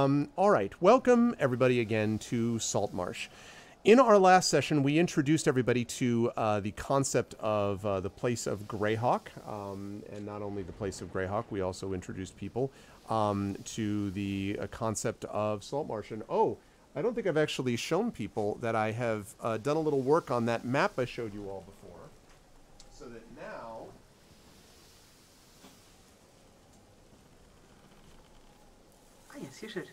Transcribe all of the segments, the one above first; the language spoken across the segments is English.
All right, welcome everybody again to Saltmarsh. In our last session, we introduced everybody to the concept of the place of Greyhawk, and not only the place of Greyhawk, we also introduced people to the concept of Saltmarsh. And oh, I don't think I've actually shown people that I have done a little work on that map I showed you all before, so that now... Oh, yes, you should.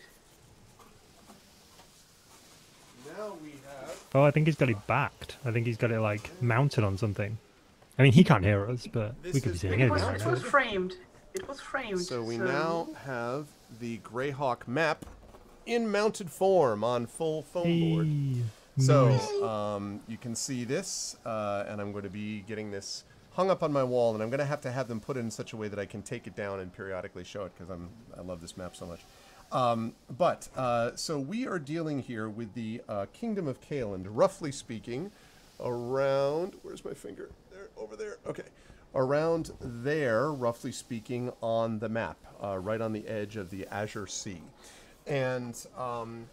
Now we have... Oh, I think he's got it backed. I think he's got it, like, mounted on something. I mean, he can't hear us, but we could be seeing it. It was framed. It was framed. So we now have the Greyhawk map in mounted form on full foam board. So you can see this, and I'm going to be getting this hung up on my wall, and I'm going to have them put it in such a way that I can take it down and periodically show it, because I love this map so much. So we are dealing here with the Kingdom of Kaeland, roughly speaking, around, where's my finger? There, over there, okay. Around there, roughly speaking, on the map, right on the edge of the Azure Sea. And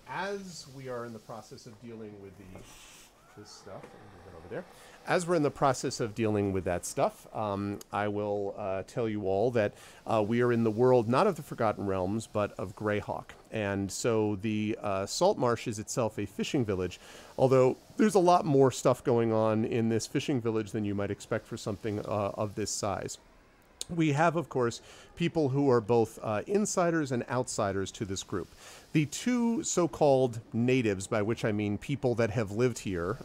as we are in the process of dealing with this stuff, I'll move it over there. As we're in the process of dealing with that stuff, I will tell you all that we are in the world not of the Forgotten Realms, but of Greyhawk. And so the Saltmarsh is itself a fishing village, although there's a lot more stuff going on in this fishing village than you might expect for something of this size. We have, of course, people who are both insiders and outsiders to this group. The two so-called natives, by which I mean people that have lived here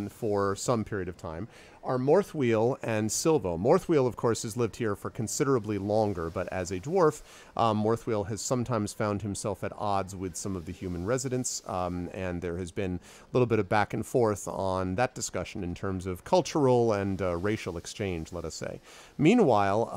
for some period of time, are Morthwyl and Silvo. Morthwyl, of course, has lived here for considerably longer, but as a dwarf, Morthwyl has sometimes found himself at odds with some of the human residents, and there has been a little bit of back and forth on that discussion in terms of cultural and racial exchange, let us say. Meanwhile,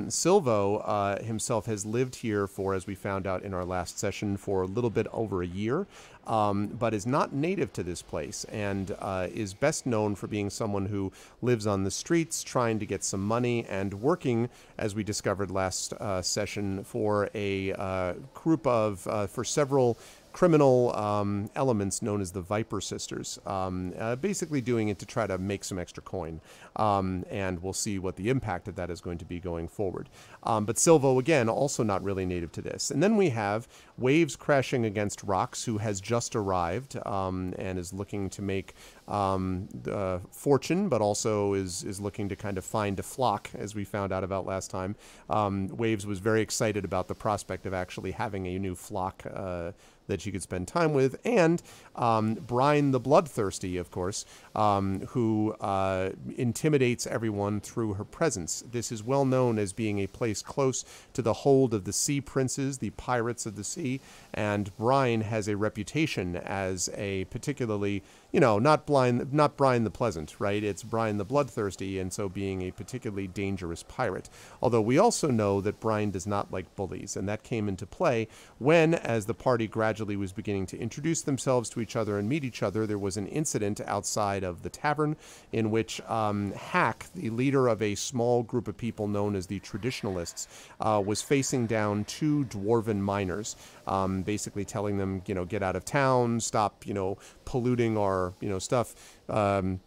Silvo himself has lived here for, as we found out in our last session, for a little bit over a year, but is not native to this place, and is best known for being someone who lives on the streets, trying to get some money, and working, as we discovered last session, for a group of, for several criminal elements known as the Viper Sisters, basically doing it to try to make some extra coin, and we'll see what the impact of that is going to be going forward. But Silvo, again, also not really native to this. And then we have Waves Crashing Against Rocks, who has just arrived and is looking to make fortune, but also is looking to kind of find a flock, as we found out about last time. Waves was very excited about the prospect of actually having a new flock that she could spend time with, and Brine the Bloodthirsty, of course, who intimidates everyone through her presence. This is well known as being a place close to the hold of the Sea Princes, the pirates of the sea, and Brine has a reputation as a particularly, you know, not Brine the Pleasant, right? It's Brine the Bloodthirsty, and so being a particularly dangerous pirate. Although we also know that Brine does not like bullies, and that came into play when, as the party gradually was beginning to introduce themselves to each other and meet each other, there was an incident outside of the tavern in which Hack, the leader of a small group of people known as the Traditionalists, was facing down two dwarven miners, basically telling them, you know, get out of town, stop, you know, polluting our, you know, stuff,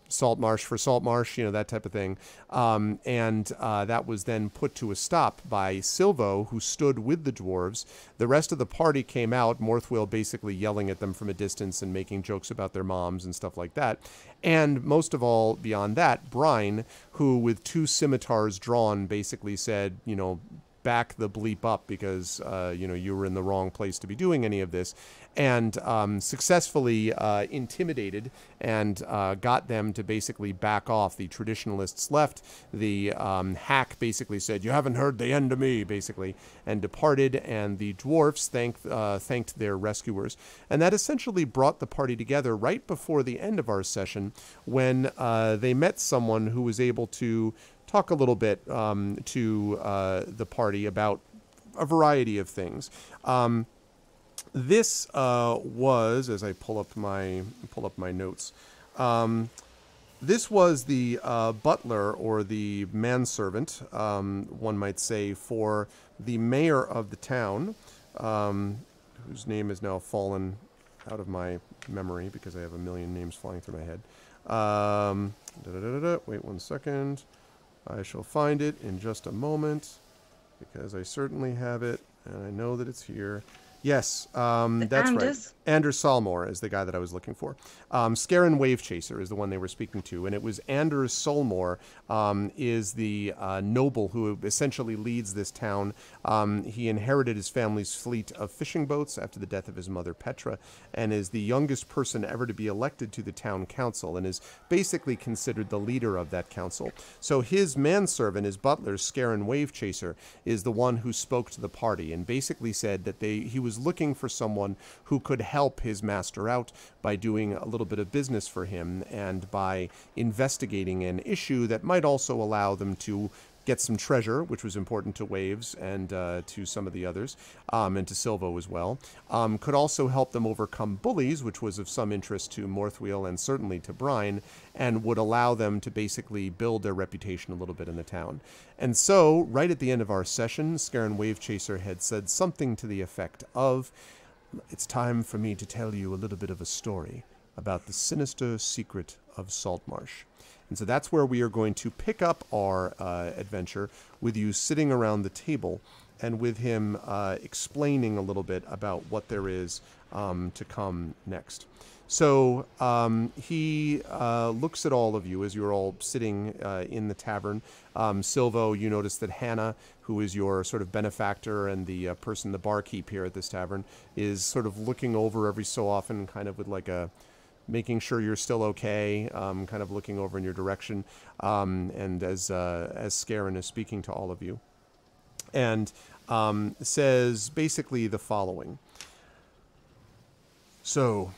Saltmarsh for Saltmarsh, you know, that type of thing. And that was then put to a stop by Silvo, who stood with the dwarves. The rest of the party came out, Morthwyl basically yelling at them from a distance and making jokes about their moms and stuff like that. And most of all, beyond that, Brine, who with two scimitars drawn basically said, you know, back the bleep up because, you know, you were in the wrong place to be doing any of this, and successfully intimidated and got them to basically back off. The Traditionalists left. The Hack basically said, you haven't heard the end of me, basically, and departed, and the dwarfs thanked their rescuers. And that essentially brought the party together right before the end of our session when they met someone who was able to talk a little bit to the party about a variety of things. This was, as I pull up my notes, this was the butler, or the manservant, one might say, for the mayor of the town, whose name has now fallen out of my memory because I have a million names flying through my head. Wait 1 second. I shall find it in just a moment because I certainly have it and I know that it's here. Yes, that's right. Anders Solmor is the guy that I was looking for. Scaran Wave Chaser is the one they were speaking to, and it was Anders Solmor is the noble who essentially leads this town. He inherited his family's fleet of fishing boats after the death of his mother Petra, and is the youngest person ever to be elected to the town council, and is basically considered the leader of that council. So his manservant, his butler, Scaran Wave Chaser, is the one who spoke to the party and basically said that he was looking for someone who could help his master out by doing a little bit of business for him and by investigating an issue that might also allow them to get some treasure, which was important to Waves and to some of the others, and to Silvo as well. Could also help them overcome bullies, which was of some interest to Morthwyl and certainly to Brine, and would allow them to basically build their reputation a little bit in the town. And so, right at the end of our session, Scaran Wave Chaser had said something to the effect of, "It's time for me to tell you a little bit of a story about the sinister secret of Saltmarsh." And so that's where we are going to pick up our adventure, with you sitting around the table and with him explaining a little bit about what there is to come next. So he looks at all of you as you're all sitting in the tavern. Silvo, you notice that Hannah, who is your sort of benefactor and the the barkeep here at this tavern, is sort of looking over every so often, kind of with like a making sure you're still okay, kind of looking over in your direction, and as Scaran is speaking to all of you, and says basically the following. So,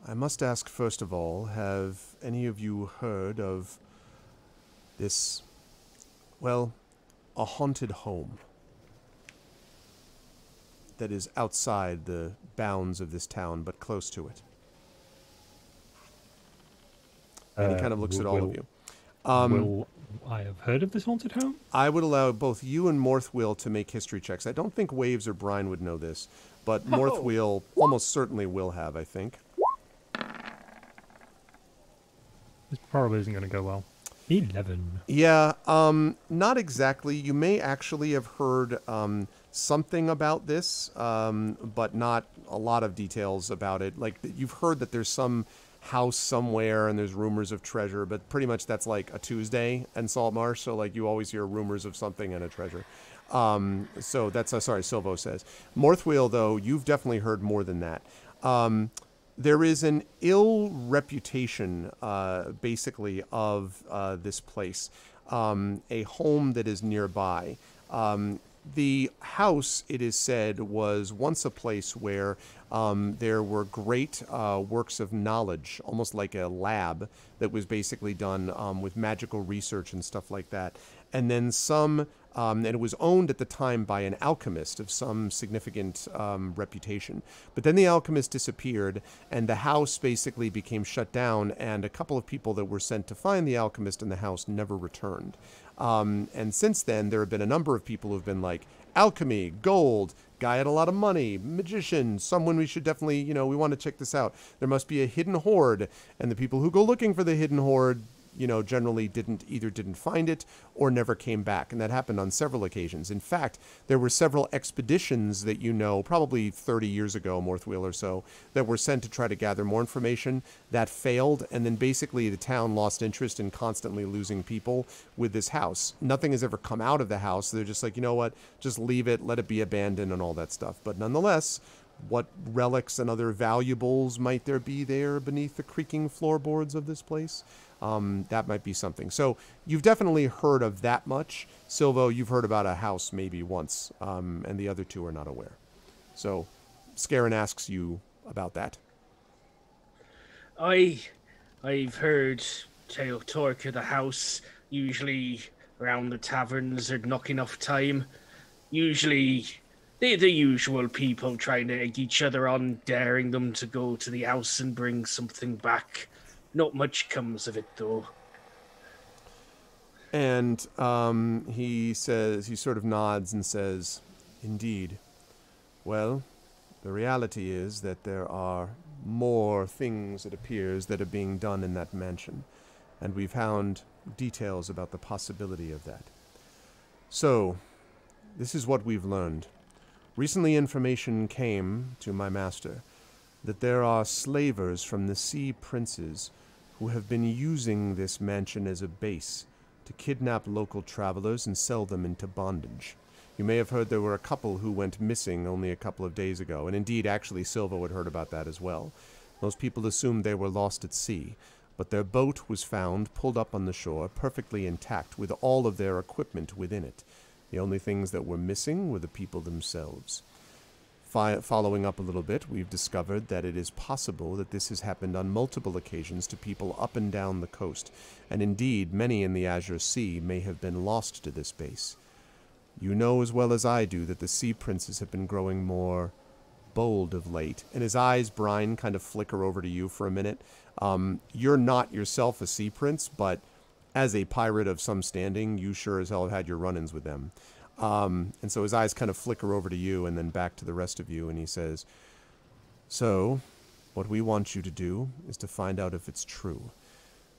I must ask first of all, have any of you heard of this, well, a haunted home that is outside the bounds of this town, but close to it? And he kind of looks at all of you. Will I have heard of this haunted home? I would allow both you and Morthwyl to make history checks. I don't think Waves or Brine would know this, but Morthwyl almost certainly will have, I think. This probably isn't going to go well. 11. Yeah, not exactly. You may actually have heard something about this, but not a lot of details about it. Like, you've heard that there's some house somewhere and there's rumors of treasure, but pretty much that's like a Tuesday in Saltmarsh, so like you always hear rumors of something and a treasure. So that's, sorry, Silvo says. Morthwyl, though, you've definitely heard more than that. There is an ill reputation, basically, of this place, a home that is nearby. The house, it is said, was once a place where there were great works of knowledge, almost like a lab that was basically done with magical research and stuff like that. And then and it was owned at the time by an alchemist of some significant reputation. But then the alchemist disappeared, and the house basically became shut down, and a couple of people that were sent to find the alchemist in the house never returned. And since then, there have been a number of people who've been like, alchemy, gold, guy had a lot of money, magician, someone we should definitely, we want to check this out. There must be a hidden hoard, and the people who go looking for the hidden hoard, generally either didn't find it or never came back. And that happened on several occasions. In fact, there were several expeditions that probably 30 years ago, Morthwyl or so, that were sent to try to gather more information. That failed, and then basically the town lost interest in constantly losing people with this house. Nothing has ever come out of the house. So they're just like, you know what, just leave it, let it be abandoned and all that stuff. But nonetheless, what relics and other valuables might there be there beneath the creaking floorboards of this place? That might be something. So you've definitely heard of that much. Silvo, you've heard about a house maybe once, and the other two are not aware. So Scaran asks you about that. I've heard talk of the house, usually around the taverns at knocking off time. Usually the usual people trying to egg each other on, daring them to go to the house and bring something back. Not much comes of it, though. And he sort of nods and says, indeed. Well, The reality is that there are more things, it appears, that are being done in that mansion, and we've found details about the possibility of that. So, this is what we've learned. Recently information came to my master that there are slavers from the Sea Princes who have been using this mansion as a base to kidnap local travelers and sell them into bondage. You may have heard there were a couple who went missing only a couple of days ago, and indeed, actually, Silvo had heard about that as well. Most people assumed they were lost at sea, but their boat was found, pulled up on the shore, perfectly intact, with all of their equipment within it. The only things that were missing were the people themselves. Following up a little bit, we've discovered that it is possible that this has happened on multiple occasions to people up and down the coast, and indeed, many in the Azure Sea may have been lost to this base. You know as well as I do that the Sea Princes have been growing more bold of late, and his eyes, Brine, kind of flicker over to you for a minute. You're not yourself a Sea Prince, but as a pirate of some standing, you sure as hell have had your run-ins with them. And so his eyes kind of flicker over to you and then back to the rest of you, and he says, "So, what we want you to do is to find out if it's true.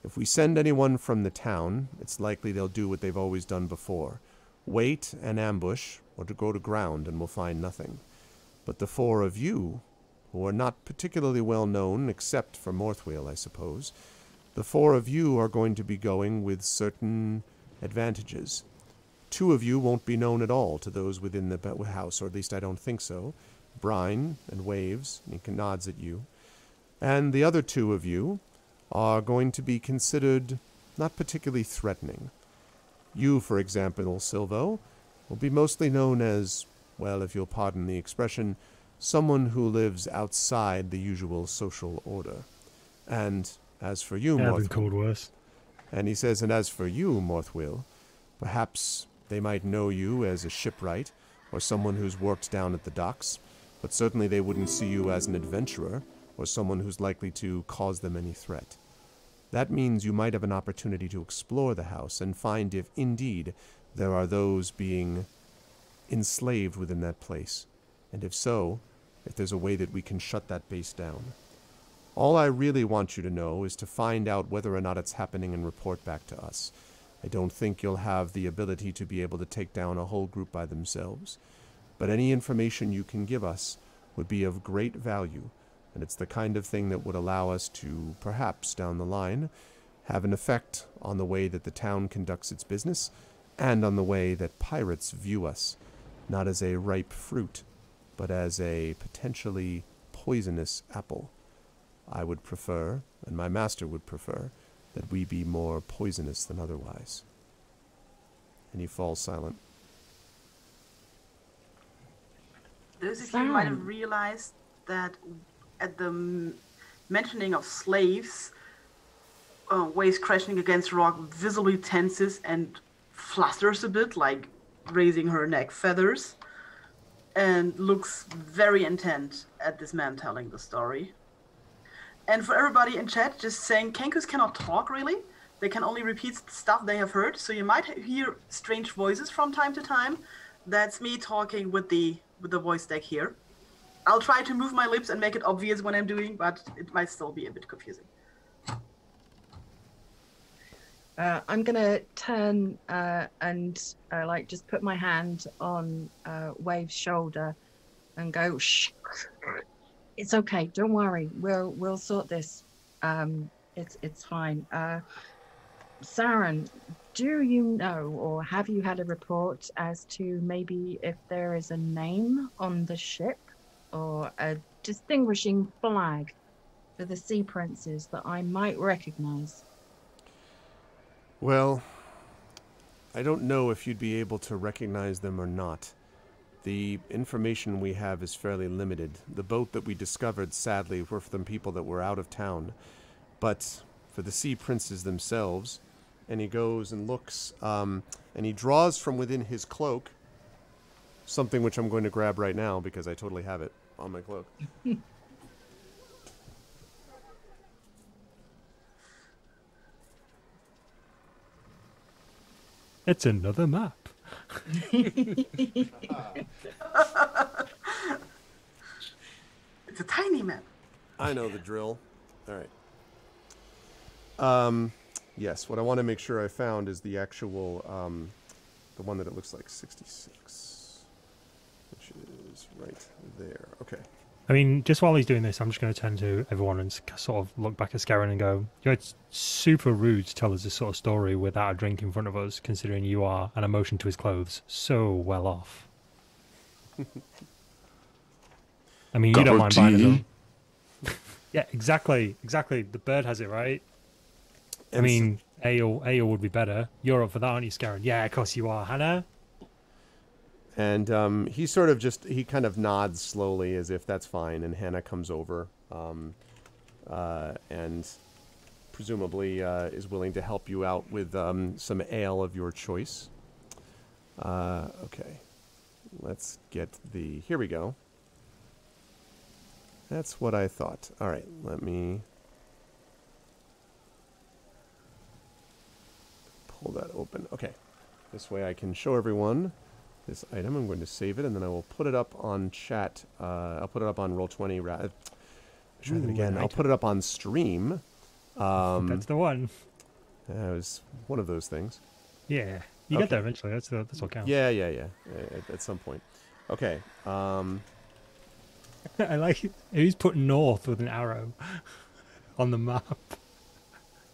If we send anyone from the town, it's likely they'll do what they've always done before. Wait and ambush, or to go to ground, and we'll find nothing. But the four of you, who are not particularly well known, except for Morthwyl, I suppose, the four of you are going to be going with certain advantages. Two of you won't be known at all to those within the house, or at least I don't think so. Brine and Waves, and he nods at you. And the other two of you are going to be considered not particularly threatening. You, for example, Silvo, will be mostly known as, well, if you'll pardon the expression, someone who lives outside the usual social order. And as for you, I've Morthwyl, been called worse. and he says, and as for you, Morthwyl, perhaps they might know you as a shipwright, or someone who's worked down at the docks, but certainly they wouldn't see you as an adventurer, or someone who's likely to cause them any threat. That means you might have an opportunity to explore the house and find if, indeed, there are those being enslaved within that place, and if so, if there's a way that we can shut that base down. All I really want you to know is to find out whether or not it's happening and report back to us. I don't think you'll have the ability to be able to take down a whole group by themselves, but any information you can give us would be of great value, and it's the kind of thing that would allow us to, perhaps down the line, have an effect on the way that the town conducts its business, and on the way that pirates view us, not as a ripe fruit, but as a potentially poisonous apple. I would prefer, and my master would prefer, that we be more poisonous than otherwise." And he falls silent. Those of you might have realized that at the mentioning of slaves, Waves crashing against rock visibly tenses and flutters a bit, like raising her neck feathers, and looks very intent at this man telling the story. And for everybody in chat, just saying, kenkus cannot talk, really. They can only repeat stuff they have heard, so you might hear strange voices from time to time. That's me talking with the voice deck here. I'll try to move my lips and make it obvious when I'm doing, but it might still be a bit confusing. I'm gonna turn and like just put my hand on Wave's shoulder and go, "Shh, it's okay. Don't worry. We'll sort this. It's fine." Saren, do you know, or have you had a report as to maybe if there is a name on the ship or a distinguishing flag for the Sea Princes that I might recognize? Well, I don't know if you'd be able to recognize them or not. The information we have is fairly limited. The boat that we discovered, sadly, were from people that were out of town. But for the Sea Princes themselves, and he goes and looks, and he draws from within his cloak something which I'm going to grab right now because I totally have it on my cloak. It's another map. I know the drill. All right. Yes, what I want to make sure I found is the actual, the one that it looks like 66, which is right there. Okay. I mean, just while he's doing this, I'm just going to turn to everyone and sort of look back at Scarron and go, it's super rude to tell us this sort of story without a drink in front of us, considering you are, and a motion to his clothes, so well off. I mean, you don't mind buying them. Yeah, exactly. The bird has it, right? I mean, ale would be better. You're up for that, aren't you, Scarron? Yeah, of course you are. Hannah? And he sort of he kind of nods slowly as if that's fine, and Hannah comes over and presumably is willing to help you out with some ale of your choice. Okay. Let's get here we go. That's what I thought. All right, let me pull that open. Okay, this way I can show everyone this item. I'm going to save it, and then I will put it up on chat. I'll put it up on Roll20. Try that again. I'll put it up on stream. That's the one. It was one of those things. Yeah, you get there eventually. That's what counts. Yeah. At some point. Okay. I like it. He's put north with an arrow on the map.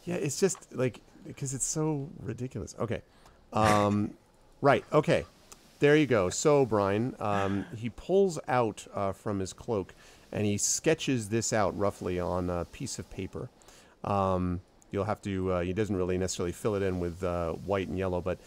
Yeah, it's just like because it's so ridiculous. Okay. Right. Okay. There you go. So, Brine, he pulls out from his cloak, and he sketches this out roughly on a piece of paper. You'll have to, he doesn't really necessarily fill it in with white and yellow, but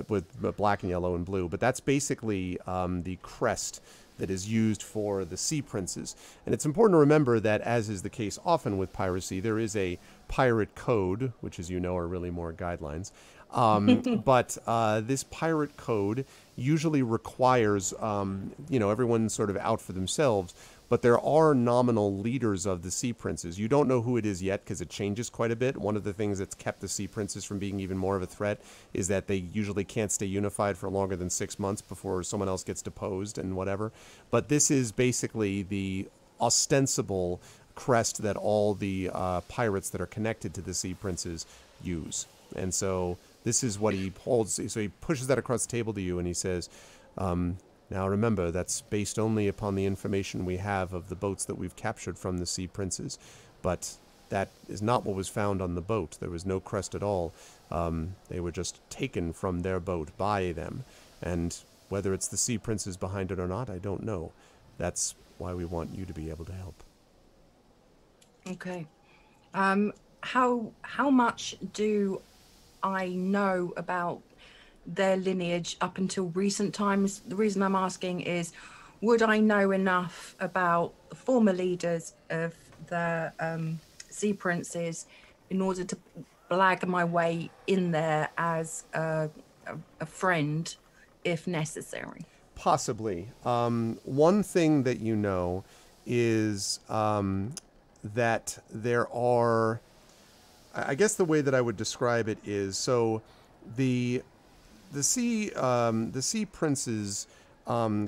with black and yellow and blue. But that's basically the crest that is used for the sea princes. And it's important to remember that, as is the case often with piracy, there is a pirate code, which, as you know, are really more guidelines. But this pirate code usually requires, everyone sort of out for themselves. But there are nominal leaders of the Sea Princes. You don't know who it is yet because it changes quite a bit. One of the things that's kept the Sea Princes from being even more of a threat is that they usually can't stay unified for longer than 6 months before someone else gets deposed and whatever. But this is basically the ostensible crest that all the pirates that are connected to the Sea Princes use. And so this is what he holds. So he pushes that across the table to you and he says, now remember, that's based only upon the information we have of the boats that we've captured from the Sea Princes. But that is not what was found on the boat. There was no crest at all. They were just taken from their boat by them. And whether it's the Sea Princes behind it or not, I don't know. That's why we want you to be able to help. Okay. How much do I know about their lineage up until recent times? The reason I'm asking is, would I know enough about the former leaders of the Sea Princes in order to blag my way in there as a friend if necessary? Possibly. One thing that you know is that there are, I guess the way that I would describe it is, so the Sea Princes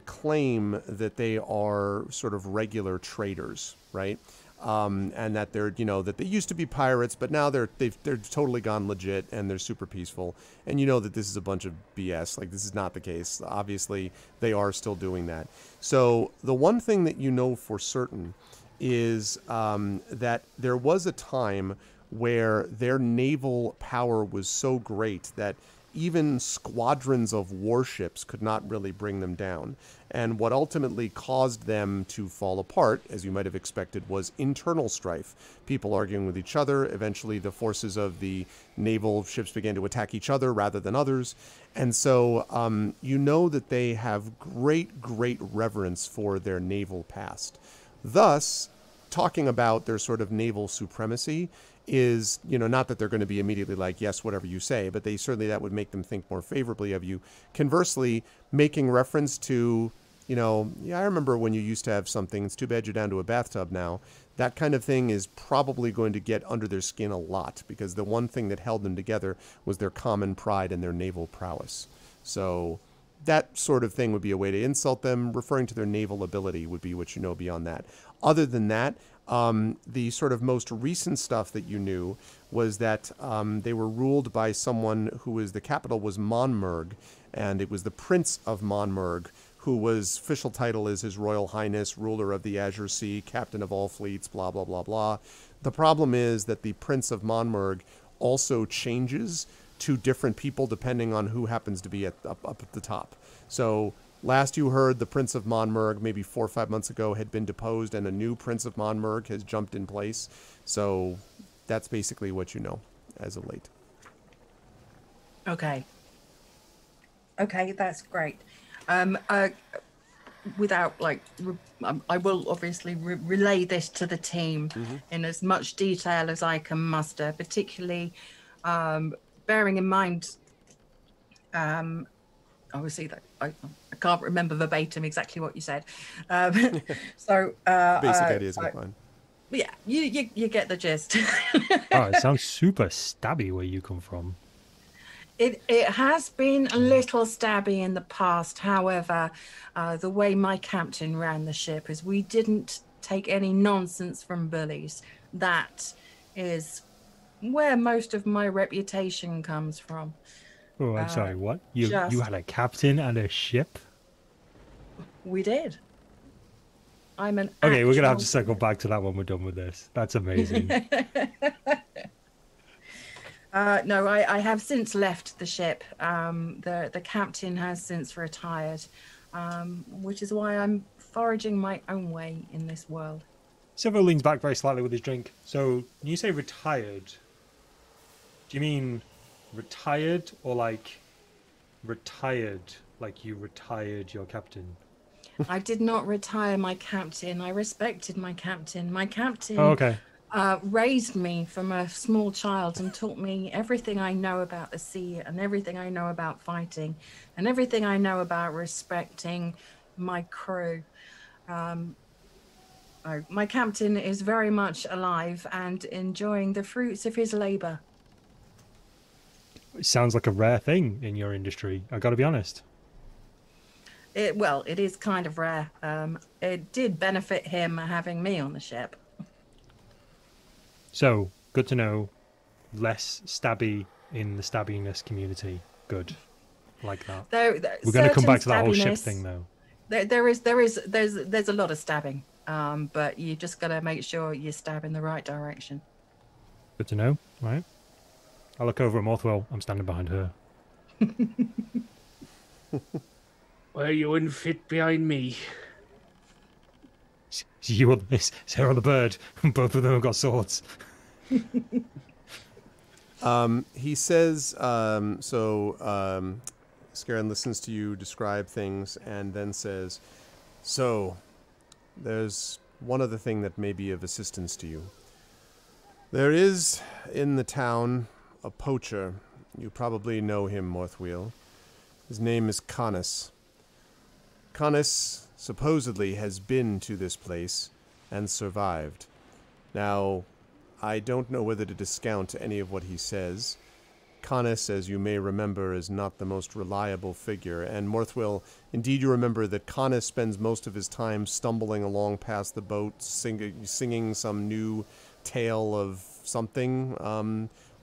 claim that they are sort of regular traders, right? And that they're, that they used to be pirates, but now they're totally gone legit and they're super peaceful. And you know that this is a bunch of BS. Like, this is not the case. Obviously, they are still doing that. So the one thing that you know for certain is that there was a time where their naval power was so great that even squadrons of warships could not really bring them down. And what ultimately caused them to fall apart, as you might have expected, was internal strife. People arguing with each other. Eventually, the forces of the naval ships began to attack each other rather than others. And so you know that they have great, great reverence for their naval past. Thus, talking about their sort of naval supremacy is, not that they're going to be immediately like, yes, whatever you say, but that would make them think more favorably of you. Conversely, making reference to, I remember when you used to have something, it's too bad you're down to a bathtub now. That kind of thing is probably going to get under their skin a lot, because the one thing that held them together was their common pride and their naval prowess. So that sort of thing would be a way to insult them. Referring to their naval ability would be what you know beyond that. Other than that, the sort of most recent stuff that you knew was that they were ruled by someone who was, the capital was Monmerg, and it was the Prince of Monmerg, who was, official title is His Royal Highness, ruler of the Azure Sea, captain of all fleets, blah, blah, blah, blah. The problem is that the Prince of Monmerg also changes to different people depending on who happens to be up at the top. So last you heard, the Prince of Monmerg, maybe 4 or 5 months ago, had been deposed, and a new Prince of Monmerg has jumped in place. So that's basically what you know as of late. Okay. Okay, that's great. Without, like, I will obviously relay this to the team in as much detail as I can muster, particularly bearing in mind, obviously, that I can't remember verbatim exactly what you said. So basic ideas are fine. Yeah, you get the gist. Oh, it sounds super stabby where you come from. It has been a little stabby in the past. However, the way my captain ran the ship is we didn't take any nonsense from bullies. That is where most of my reputation comes from. Oh, I'm sorry, what? You had a captain and a ship? We did. I'm an Okay, we're going to have to circle back to that when we're done with this. That's amazing. No, I have since left the ship. The captain has since retired, which is why I'm foraging my own way in this world. Silvo leans back very slightly with his drink. So, when you say retired, do you mean retired or like retired, like you retired your captain? I did not retire my captain. I respected my captain. My captain raised me from a small child and taught me everything I know about the sea and everything I know about fighting and everything I know about respecting my crew. My captain is very much alive and enjoying the fruits of his labor. It sounds like a rare thing in your industry, I got to be honest. Well, it is kind of rare. It did benefit him having me on the ship. So, good to know. Less stabby in the stabbiness community. Good. Like that. We're going to come back to that whole ship thing, though. There's a lot of stabbing, but you just got to make sure you stab in the right direction. Good to know. Right. I look over at Morthwyl. I'm standing behind her. Well, you wouldn't fit behind me. You on this? Sarah on the bird. Both of them have got swords. He says, Scaran listens to you describe things and then says, so, there's one other thing that may be of assistance to you. There is, in the town, a poacher. You probably know him, Morthwyl. His name is Canis. Canis supposedly has been to this place and survived. Now, I don't know whether to discount any of what he says. Canis, as you may remember, is not the most reliable figure, and Morthwyl, indeed you remember that Canis spends most of his time stumbling along past the boat, singing some new tale of something.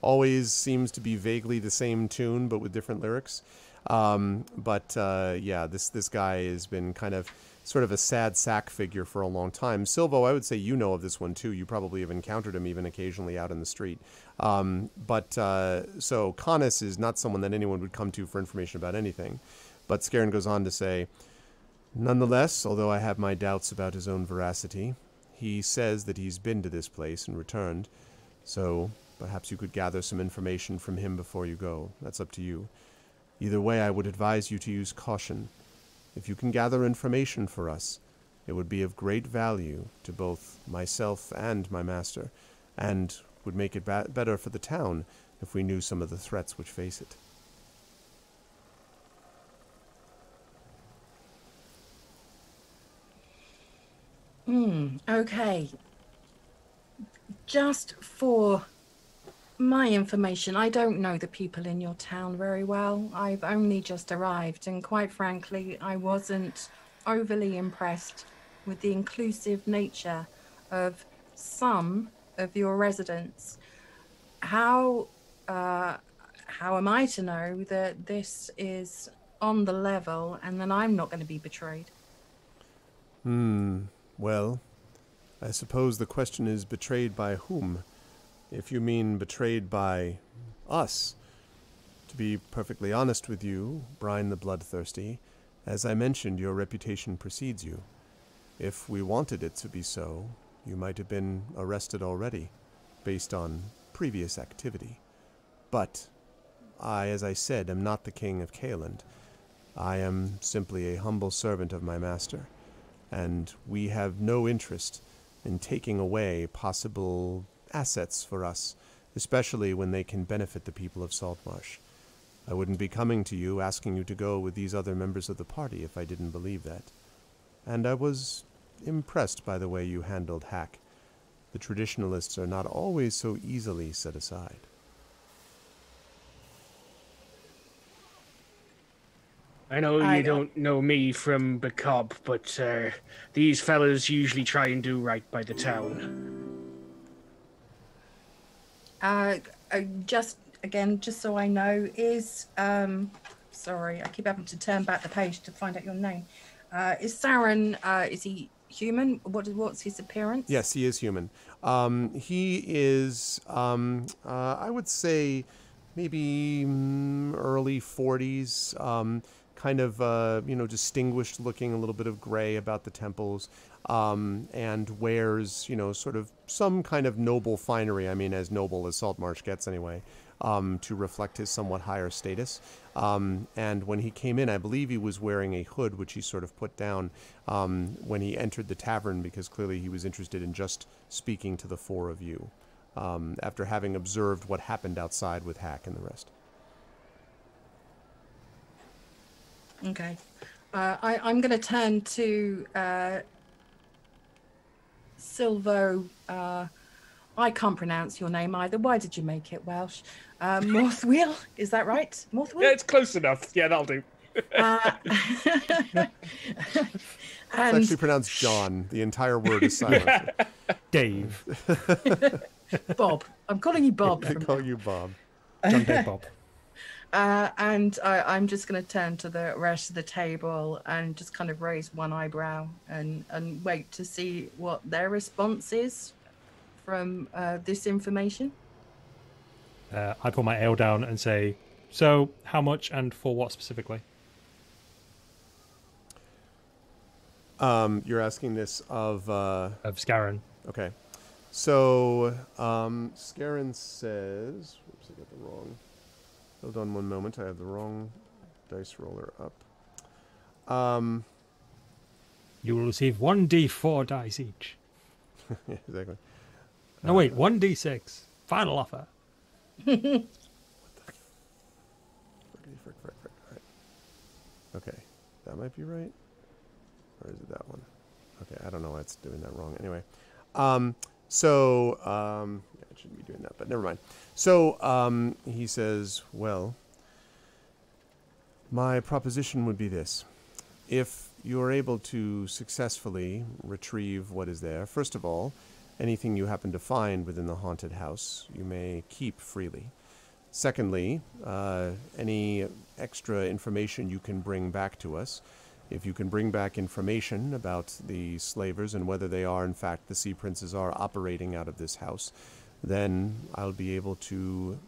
Always seems to be vaguely the same tune, but with different lyrics. Yeah, this guy has been kind of sort of a sad sack figure for a long time. Silvo, I would say you know of this one too. You probably have encountered him even occasionally out in the street. So Canis is not someone that anyone would come to for information about anything. But Scaran goes on to say, nonetheless, although I have my doubts about his own veracity, he says that he's been to this place and returned. So perhaps you could gather some information from him before you go. That's up to you. Either way, I would advise you to use caution. If you can gather information for us, it would be of great value to both myself and my master, and would make it better for the town if we knew some of the threats which face it. Okay. Just for My information, I don't know the people in your town very well. I've only just arrived, and quite frankly, I wasn't overly impressed with the inclusive nature of some of your residents. How am I to know that this is on the level and that I'm not going to be betrayed? Well, I suppose the question is betrayed by whom? If you mean betrayed by us. To be perfectly honest with you, Brine the Bloodthirsty, as I mentioned, your reputation precedes you. If we wanted it to be so, you might have been arrested already, based on previous activity. But I, as I said, am not the king of Kaeland. I am simply a humble servant of my master, and we have no interest in taking away possible assets for us, especially when they can benefit the people of Saltmarsh. I wouldn't be coming to you asking you to go with these other members of the party if I didn't believe that. And I was impressed by the way you handled Hack. The traditionalists are not always so easily set aside. I know you don't know me from the cob, but these fellas usually try and do right by the town. Just so I know, is sorry, I keep having to turn back the page to find out your name. Is Saren? Is he human? What's his appearance? Yes, he is human. He is, I would say, maybe early 40s. Kind of, distinguished looking, a little bit of gray about the temples, and wears, sort of some kind of noble finery. I mean, as noble as Saltmarsh gets anyway, to reflect his somewhat higher status. And when he came in, I believe he was wearing a hood, which he sort of put down when he entered the tavern, because clearly he was interested in just speaking to the four of you, after having observed what happened outside with Hack and the rest. Okay. I'm going to turn to Silvo. I can't pronounce your name either. Why did you make it Welsh? Morthwyl, is that right? Morthwyl? Yeah, it's close enough. Yeah, that'll do. It's actually pronounced John. The entire word is silent. Dave. Bob. I'm calling you Bob. I call you Bob. John Dave Bob. And I'm just going to turn to the rest of the table and just kind of raise one eyebrow and wait to see what their response is from this information. I put my ale down and say, so how much and for what specifically? You're asking this of Scarron. Okay. So, Scarron says... Whoops, I got the wrong... Hold on one moment. I have the wrong dice roller up. You will receive 1d4 dice each. Yeah, exactly. No, wait, 1d6. Final offer. What the frick. Right. Okay. That might be right. Or is it that one? Okay, I don't know why it's doing that wrong. Anyway. It shouldn't be doing that, but never mind. So, he says, well, my proposition would be this. If you're able to successfully retrieve what is there, first of all, anything you happen to find within the haunted house, you may keep freely. Secondly, any extra information you can bring back to us. If you can bring back information about the slavers and whether they are, in fact, the Sea Princes are operating out of this house, then I'll be able to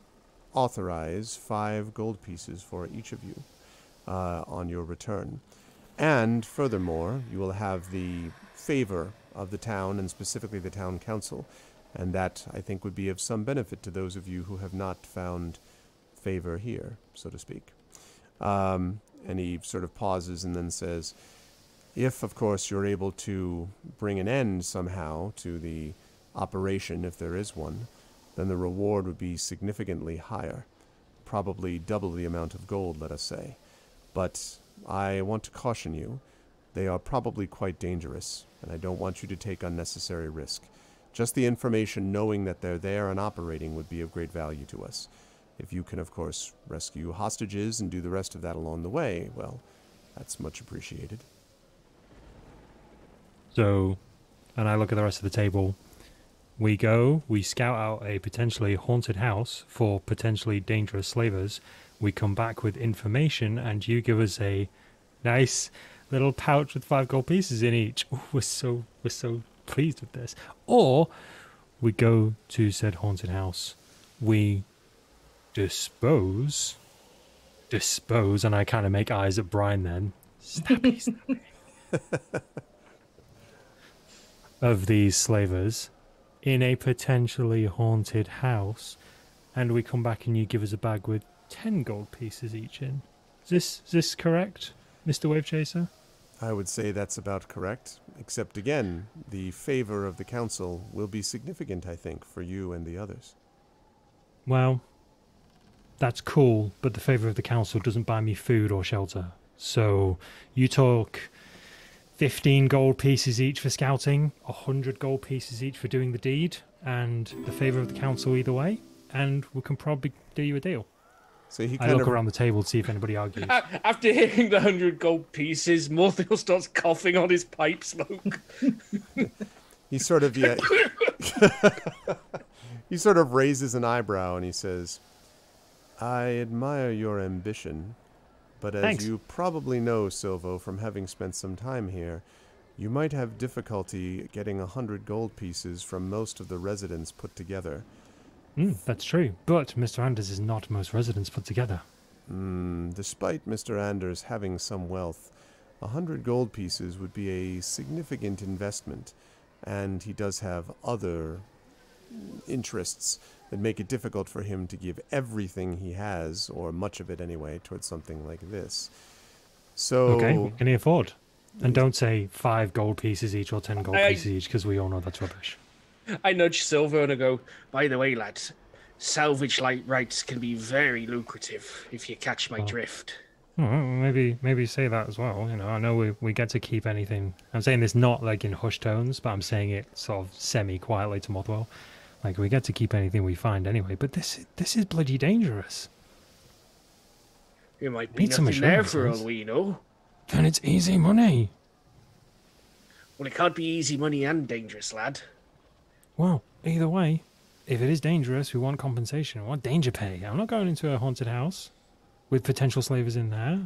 authorize 5 gold pieces for each of you on your return. And furthermore, you will have the favor of the town, and specifically the town council, and that, I think, would be of some benefit to those of you who have not found favor here, so to speak. And he sort of pauses and then says, if, of course, you're able to bring an end somehow to the operation, if there is one, then the reward would be significantly higher, probably double the amount of gold, let us say. But I want to caution you, they are probably quite dangerous, and I don't want you to take unnecessary risk. Just the information, knowing that they're there and operating, would be of great value to us. If you can, of course, rescue hostages and do the rest of that along the way, well, that's much appreciated. So, and I look at the rest of the table. We scout out a potentially haunted house for potentially dangerous slavers. We come back with information, and you give us a nice little pouch with 5 gold pieces in each. Ooh, we're so pleased with this. Or we go to said haunted house. We dispose, and I kind of make eyes at Brine then. Snappy. Of these slavers in a potentially haunted house, and we come back and you give us a bag with 10 gold pieces each in. Is this correct, Mr. Wave Chaser? I would say that's about correct, except again, the favor of the council will be significant, I think, for you and the others. Well, that's cool, but the favor of the council doesn't buy me food or shelter. So you talk 15 gold pieces each for scouting, 100 gold pieces each for doing the deed, and the favour of the council either way, and we can probably do you a deal. So he I look around the table to see if anybody argues. After hearing the 100 gold pieces, Morthwyl starts coughing on his pipe smoke. He sort of, he sort of raises an eyebrow and he says, I admire your ambition. But as Thanks. you probably know, Silvo, from having spent some time here, you might have difficulty getting 100 gold pieces from most of the residents put together. That's true, but Mr. Anders is not most residents put together. Despite Mr. Anders having some wealth, 100 gold pieces would be a significant investment, and he does have other interests that make it difficult for him to give everything he has, or much of it anyway, towards something like this. So, Okay, what can he afford? And don't say 5 gold pieces each or 10 gold pieces each, because we all know that's rubbish. I nudge Silvo and I go, by the way, lads, salvage light rights can be very lucrative if you catch my drift. Well, maybe say that as well. You know, I know we get to keep anything. I'm saying this not like in hushed tones, but I'm saying it sort of semi-quietly to Morthwyl. Like, we get to keep anything we find anyway, but this is bloody dangerous. There might be nothing there for all we know. Then it's easy money. Well, it can't be easy money and dangerous, lad. Well, either way, if it is dangerous, we want compensation. We want danger pay. I'm not going into a haunted house with potential slavers in there.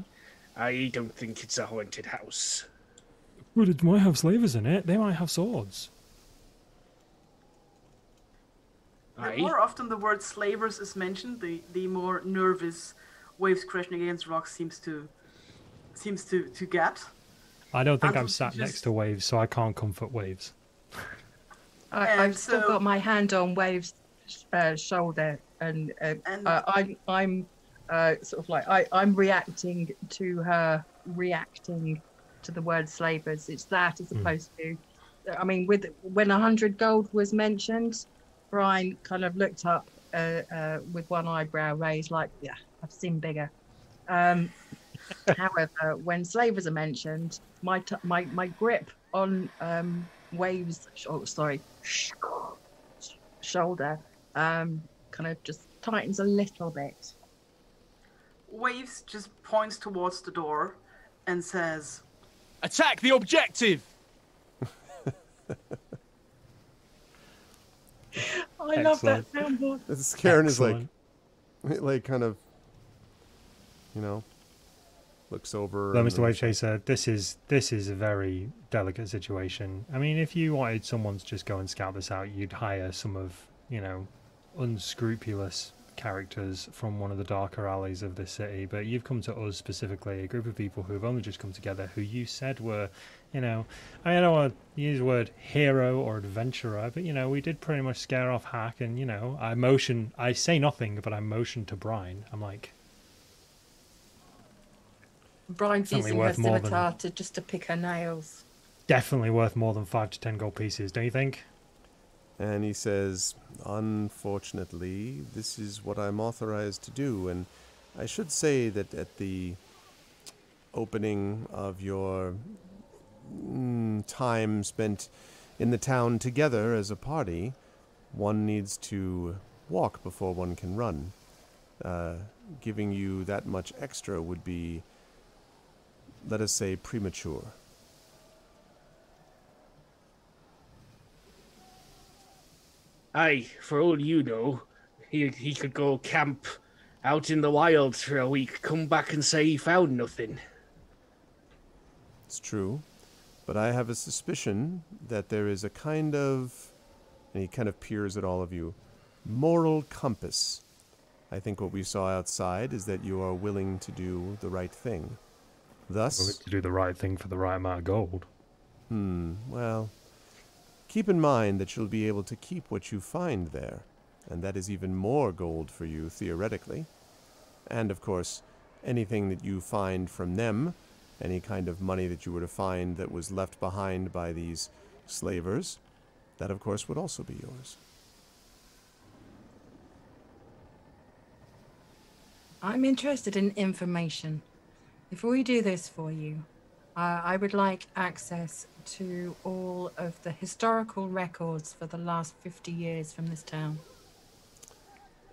I don't think it's a haunted house. But it might have slavers in it. They might have swords. The more often the word slavers is mentioned, the more nervous Waves crashing against rocks seems to get. I don't think I'm sat next to Waves, so I can't comfort Waves. I've still got my hand on Waves' shoulder, and I'm sort of like I'm reacting to her reacting to the word slavers. It's that as opposed to, I mean, when 100 gold was mentioned, Brine kind of looked up with one eyebrow raised, like, yeah, I've seen bigger. However, when slavers are mentioned, my grip on Waves' shoulder kind of just tightens a little bit. Waves just points towards the door and says, "Attack the objective!" I love that soundboard. Karen is like kind of, looks over. Well, Mr. Wave Chaser, this is a very delicate situation. I mean, if you wanted someone to just go and scout this out, you'd hire some of, unscrupulous characters from one of the darker alleys of this city. But you've come to us specifically, a group of people who have only just come together, who you said were, I don't want to use the word hero or adventurer, but, we did pretty much scare off Hack, and, I say nothing, but I motion to Brine. I'm like, Brine's using her scimitar to pick her nails. Definitely worth more than 5 to 10 gold pieces, don't you think? And he says, unfortunately, this is what I'm authorized to do. And I should say that at the opening of your time spent in the town together as a party, one needs to walk before one can run. Giving you that much extra would be, let us say, premature. Aye, for all you know, he could go camp out in the wilds for a week, come back and say he found nothing. It's true, but I have a suspicion that there is a kind of, and he kind of peers at all of you, moral compass. I think what we saw outside is that you are willing to do the right thing. Thus... Willing to do the right thing for the right amount of gold. Well, keep in mind that you'll be able to keep what you find there, and that is even more gold for you, theoretically. And, of course, anything that you find from them, any kind of money that you were to find that was left behind by these slavers, that, of course, would also be yours. I'm interested in information. If we do this for you, I would like access to all of the historical records for the last 50 years from this town.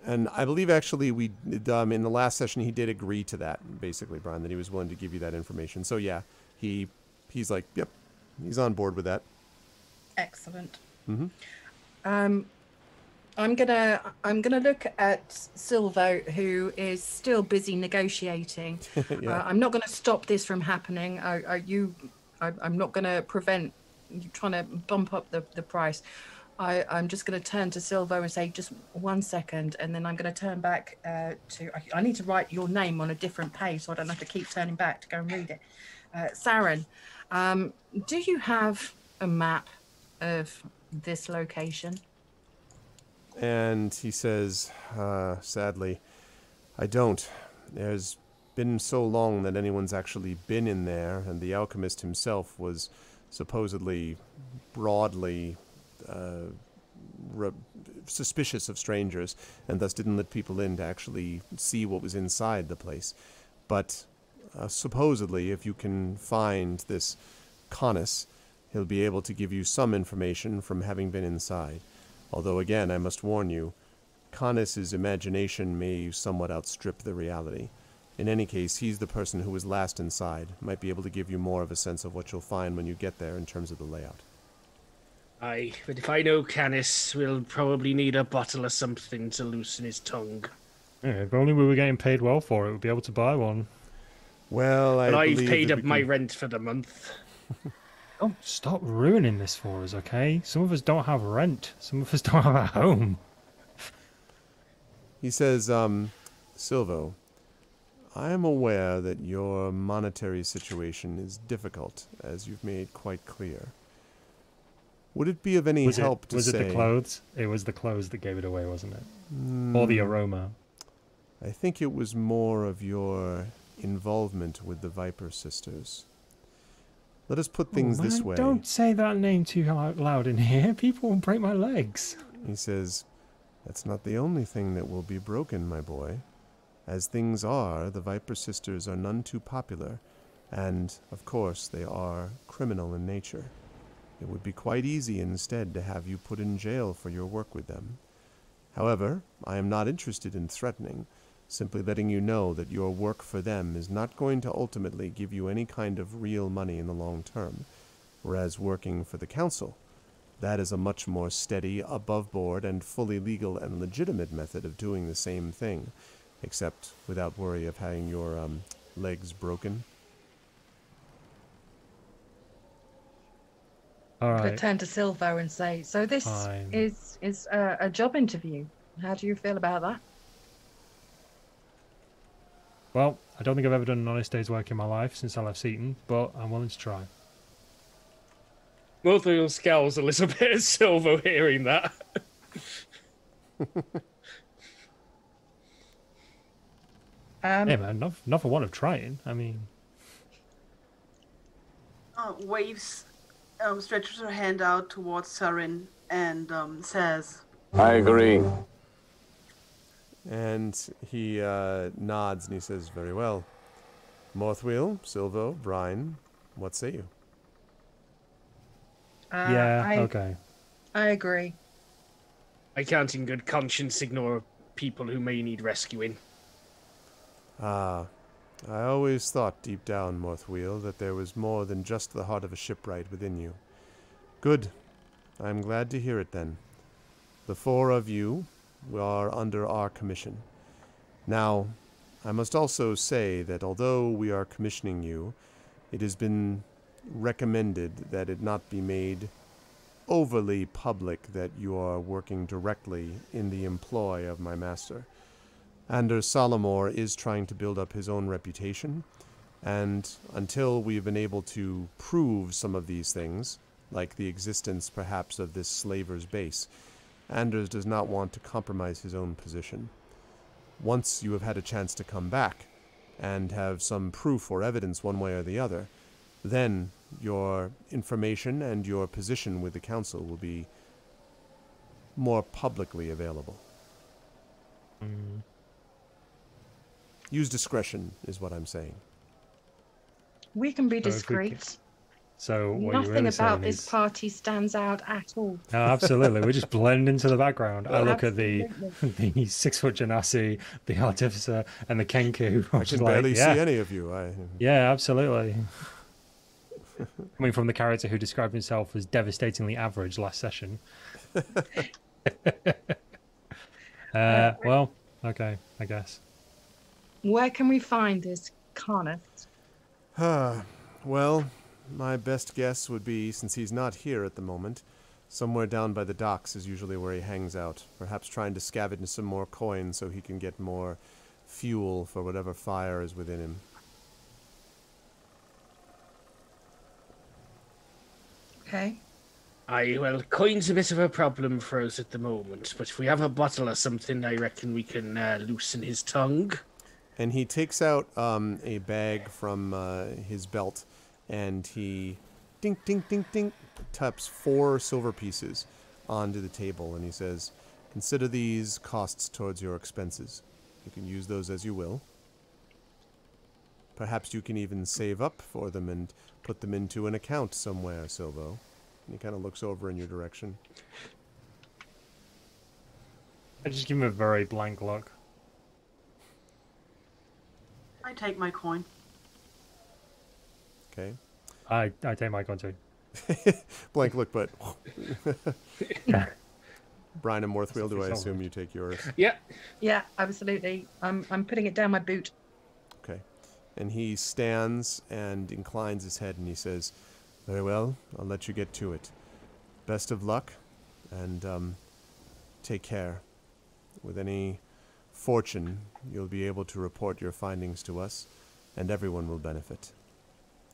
And I believe, actually, we in the last session, he did agree to that, basically, Brian, that he was willing to give you that information. So, yeah, he's like, yep, he's on board with that. Excellent. Mm-hmm. I'm gonna look at Silvo, who is still busy negotiating. Yeah. I'm not gonna stop this from happening. I'm not gonna prevent you trying to bump up the price. I'm just gonna turn to Silvo and say, just 1 second, and then I'm gonna turn back to. I need to write your name on a different page, so I don't have to keep turning back to go and read it. Saren, do you have a map of this location? And he says, sadly, I don't. There's been so long that anyone's actually been in there, and the alchemist himself was supposedly broadly suspicious of strangers, and thus didn't let people in to actually see what was inside the place. But supposedly, if you can find this Canis, he'll be able to give you some information from having been inside. Although, again, I must warn you, Canis's imagination may somewhat outstrip the reality. In any case, he's the person who was last inside, might be able to give you more of a sense of what you'll find when you get there in terms of the layout. Aye, but if I know Canis, we'll probably need a bottle of something to loosen his tongue. Yeah, if only we were getting paid well for it, we'd be able to buy one. Well, But I've paid up my rent for the month. Oh, stop ruining this for us, okay? Some of us don't have rent. Some of us don't have a home. He says, Silvo, I am aware that your monetary situation is difficult, as you've made quite clear. Would it be of any help to say... Was it the clothes? It was the clothes that gave it away, wasn't it? Or the aroma? I think it was more of your involvement with the Viper Sisters. Let us put things this way. Don't say that name too loud in here. People will break my legs. He says, that's not the only thing that will be broken, my boy. As things are, the Viper Sisters are none too popular, and, of course, they are criminal in nature. It would be quite easy instead to have you put in jail for your work with them. However, I am not interested in threatening, simply letting you know that your work for them is not going to ultimately give you any kind of real money in the long term, whereas working for the Council, that is a much more steady, above-board, and fully legal and legitimate method of doing the same thing, except without worry of having your legs broken. All I'm right. gonna turn to Silvo and say, so this is a job interview. How do you feel about that? Well, I don't think I've ever done an honest day's work in my life since I left Seaton, but I'm willing to try. Morthwyl scowls a little bit at Silvo hearing that. Hey man, not for want of trying. I mean... Waves stretches her hand out towards Saren and says, I agree. And he nods and he says, very well. Morthwyl, Silvo, Brine, what say you? Okay. I agree. I can't in good conscience ignore people who may need rescuing. I always thought deep down, Morthwyl, that there was more than just the heart of a shipwright within you. Good. I'm glad to hear it then. The 4 of you are under our commission. Now, I must also say that although we are commissioning you, it has been recommended that it not be made overly public that you are working directly in the employ of my master. Anders Salamor is trying to build up his own reputation, and until we've been able to prove some of these things, like the existence perhaps of this slaver's base, Anders does not want to compromise his own position. Once you have had a chance to come back and have some proof or evidence one way or the other, then your information and your position with the council will be more publicly available. Use discretion is what I'm saying. We can be discreet. So what Nothing you're really about saying this is... party stands out at all. No, absolutely. We just blend into the background. I look at the Absolutely. 6-foot genasi, the artificer, and the kenku. I can barely see any of you. Yeah, absolutely. Coming from the character who described himself as devastatingly average last session. Well, okay, I guess. Where can we find this Carneth? Well, my best guess would be, since he's not here at the moment, somewhere down by the docks is usually where he hangs out, perhaps trying to scavenge some more coins so he can get more fuel for whatever fire is within him. Okay. Aye, well, coin's a bit of a problem for us at the moment, but if we have a bottle or something, I reckon we can loosen his tongue. And he takes out a bag from his belt, and he dink, dink, dink, dink, taps 4 silver pieces onto the table, and he says, "Consider these costs towards your expenses. You can use those as you will. Perhaps you can even save up for them and put them into an account somewhere, Silvo." And he kind of looks over in your direction. I just give him a very blank look. I take my coin. Okay. I take my coin too. Blank look, but... Brine and Morthwyl, do I assume you take yours? Yeah. Yeah, absolutely. I'm putting it down my boot. Okay. And he stands and inclines his head and he says, "Very well, I'll let you get to it. Best of luck, and take care. With any fortune, you'll be able to report your findings to us, and everyone will benefit."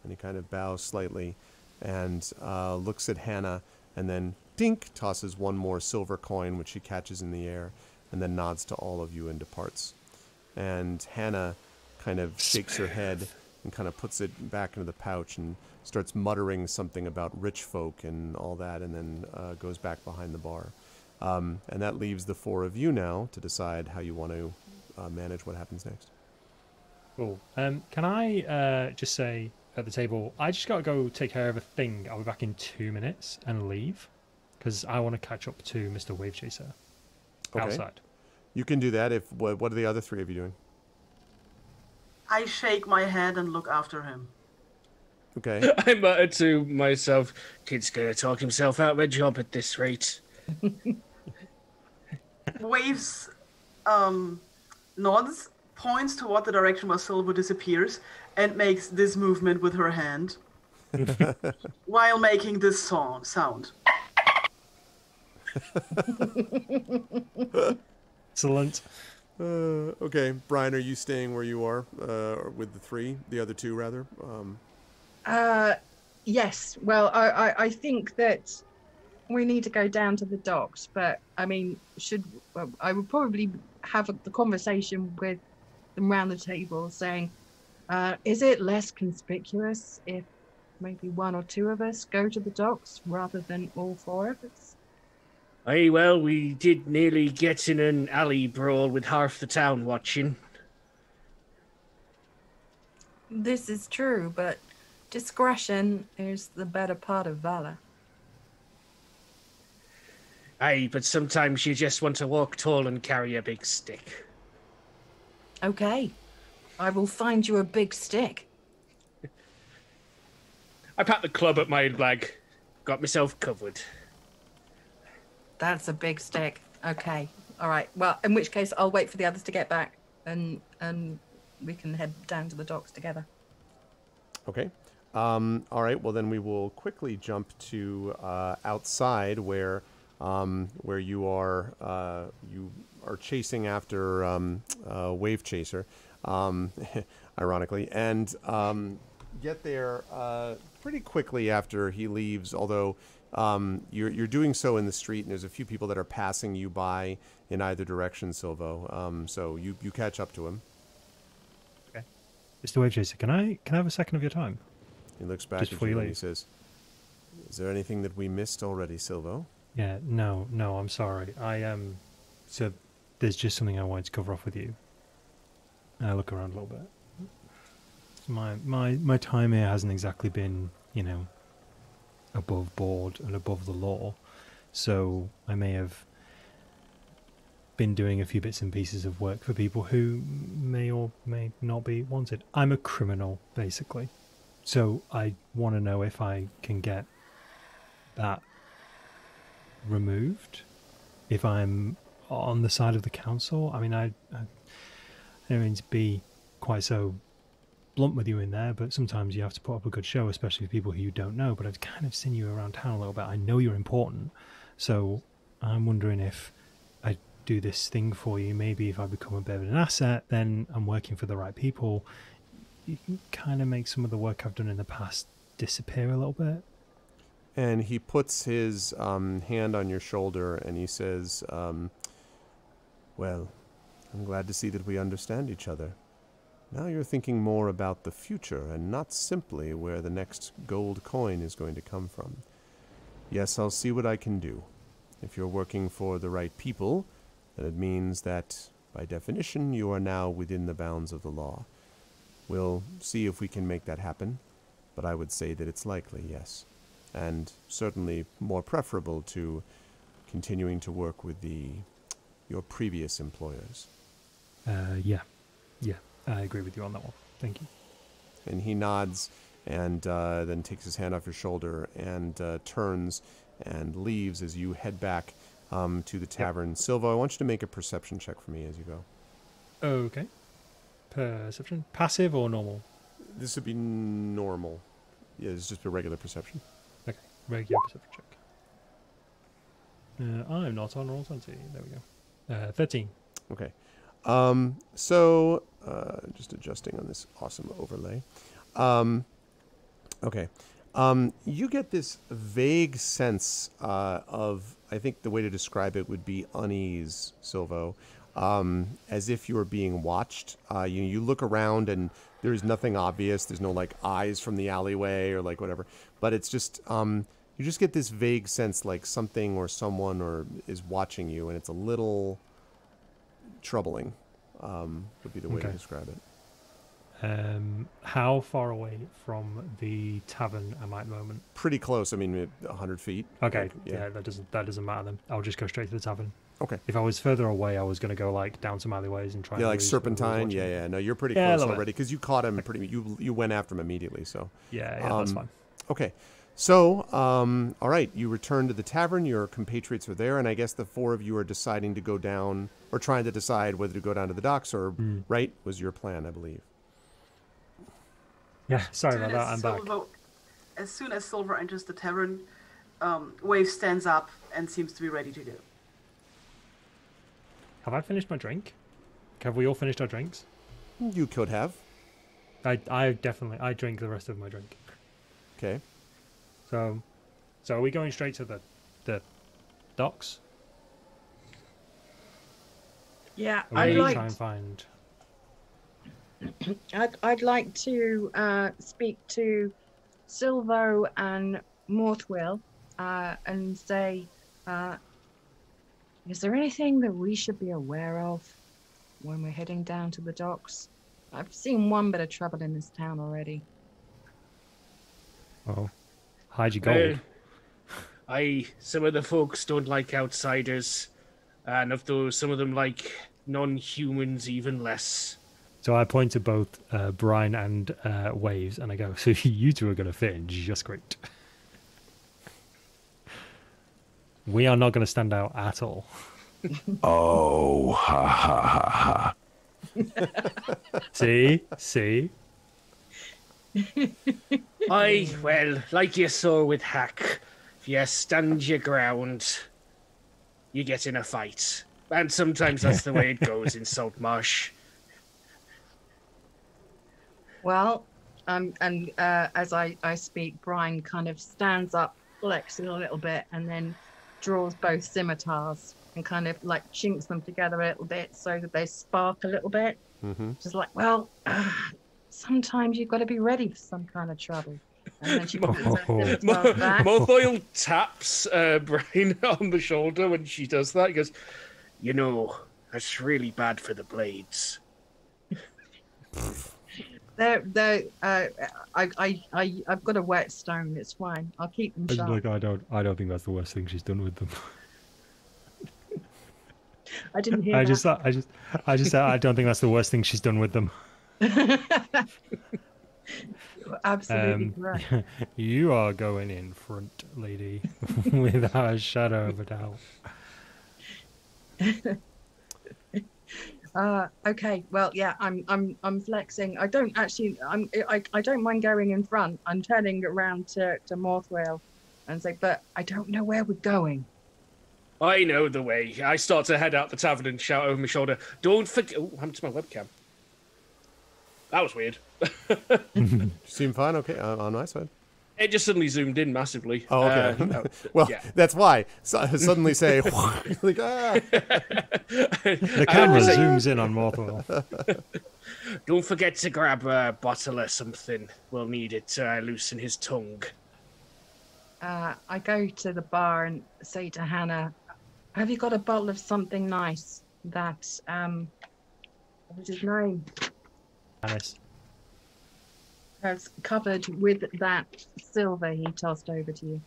And he kind of bows slightly and looks at Hannah, and then, dink, tosses 1 more silver coin, which she catches in the air, and then nods to all of you and departs. And Hannah kind of shakes her head and kind of puts it back into the pouch and starts muttering something about rich folk and all that, and then goes back behind the bar. And that leaves the 4 of you now to decide how you want to manage what happens next. Cool. Can I just say at the table, I just got to go take care of a thing. I'll be back in 2 minutes and leave, because I want to catch up to Mr. Wave Chaser outside. You can do that. What are the other 3 of you doing? I shake my head and look after him. Okay. I mutter to myself, kid's gonna talk himself out of a job at this rate. Waves nods, points toward the direction where Silvo disappears, and makes this movement with her hand while making this sound. Excellent. Okay, Brine, are you staying where you are with the other two, rather? Yes. Well, I think that we need to go down to the docks, but I mean, I would probably have the conversation with them round the table, saying, is it less conspicuous if maybe 1 or 2 of us go to the docks rather than all 4 of us? Aye, well, we did nearly get in an alley brawl with half the town watching. This is true, but discretion is the better part of valor. Aye, but sometimes you just want to walk tall and carry a big stick. Okay. I will find you a big stick. I pat the club at my leg. Got myself covered. That's a big stick. Okay. All right. Well, in which case, I'll wait for the others to get back, and we can head down to the docks together. Okay. All right. Well, then we will quickly jump to outside where you are chasing after Wave Chaser, ironically, and get there pretty quickly after he leaves. Although you're doing so in the street, and there's a few people that are passing you by in either direction, Silvo. So you catch up to him. Okay. Mr. Wave Chaser, can I have a second of your time? He looks back Just at before you you and he leave. says, "Is there anything that we missed already, Silvo?" Yeah, no, I'm sorry. So there's just something I wanted to cover off with you. And I look around a little bit. So my time here hasn't exactly been, above board and above the law. So I may have been doing a few bits and pieces of work for people who may or may not be wanted. I'm a criminal, basically. So I want to know if I can get that removed, if I'm on the side of the council. I mean, I don't mean to be quite so blunt with you in there, but sometimes you have to put up a good show, especially for people who you don't know. But I've kind of seen you around town a little bit. I know you're important, so I'm wondering if I do this thing for you, maybe if I become a bit of an asset, then I'm working for the right people. You can kind of make some of the work I've done in the past disappear a little bit. And he puts his hand on your shoulder and he says, well, I'm glad to see that we understand each other. Now you're thinking more about the future and not simply where the next gold coin is going to come from. Yes, I'll see what I can do. If you're working for the right people, then it means that, by definition, you are now within the bounds of the law. We'll see if we can make that happen, but I would say that it's likely, yes. And certainly more preferable to continuing to work with your previous employers. Yeah, I agree with you on that one. Thank you. And he nods and then takes his hand off your shoulder and turns and leaves as you head back to the tavern. Yep. Silvo, I want you to make a perception check for me as you go. Okay. Perception? Passive or normal? This would be normal. Yeah, it's just a regular perception. Okay, regular perception check. I'm not on roll 20. There we go. 13. Okay. So, just adjusting on this awesome overlay. Okay. You get this vague sense of, I think the way to describe it would be unease, Silvo. As if you were being watched. You look around and there's nothing obvious. There's no like eyes from the alleyway or like whatever. But it's just you just get this vague sense like something or someone is watching you, and it's a little troubling. Would be the way to describe it. How far away from the tavern am I at the moment? Pretty close. I mean, 100 feet. Okay. Like, yeah, that doesn't matter then. I'll just go straight to the tavern. Okay. If I was further away, I was going to go like down some alleyways and try. Yeah, like serpentine. Yeah. No, you're pretty close already because you caught him pretty. You went after him immediately. So. Yeah, that's fine. Okay. So, all right. You return to the tavern. Your compatriots are there, and I guess the four of you are deciding to go down, or trying to decide whether to go down to the docks, or right was your plan, I believe. Yeah. Sorry about that. I'm back. As soon as Silver enters the tavern, Wave stands up and seems to be ready to go. Have I finished my drink? Have we all finished our drinks? You could have. I drink the rest of my drink. Okay. So are we going straight to the docks? Yeah, I'd like try and find. I'd like to speak to Silvo and Morthwyl and say, is there anything that we should be aware of when we're heading down to the docks? I've seen one bit of trouble in this town already. Oh, hide your gold. Some of the folks don't like outsiders, and some of them like non-humans even less. So I point to both Brine and Waves, and I go, so you two are going to fit in just great. We are not going to stand out at all. Oh, ha ha ha ha. See? Well, like you saw with Hack, if you stand your ground, you get in a fight. And sometimes that's the way it goes in Saltmarsh. Well, and as I speak, Brine kind of stands up, flexes a little bit, and then draws both scimitars and kind of like chinks them together a little bit so that they spark a little bit. Mm-hmm. Just like, well, sometimes you've got to be ready for some kind of trouble. And then she puts her scimitars back. Morthwyl taps Brine on the shoulder when she does that. He goes, you know, that's really bad for the blades. I've got a whetstone. It's fine. I'll keep them sharp. Like, I don't think that's the worst thing she's done with them. I didn't hear I that. just said I don't think that's the worst thing she's done with them. You're absolutely correct. You are going in front, lady, without a shadow of a doubt. Okay. Well, yeah. I'm flexing. I don't actually. I don't mind going in front. I'm turning around to Morthwyl and say, but I don't know where we're going. I know the way. I start to head out the tavern and shout over my shoulder, don't forget... Oh, what happened to my webcam? That was weird. You seem fine, okay, on my side. It just suddenly zoomed in massively. Oh, okay. Well, yeah. that's why. So, suddenly say, like, ah. The camera zooms in on Morthwyl. Don't forget to grab a bottle or something. We'll need it to loosen his tongue. I go to the bar and say to Hannah, have you got a bottle of something nice that, what was his name? Hannes. Has covered with that silver he tossed over to you.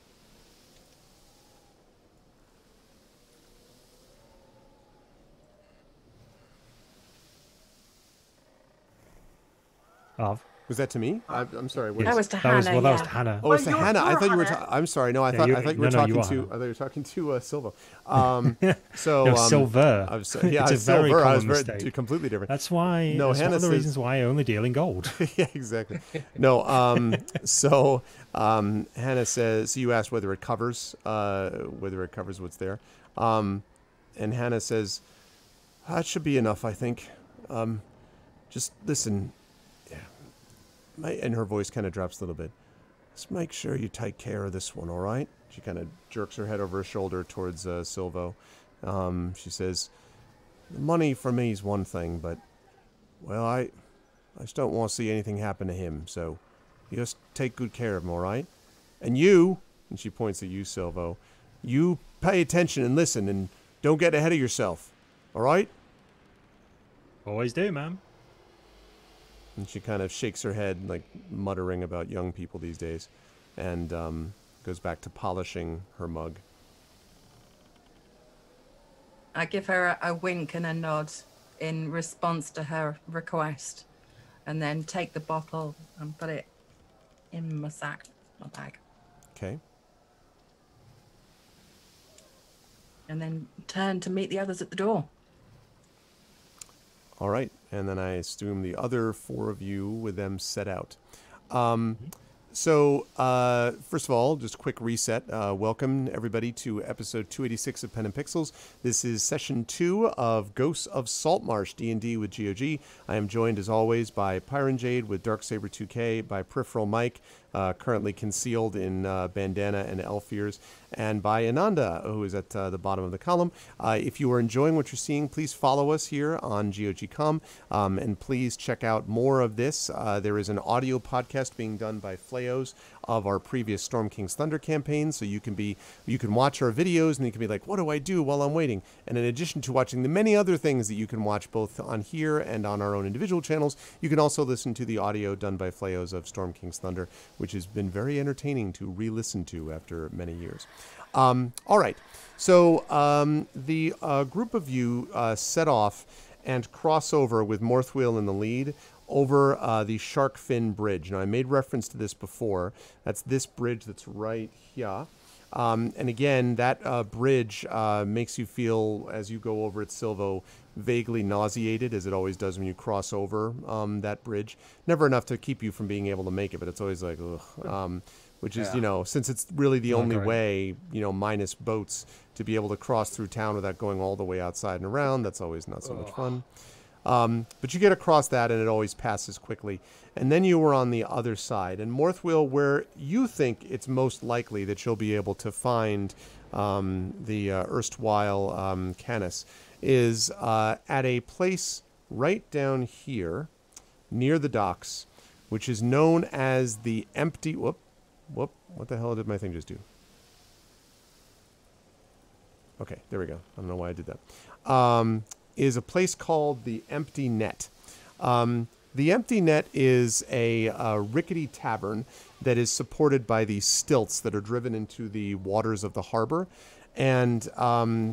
Of. Was that to me? I'm sorry. That was to Hannah. That was to Hannah. Oh, it's to you're Hannah. I thought you were. Hannah. I'm sorry. No, I thought you were talking to Silvo. So Silver. Yeah, it's a very Silver. I common was mistake. completely different. That's why. No, that's Hannah one of the says, reasons why I only deal in gold. Yeah, exactly. No. So Hannah says. So you asked whether it covers what's there. And Hannah says, that should be enough. I think. Just listen. And her voice kind of drops a little bit. Just make sure you take care of this one, all right? She kind of jerks her head over her shoulder towards Silvo. She says, the money for me is one thing, but, well, I just don't want to see anything happen to him, so you just take good care of him, all right? And you, and she points at you, Silvo, you pay attention and listen and don't get ahead of yourself, all right? Always do, ma'am. And she kind of shakes her head, like muttering about young people these days, and goes back to polishing her mug. I give her a wink and a nod in response to her request, and then take the bottle and put it in my bag. Okay. And then turn to meet the others at the door. All right, and then I assume the other four of you with them set out. So, first of all, just a quick reset. Welcome, everybody, to episode 286 of Pen and Pixels. This is session 2 of Ghosts of Saltmarsh, D&D with GOG. I am joined, as always, by PiranJade with Darksaber2K, by PeripheralMike, currently concealed in bandana and elf ears, and by Inanda, who is at the bottom of the column. If you are enjoying what you're seeing, please follow us here on GOG.com, and please check out more of this. There is an audio podcast being done by Flayos of our previous Storm King's Thunder campaign, so you can watch our videos and you can be like, what do I do while I'm waiting? And in addition to watching the many other things that you can watch both on here and on our own individual channels, you can also listen to the audio done by Flayos of Storm King's Thunder, which has been very entertaining to re-listen to after many years. All right, so the group of you set off and cross over with Morthwyl in the lead over the Shark Fin Bridge. Now, I made reference to this before. That's this bridge that's right here. And again, that bridge makes you feel, as you go over it, Silvo, vaguely nauseated, as it always does when you cross over that bridge. Never enough to keep you from being able to make it, but it's always like, ugh. Which is, you know, since it's really the only way, you know, minus boats, to be able to cross through town without going all the way outside and around, that's always not so much fun. But you get across that and it always passes quickly. And then you were on the other side. And Morthwyl, where you think it's most likely that you'll be able to find the erstwhile Canis, is at a place right down here near the docks, which is known as the Empty... Whoop, what the hell did my thing just do? Okay, there we go. I don't know why I did that. Is a place called the Empty Net. The Empty Net is a rickety tavern that is supported by these stilts that are driven into the waters of the harbor. And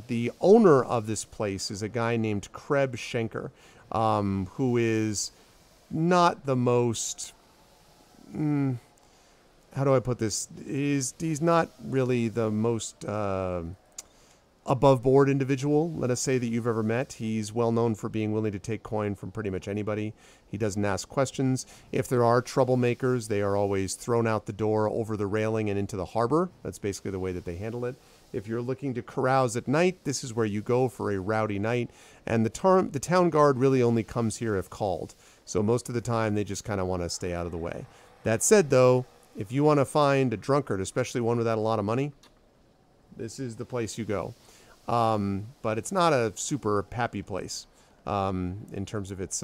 the owner of this place is a guy named Kreb Schenker, who is not the most... how do I put this? He's not really the most above-board individual, let us say, that you've ever met. He's well known for being willing to take coin from pretty much anybody. He doesn't ask questions. If there are troublemakers, they are always thrown out the door over the railing and into the harbor. That's basically the way that they handle it. If you're looking to carouse at night, this is where you go for a rowdy night. And the town guard really only comes here if called. So most of the time, they just kind of want to stay out of the way. That said, though, if you want to find a drunkard, especially one without a lot of money, this is the place you go. But it's not a super happy place in terms of its,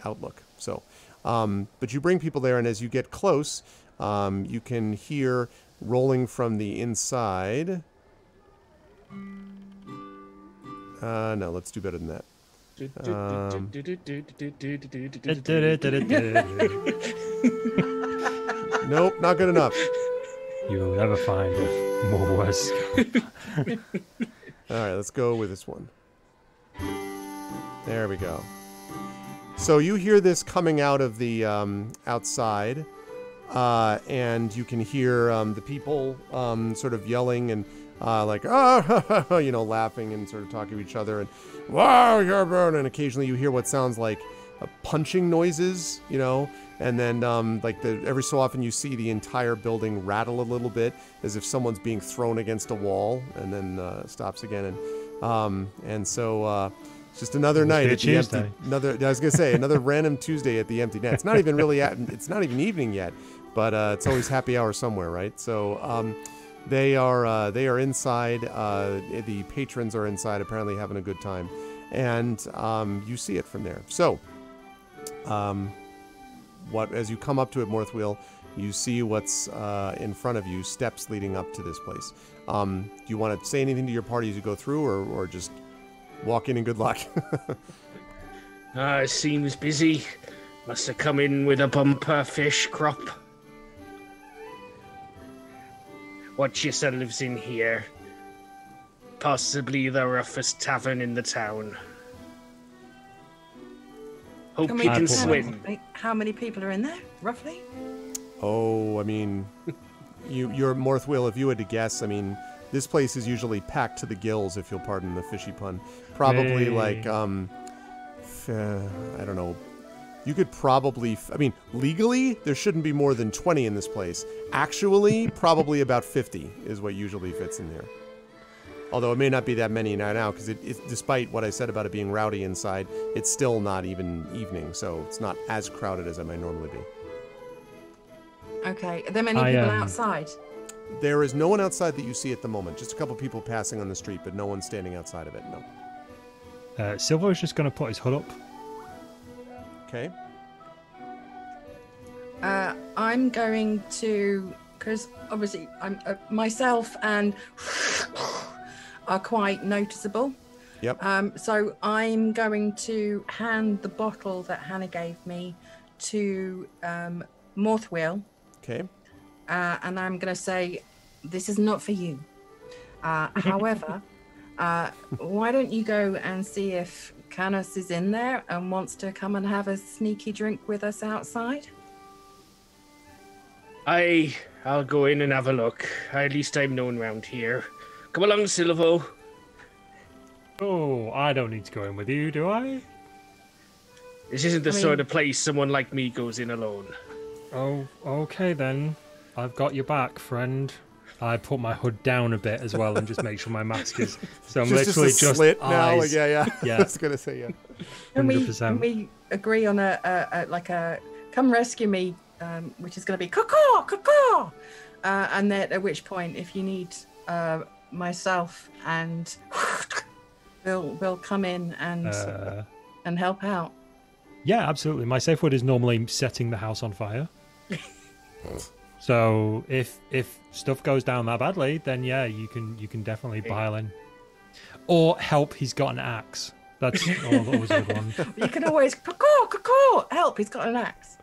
outlook. So, but you bring people there, and as you get close, you can hear rolling from the inside. No, let's do better than that. Nope, not good enough. You'll never find more worse. All right, let's go with this one. There we go. So you hear this coming out of the outside, and you can hear the people sort of yelling and like, oh, laughing and sort of talking to each other, and wow, you're burning. And occasionally you hear what sounds like punching noises, and then every so often you see the entire building rattle a little bit as if someone's being thrown against a wall, and then stops again. And so it's just another night at the Empty. Another random Tuesday at the Empty Net. It's not even really it's not even evening yet, but it's always happy hour somewhere, right? So they are inside. The patrons are inside, apparently having a good time, and you see it from there. So. As you come up to it, Morthwyl, you see what's in front of you, steps leading up to this place. Do you want to say anything to your party as you go through, or just walk in and good luck? Seems busy. Must have come in with a bumper fish crop. Watch yourselves in here. Possibly the roughest tavern in the town. Hope you can swim. How many people are in there, roughly? Oh, I mean, you're Morthwyl. If you had to guess, I mean, this place is usually packed to the gills, if you'll pardon the fishy pun. Probably like, I don't know. You could probably, legally, there shouldn't be more than 20 in this place. Actually, probably about 50 is what usually fits in there. Although it may not be that many now, because despite what I said about it being rowdy inside, it's still not even evening, so it's not as crowded as it might normally be. Okay. Are there many people outside? There is no one outside that you see at the moment. Just a couple people passing on the street, but no one standing outside of it, no. Silvo is just going to put his hood up. Okay. I'm going to, because obviously I'm myself and are quite noticeable. Yep. So I'm going to hand the bottle that Hannah gave me to Morthwyl. Okay. And I'm going to say, this is not for you. However, why don't you go and see if Canis is in there and wants to come and have a sneaky drink with us outside? I'll go in and have a look. At least I'm known round here. Come along, Silvo. Oh, I don't need to go in with you, do I? This isn't the sort of place someone like me goes in alone. Oh, okay then. I've got your back, friend. I put my hood down a bit as well and just make sure my mask is... So I'm literally just a slit now. eyes. Like, yeah. I was going to say, yeah. 100%. Can we agree on a come rescue me, which is going to be caw, and then at which point, if you need myself and we'll come in and help out. Yeah, absolutely. My safe word is normally setting the house on fire. So if stuff goes down that badly, then yeah, you can definitely pile in. Or help, he's got an axe. That's always a good one. You can always caw, help, he's got an axe.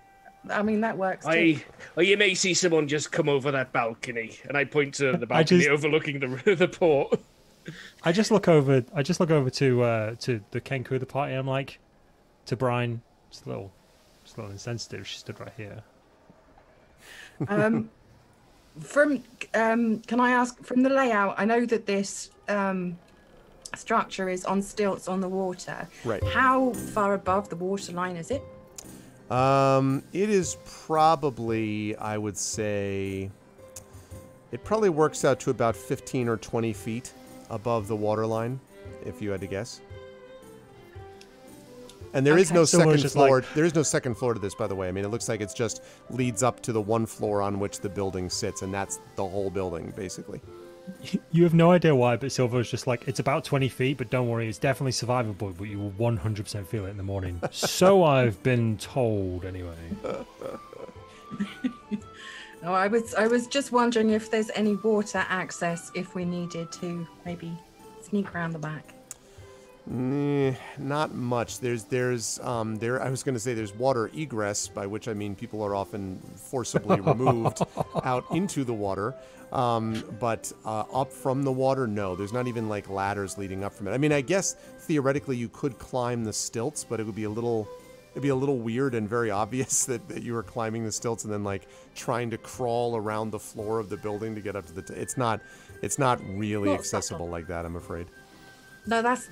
I mean, that works too. You may see someone just come over that balcony, and I point to the balcony overlooking the port. I just look over to the kenku of the party, and I'm like, to Brine, it's a little insensitive. She stood right here. Can I ask, from the layout, I know that this structure is on stilts on the water. Right. How far above the waterline is it? It is probably, I would say, it probably works out to about 15 or 20 feet above the waterline, if you had to guess. And there is no second floor. There is no second floor to this, by the way. I mean, it looks like it's just leads up to the one floor on which the building sits, and that's the whole building, basically. You have no idea why, but Silvo's just like, it's about 20 feet, but don't worry, it's definitely survivable, but you will 100% feel it in the morning. So I've been told, anyway. No, I was just wondering if there's any water access if we needed to maybe sneak around the back. Not much. There's I was going to say there's water egress, by which I mean people are often forcibly removed out into the water. But up from the water, no. There's not even like ladders leading up from it. I mean, I guess theoretically you could climb the stilts, but it would be a little weird and very obvious that you were climbing the stilts and then like trying to crawl around the floor of the building to get up to the. It's not really accessible like that, I'm afraid. No, that's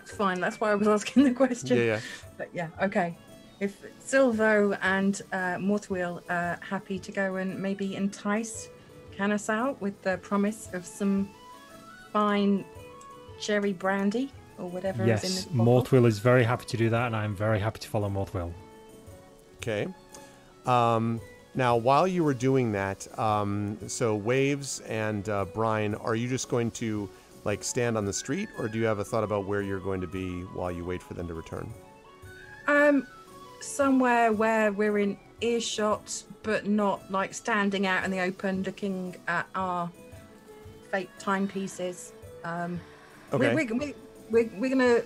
fine. That's why I was asking the question. Yeah. But yeah, okay. If Silvo and Morthwyl are happy to go and maybe entice Canis out with the promise of some fine cherry brandy or whatever is in this bottle. Morthwyl is very happy to do that, and I'm very happy to follow Morthwyl. Okay. Now, while you were doing that, so Waves and Brine, are you just going to like stand on the street, or do you have a thought about where you're going to be while you wait for them to return? Somewhere where we're in earshot, but not like standing out in the open looking at our fake timepieces. Okay. We're gonna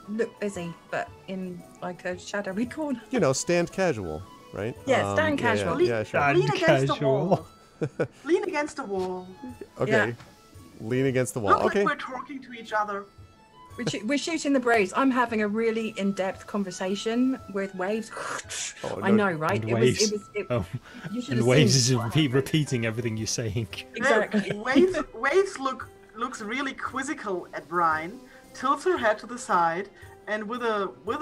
look busy, but in like a shadowy corner. You know, stand casual, right? Yeah, stand casual. Yeah, sure. Lean against the wall. Lean against the wall. Okay. Yeah. Lean against the wall. Look Okay. like we're talking to each other. We're shooting the breeze. I'm having a really in-depth conversation with Waves. Oh, I know, right? And Waves. You should And have Waves seen. is repeating everything you're saying. Exactly. Waves looks really quizzical at Brine, tilts her head to the side, and with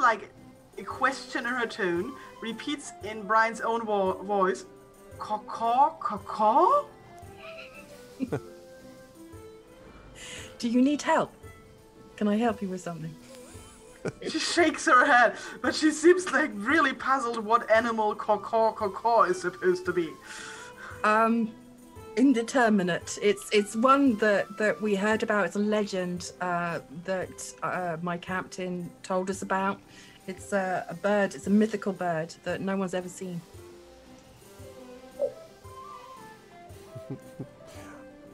like a question in her tone, repeats in Brine's own voice, "Caw." Do you need help? Can I help you with something? She shakes her head, but she seems like really puzzled what animal caw is supposed to be. Indeterminate. It's one that we heard about. It's a legend that my captain told us about. It's a bird. It's a mythical bird that no one's ever seen.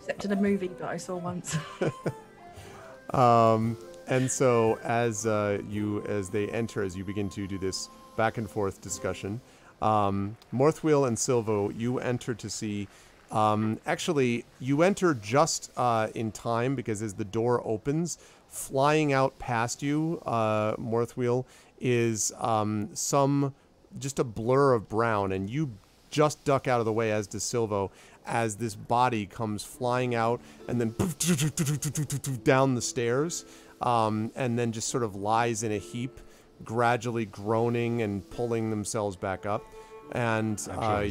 Except in a movie that I saw once. And so as they enter, as you begin to do this back and forth discussion, Morthwyl and Silvo, you enter to see. Actually, you enter just in time because as the door opens, flying out past you, Morthwyl, is just a blur of brown, and you just duck out of the way, as does Silvo, as this body comes flying out and then down the stairs, and then just sort of lies in a heap, gradually groaning and pulling themselves back up. And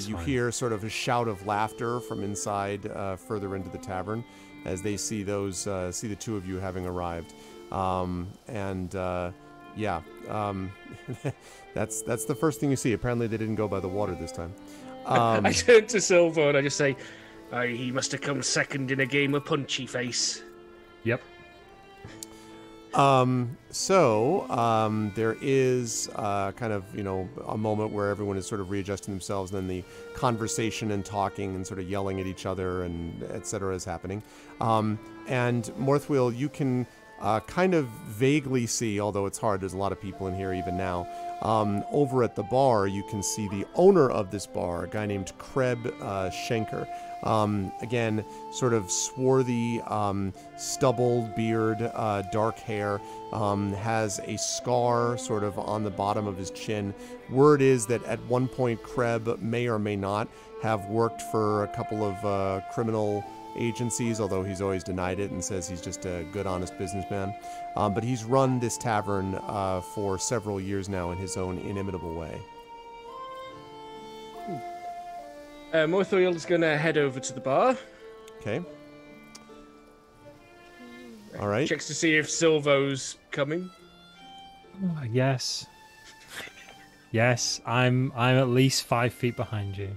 you hear sort of a shout of laughter from inside, further into the tavern, as they see the two of you having arrived. That's the first thing you see. Apparently, they didn't go by the water this time. I turn to Silvo and I just say, he must have come second in a game of Punchy Face. Yep. There is kind of, a moment where everyone is sort of readjusting themselves, and then the conversation and talking and sort of yelling at each other and et cetera is happening. And Morthwyl, you can kind of vaguely see, although it's hard, there's a lot of people in here even now. Over at the bar, you can see the owner of this bar, a guy named Kreb Schenker. Again, sort of swarthy, stubbled beard, dark hair, has a scar sort of on the bottom of his chin. Word is that at one point Kreb may or may not have worked for a couple of criminal agencies, although he's always denied it and says he's just a good, honest businessman. But he's run this tavern for several years now in his own inimitable way. Morthwyl's gonna head over to the bar. Okay. All right. Checks to see if Silvo's coming. Yes. Yes, I'm at least 5 feet behind you.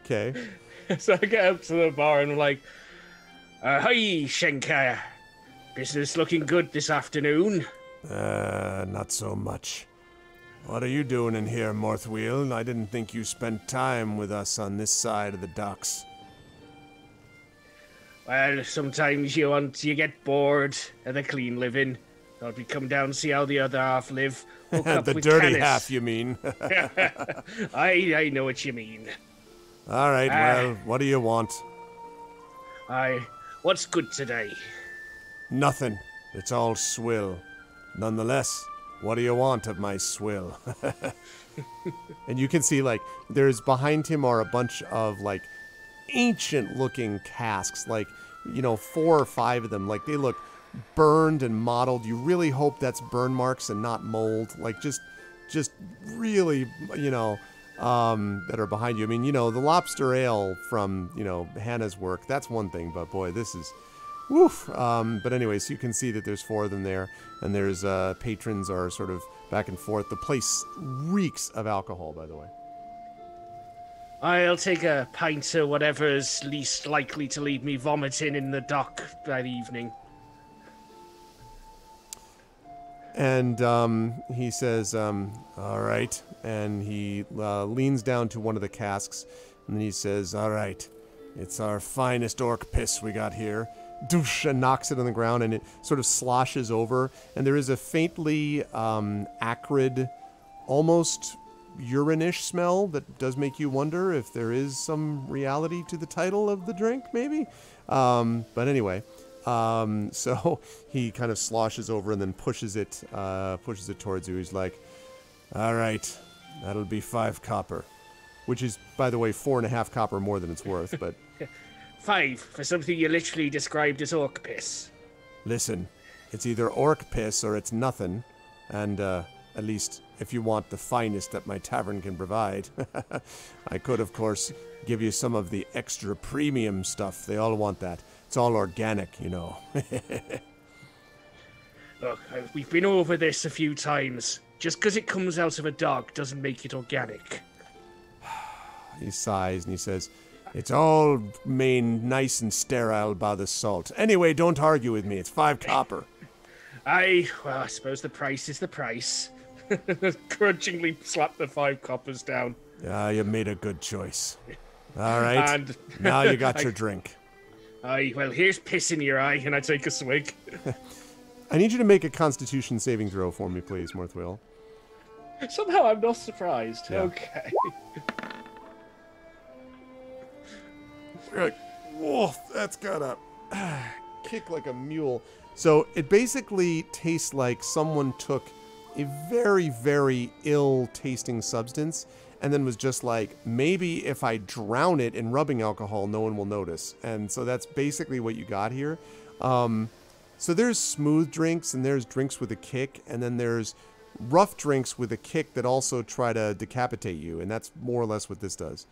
Okay. So I get up to the bar and I'm like, hi, Schenker. Business looking good this afternoon? Not so much. What are you doing in here, Morthwyl? I didn't think you spent time with us on this side of the docks. Well, sometimes you get bored of the clean living. Thought we'd come down and see how the other half live. The dirty half, you mean? I know what you mean. All right, well, what do you want? What's good today? Nothing. It's all swill. Nonetheless, what do you want of my swill? And you can see, there's behind him are a bunch of, ancient-looking casks, 4 or 5 of them. They look burned and mottled. You really hope that's burn marks and not mold. Just really, that are behind you. I mean, the lobster ale from, Hannah's work, that's one thing, but boy, this is, woof. But anyways, you can see that there's 4 of them there, and there's, patrons are sort of back and forth. The place reeks of alcohol, by the way. I'll take a pint of whatever's least likely to leave me vomiting in the dock that evening. And he says, all right. And he leans down to one of the casks, and then he says, all right, it's our finest orc piss we got here. Doosh, and knocks it on the ground, and it sort of sloshes over. And there is a faintly acrid, almost urine-ish smell that does make you wonder if there is some reality to the title of the drink, maybe. But anyway... so he kind of sloshes over and then pushes it towards you. He's like, all right, that'll be 5 copper, which is, by the way, 4.5 copper more than it's worth, but 5 for something you literally described as orc piss. Listen, it's either orc piss or it's nothing, and, at least if you want the finest that my tavern can provide. I could, of course, give you some of the extra premium stuff. They all want that. It's all organic, Look, we've been over this a few times. Just because it comes out of a dog doesn't make it organic. He sighs and he says, it's all made nice and sterile by the salt. Anyway, don't argue with me. It's 5 copper. I suppose the price is the price. Grudgingly slap the 5 coppers down. You made a good choice. All right, and now you got your drink. Aye, well, here's piss in your eye, and I take a swig. I need you to make a Constitution saving throw for me, please, Morthwyl. Somehow I'm not surprised. Yeah. Okay. Whoa, that's gotta kick like a mule. So it basically tastes like someone took a very, very ill-tasting substance and then was just like, maybe if I drown it in rubbing alcohol, no one will notice. And so that's basically what you got here. So there's smooth drinks, and there's drinks with a kick, and then there's rough drinks with a kick that also try to decapitate you, and that's more or less what this does.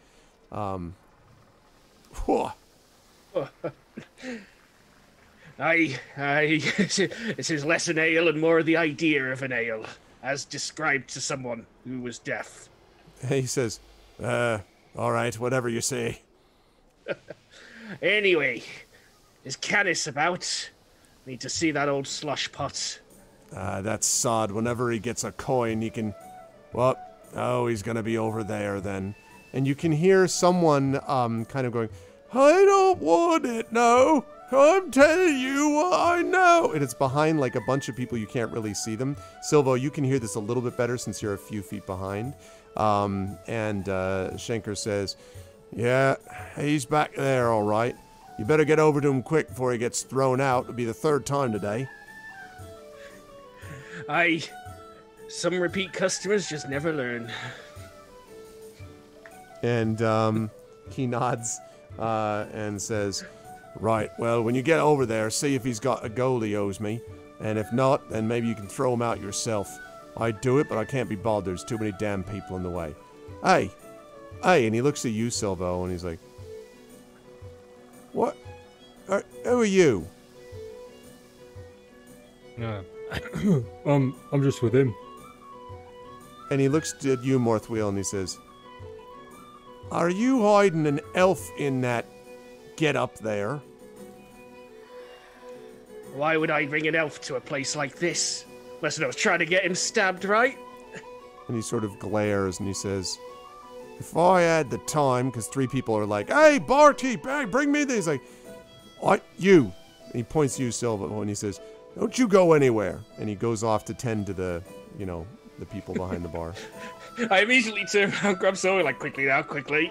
This is less an ale and more the idea of an ale, as described to someone who was deaf. He says, all right, whatever you say. Anyway, is Canis about? Need to see that old slush pot. That sod, whenever he gets a coin, he can... Well, oh, he's gonna be over there then. And you can hear someone kind of going, I don't want it, no. I'm telling you what I know. And it's behind like a bunch of people, you can't really see them. Silvo, you can hear this a little bit better since you're a few feet behind. Schenker says, yeah, he's back there, all right. You better get over to him quick before he gets thrown out. It'll be the third time today. Some repeat customers just never learn. And he nods and says, right, well, when you get over there, see if he's got a gold he owes me. And if not, then maybe you can throw him out yourself. I'd do it, but I can't be bothered. There's too many damn people in the way. Hey, and he looks at you, Silvo, and he's like, what? Who are you? I'm just with him. And he looks at you, Morthwyl, and he says, are you hiding an elf in that get-up there? Why would I bring an elf to a place like this? Unless I was trying to get him stabbed, right? And he sort of glares and he says, if I had the time, because 3 people are like, hey, barkeep, hey, bring me this. He's like, what? You. And he points to you, Silvo, and he says, don't you go anywhere. And he goes off to tend to the, the people behind the bar. I immediately turn around, grab someone, like, quickly now, quickly.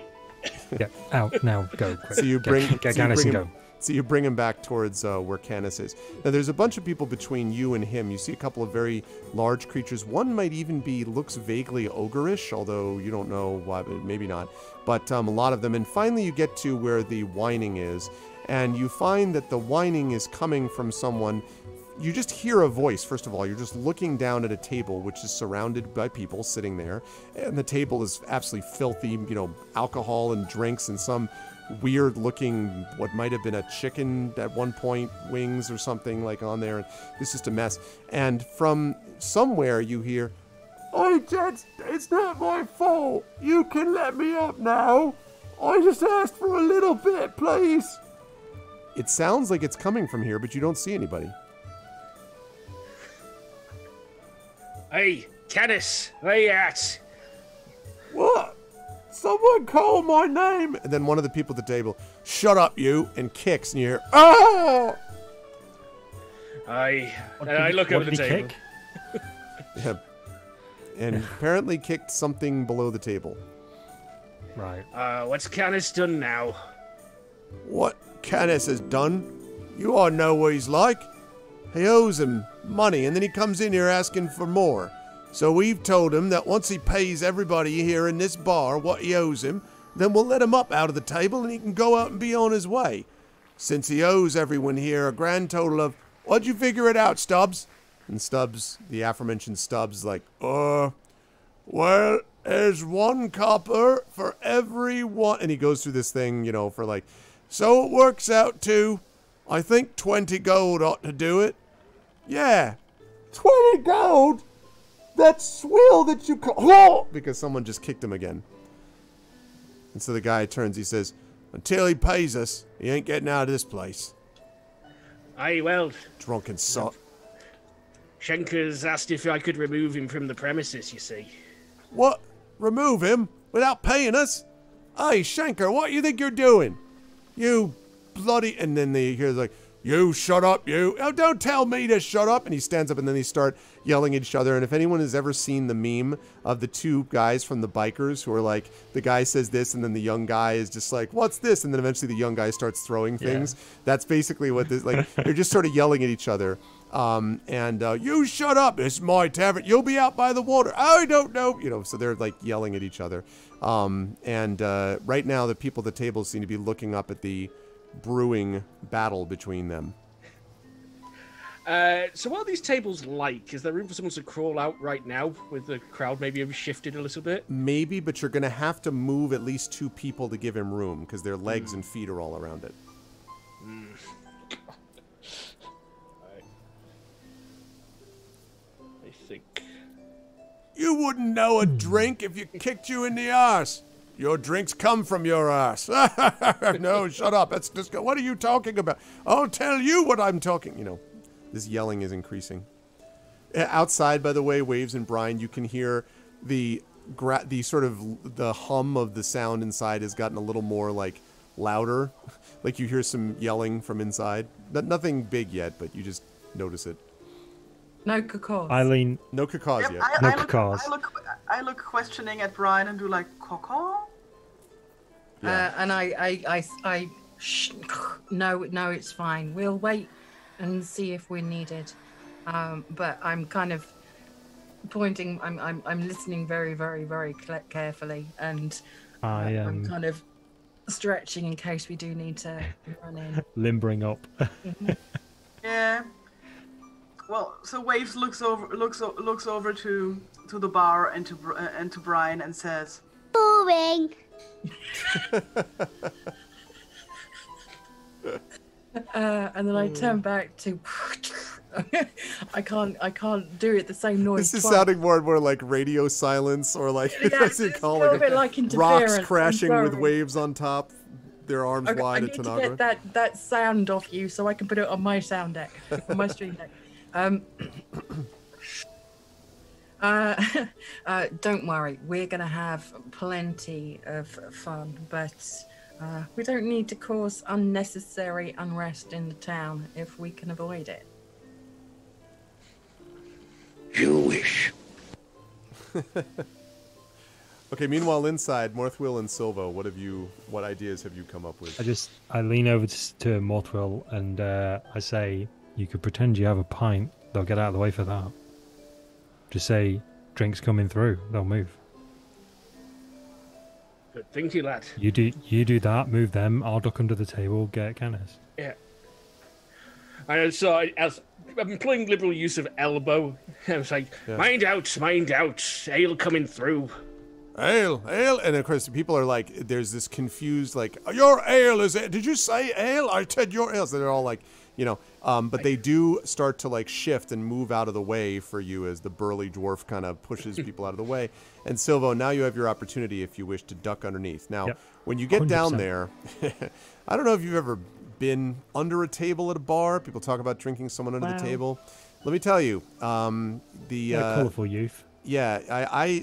Yeah, out now, go quick. So you bring, get Canis and go. So you bring him back towards where Canis is. Now, there's a bunch of people between you and him. You see a couple of very large creatures. One might even looks vaguely ogreish, although you don't know why, maybe not. But a lot of them. And finally, you get to where the whining is. And you find that the whining is coming from someone. You just hear a voice, first of all. You're just looking down at a table, which is surrounded by people sitting there. And the table is absolutely filthy, alcohol and drinks and some weird-looking, what might have been a chicken at one point, wings or something like on there. It's just a mess. And from somewhere you hear, "Oi, gents, it's not my fault. You can let me up now. I just asked for a little bit, please." It sounds like it's coming from here, but you don't see anybody. Hey, Canis, where you at? What? Someone call my name! And then one of the people at the table, shut up, you, and kicks, and you hear, ah! I look over the table. Yeah. And apparently kicked something below the table. Right. What's Canis done now? What Canis has done? You all know what he's like. He owes him money, and then he comes in here asking for more. So we've told him that once he pays everybody here in this bar what he owes him, then we'll let him up out of the table and he can go out and be on his way. Since he owes everyone here a grand total of, what'd you figure it out, Stubbs? And Stubbs, the aforementioned Stubbs, like, well, there's 1 copper for every one. And he goes through this thing, for like, so it works out to, I think 20 gold ought to do it. Yeah, 20 gold? That swill that you call... Because someone just kicked him again. And so the guy turns, he says, until he pays us, he ain't getting out of this place. Aye, well... Drunken sot. Schenker's asked if I could remove him from the premises, you see. What? Remove him? Without paying us? Hey, Schenker, what do you think you're doing? You bloody, and then they hear like, you shut up, you. Oh, don't tell me to shut up. And he stands up and then they start yelling at each other. And if anyone has ever seen the meme of the two guys from the bikers who are like, the guy says this and then the young guy is just like, what's this? And then eventually the young guy starts throwing things. That's basically what this, like, they're just sort of yelling at each other. You shut up. It's my tavern. You'll be out by the water. I don't know. You know, so they're like yelling at each other. Right now the people at the table seem to be looking up at the brewing battle between them. So what are these tables like? Is there room for someone to crawl out right now with the crowd maybe have shifted a little bit? Maybe, but you're going to have to move at least 2 people to give him room because their legs and feet are all around it. I think. You wouldn't know a drink if you kicked you in the arse. Your drinks come from your ass. No, shut up. That's just. What are you talking about? I'll tell you what I'm talking. You know, this yelling is increasing. Outside, by the way, Waves and Brine, you can hear the sort of the hum of the sound inside has gotten a little more like louder. Like you hear some yelling from inside. Nothing big yet, but you just notice it. No cacaws. Eileen. No cacaws Yep, yet. No cacaws. I look questioning at Brine and do like, cacaw? And I shh, no, it's fine. We'll wait and see if we're needed. But I'm kind of pointing. I'm listening very, very, very carefully, and I'm kind of stretching in case we do need to run in. Limbering up. Yeah. Well, so Waves looks over to the bar and to Brine and says, boring. And then I turn back to. I can't do it the same noise. This is twice. sounding more and more like radio silence, or like Yes, what's it it's called? a little bit like Rocks interference. crashing I'm with sorry. waves on top, their arms Okay, I wide need at to Tanagra. get that sound off you so I can put it on my sound deck, on my stream deck. Don't worry, we're gonna have plenty of fun, but we don't need to cause unnecessary unrest in the town if we can avoid it. You wish. Okay, meanwhile inside, Morthwyl and Silvo, what ideas have you come up with? I lean over to Morthwyl and I say, you could pretend you have a pint. They'll get out of the way for that. Just say, drinks coming through. They'll move. Good thinking, lad. You do that. Move them. I'll duck under the table. Get Canis. Yeah. And so as I'm employing liberal use of elbow, I was like, mind out, ale coming through. Ale, and of course people are like, there's this confused like, your ale is it? Did you say ale? I said your ale. So they're all like, you know, but they do start to like shift and move out of the way for you as the burly dwarf kind of pushes people out of the way. And Silvo, now you have your opportunity if you wish to duck underneath. Now, when you get 100%. Down there, I don't know if you've ever been under a table at a bar. People talk about drinking someone under the table. Let me tell you, colorful youth. Yeah, I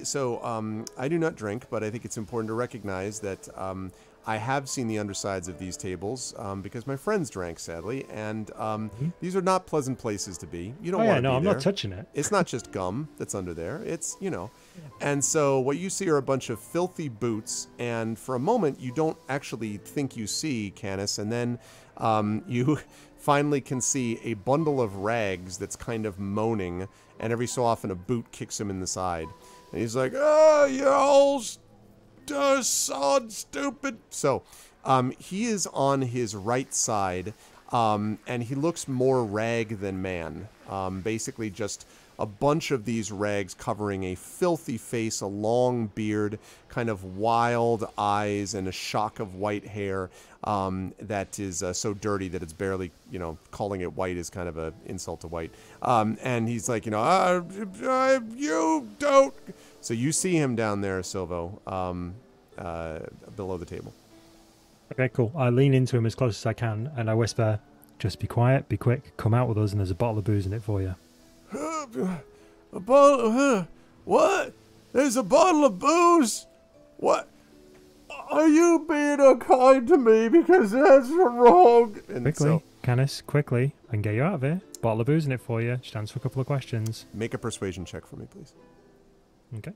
do not drink, but I think it's important to recognize that I have seen the undersides of these tables because my friends drank, sadly, and these are not pleasant places to be. You don't want to be there. I'm not touching it. It's not just gum that's under there. It's, you know. And so what you see are a bunch of filthy boots, and for a moment you don't actually think you see Canis, and then you finally can see a bundle of rags that's kind of moaning, and every so often a boot kicks him in the side. And he's like, oh, you old sod stupid. So he is on his right side, and he looks more rag than man. Basically just a bunch of these rags covering a filthy face, a long beard, kind of wild eyes, and a shock of white hair that is so dirty that it's barely, you know, calling it white is kind of an insult to white. And he's like, you know, you don't. So you see him down there, Silvo, below the table. Okay, cool. I lean into him as close as I can, and I whisper, just be quiet, be quick, come out with us, and there's a bottle of booze in it for you. A bottle of, what? There's a bottle of booze? What? are you being unkind to me because that's wrong? And Quickly, so, Canis, quickly, I can get you out of here. Bottle of booze in it for you. Just answer a couple of questions. make a persuasion check for me, please. Okay.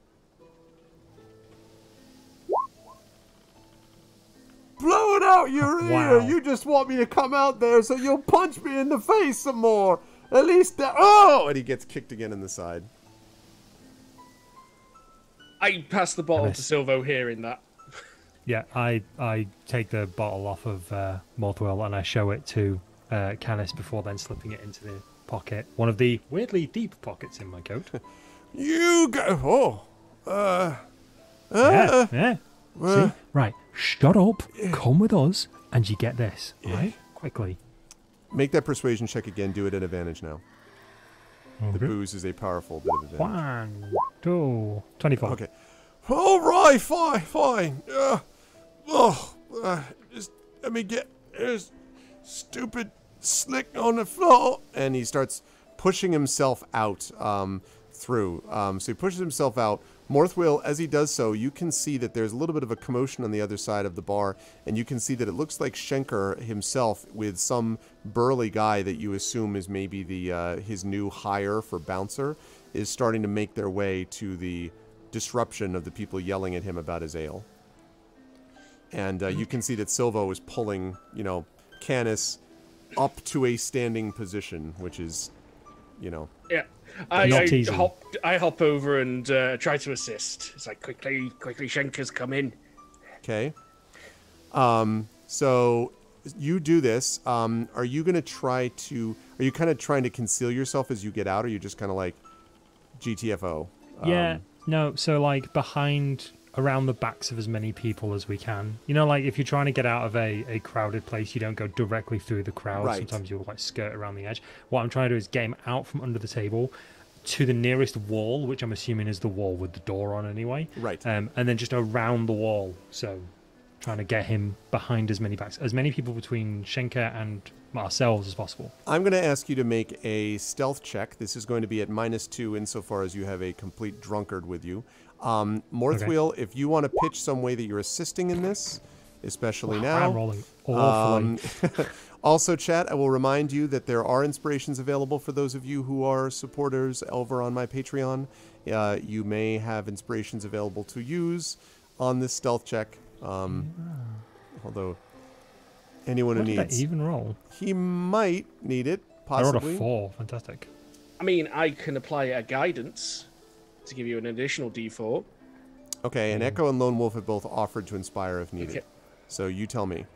Blow it out your ear! Wow. You just want me to come out there so you'll punch me in the face some more. At least that. Oh! And he gets kicked again in the side. I pass the bottle Nice. to Silvo hearing that. Yeah, I take the bottle off of Morthwyl and I show it to Canis before then slipping it into the pocket. One of the weirdly deep pockets in my coat. You go. Oh. Yeah. See? Right, shut up, come with us, and you get this, right? Quickly. Make that persuasion check again. Do it at advantage now. The booze is a powerful bit of advantage. 1, 2, 24. Okay. All right, fine. Just let me get this stupid slick on the floor. And he starts pushing himself out through. So he pushes himself out. Morthwyl, as he does so, you can see that there's a little bit of a commotion on the other side of the bar, and you can see that it looks like Schenker himself with some burly guy that you assume is maybe the his new hire for bouncer is starting to make their way to the disruption of the people yelling at him about his ale. And you can see that Silvo is pulling, Canis up to a standing position, which is, Yeah. Not teasing. I hop over and try to assist. It's like, quickly, Schenker's come in. Okay. So you do this. Are you going to try to... Are you kind of trying to conceal yourself as you get out, or are you just kind of like GTFO? Yeah, no, so like behind, around the backs of as many people as we can. You know, like if you're trying to get out of a crowded place, you don't go directly through the crowd. Right. Sometimes you'll like skirt around the edge. What I'm trying to do is get him out from under the table to the nearest wall, which I'm assuming is the wall with the door on anyway. Right. And then just around the wall. So trying to get him behind as many backs, as many people between Schenker and ourselves as possible. I'm going to ask you to make a stealth check. This is going to be at -2 insofar as you have a complete drunkard with you. Morthwyl, if you want to pitch some way that you're assisting in this, especially now. I'm rolling awfully. Also, chat, I will remind you that there are inspirations available for those of you who are supporters over on my Patreon. You may have inspirations available to use on this stealth check. Although anyone who What did needs, I even roll? he might need it. I rolled Possibly. a 4. Fantastic. I mean, I can apply a guidance to give you an additional D4. Okay, and Echo and Lone Wolf have both offered to inspire if needed. Okay. So you tell me.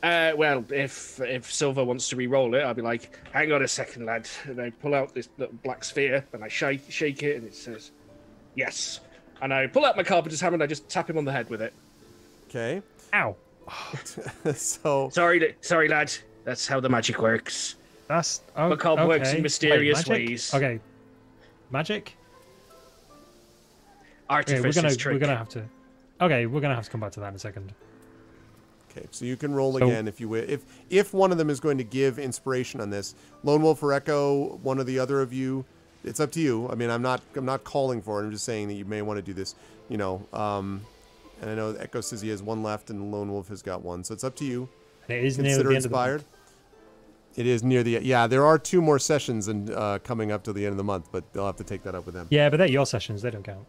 Well, if Silver wants to re-roll it, I'll be like, hang on a second, lad. And I pull out this little black sphere, and I shake it, and it says, yes. And I pull out my carpenter's hammer, and I just tap him on the head with it. Okay. Ow. So Sorry, lad. That's how the magic works. That's Macabre works in mysterious magic? ways. Okay. Magic? Okay, Artificer's trick. we're gonna have to. Okay, we're gonna have to come back to that in a second. Okay, so you can roll again if you wish. If one of them is going to give inspiration on this, Lone Wolf or Echo, one or the other of you, it's up to you. I mean, I'm not calling for it. I'm just saying that you may want to do this. And I know Echo says he has one left, and Lone Wolf has got one. So it's up to you. And it is near Consider the end inspired. of the month. It is near the there are 2 more sessions and coming up to the end of the month, but they'll have to take that up with them. Yeah, but they're your sessions. They don't count.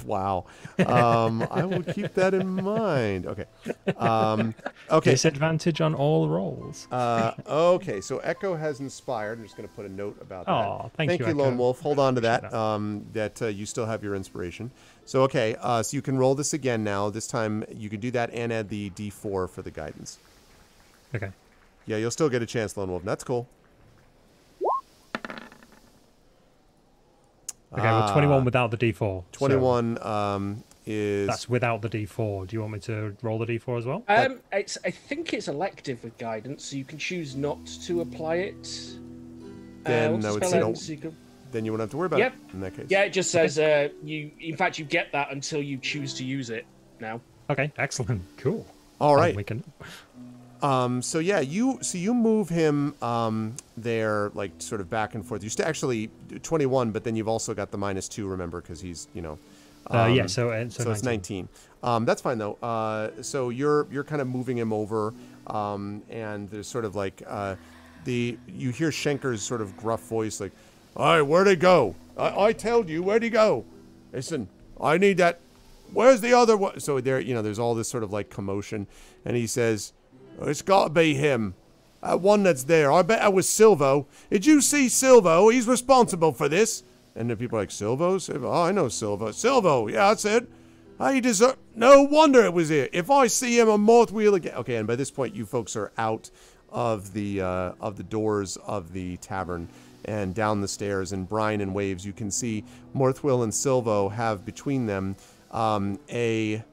Wow. I will keep that in mind. Okay. Okay. Disadvantage on all rolls. Okay, so Echo has inspired. I'm just going to put a note about that. Oh, thank you, you, Lone Echo. Wolf. Hold on to that. Appreciate You still have your inspiration. So, okay, so you can roll this again now. This time you can do that and add the D4 for the guidance. Okay. Yeah, you'll still get a chance, Lone Wolf. That's cool. Okay, well, 21 without the D4. 21 is... That's without the D4. Do you want me to roll the D4 as well? I think it's elective with guidance, so you can choose not to apply it. Then once I the would spell say ends, you can- then you won't have to worry about Yep. it in that case. Yeah, it just says you. In fact, you get that until you choose to use it. Now. Okay, excellent. Cool. All right. We can... So yeah, you move him there, like sort of back and forth. You still actually 21, but then you've also got the -2. Remember, because he's Yeah, so it's 19. That's fine though. So you're kind of moving him over, and there's sort of like you hear Schenker's sort of gruff voice, like, "All right, where'd he go? I told you, where'd he go? Listen, I need that. Where's the other one?" So there's all this sort of like commotion, and he says, "It's got to be him. That one that's there. I bet that was Silvo. Did you see Silvo? He's responsible for this." And then people are like, Silvo? Oh, I know Silvo. Silvo, yeah, that's it. I deserve. No wonder it was here. If I see him on Morthwyl again. Okay, and by this point, you folks are out of the doors of the tavern and down the stairs. And Brine and Waves, you can see Morthwyl and Silvo have between them a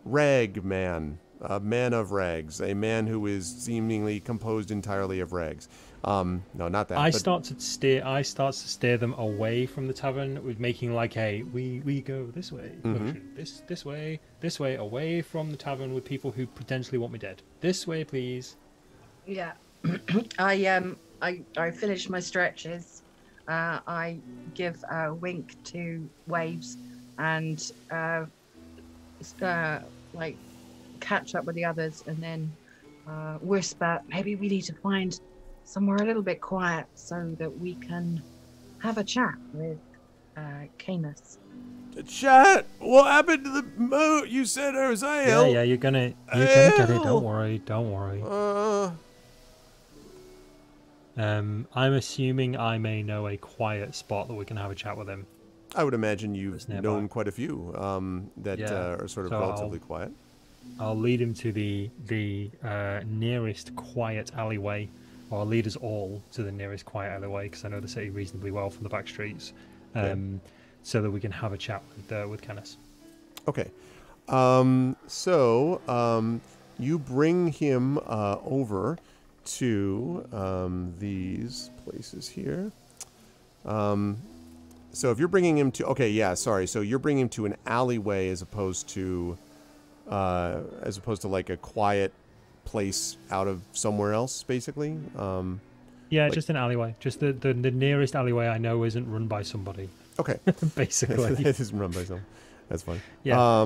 rag man. A man of rags, a man who is seemingly composed entirely of rags. No, not that. I start to steer them away from the tavern with making like a we go this way, motion. This way, away from the tavern with people who potentially want me dead. This way, please. Yeah, I finish my stretches. I give a wink to Waves and like catch up with the others, and then whisper, maybe we need to find somewhere a little bit quiet so that we can have a chat with Canis. The chat? What happened to the moat? You said there was ale. Yeah, you're gonna get it. Don't worry. I'm assuming I may know a quiet spot that we can have a chat with him. I would imagine you've known quite a few that are sort of relatively quiet. I'll lead him to the nearest quiet alleyway, or I'll lead us all to the nearest quiet alleyway, because I know the city reasonably well from the back streets, so that we can have a chat with Canis. Okay. So you bring him over to these places here. So if you're bringing him to... So you're bringing him to an alleyway as opposed to like a quiet place out of somewhere else, basically. Just an alleyway. Just the nearest alleyway I know isn't run by somebody. Okay. Basically. It isn't run by someone. That's fine. Yeah.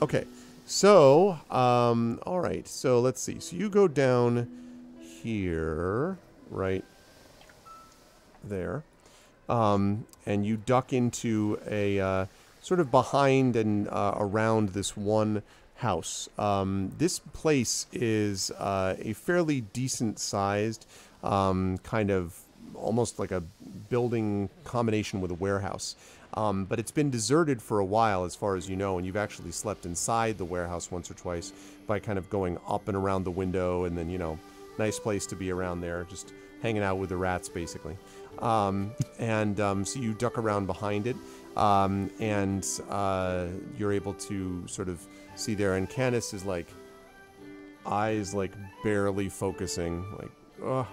Okay. So, all right. So let's see. So you go down here, right there, and you duck into a sort of behind and around this one house. This place is a fairly decent-sized, kind of almost like a building combination with a warehouse. But it's been deserted for a while, as far as you know, and you've actually slept inside the warehouse once or twice by kind of going up and around the window, and then, nice place to be around there, just hanging out with the rats, basically. So you duck around behind it, and you're able to sort of see there, and Canis is like, eyes like barely focusing, like, ugh.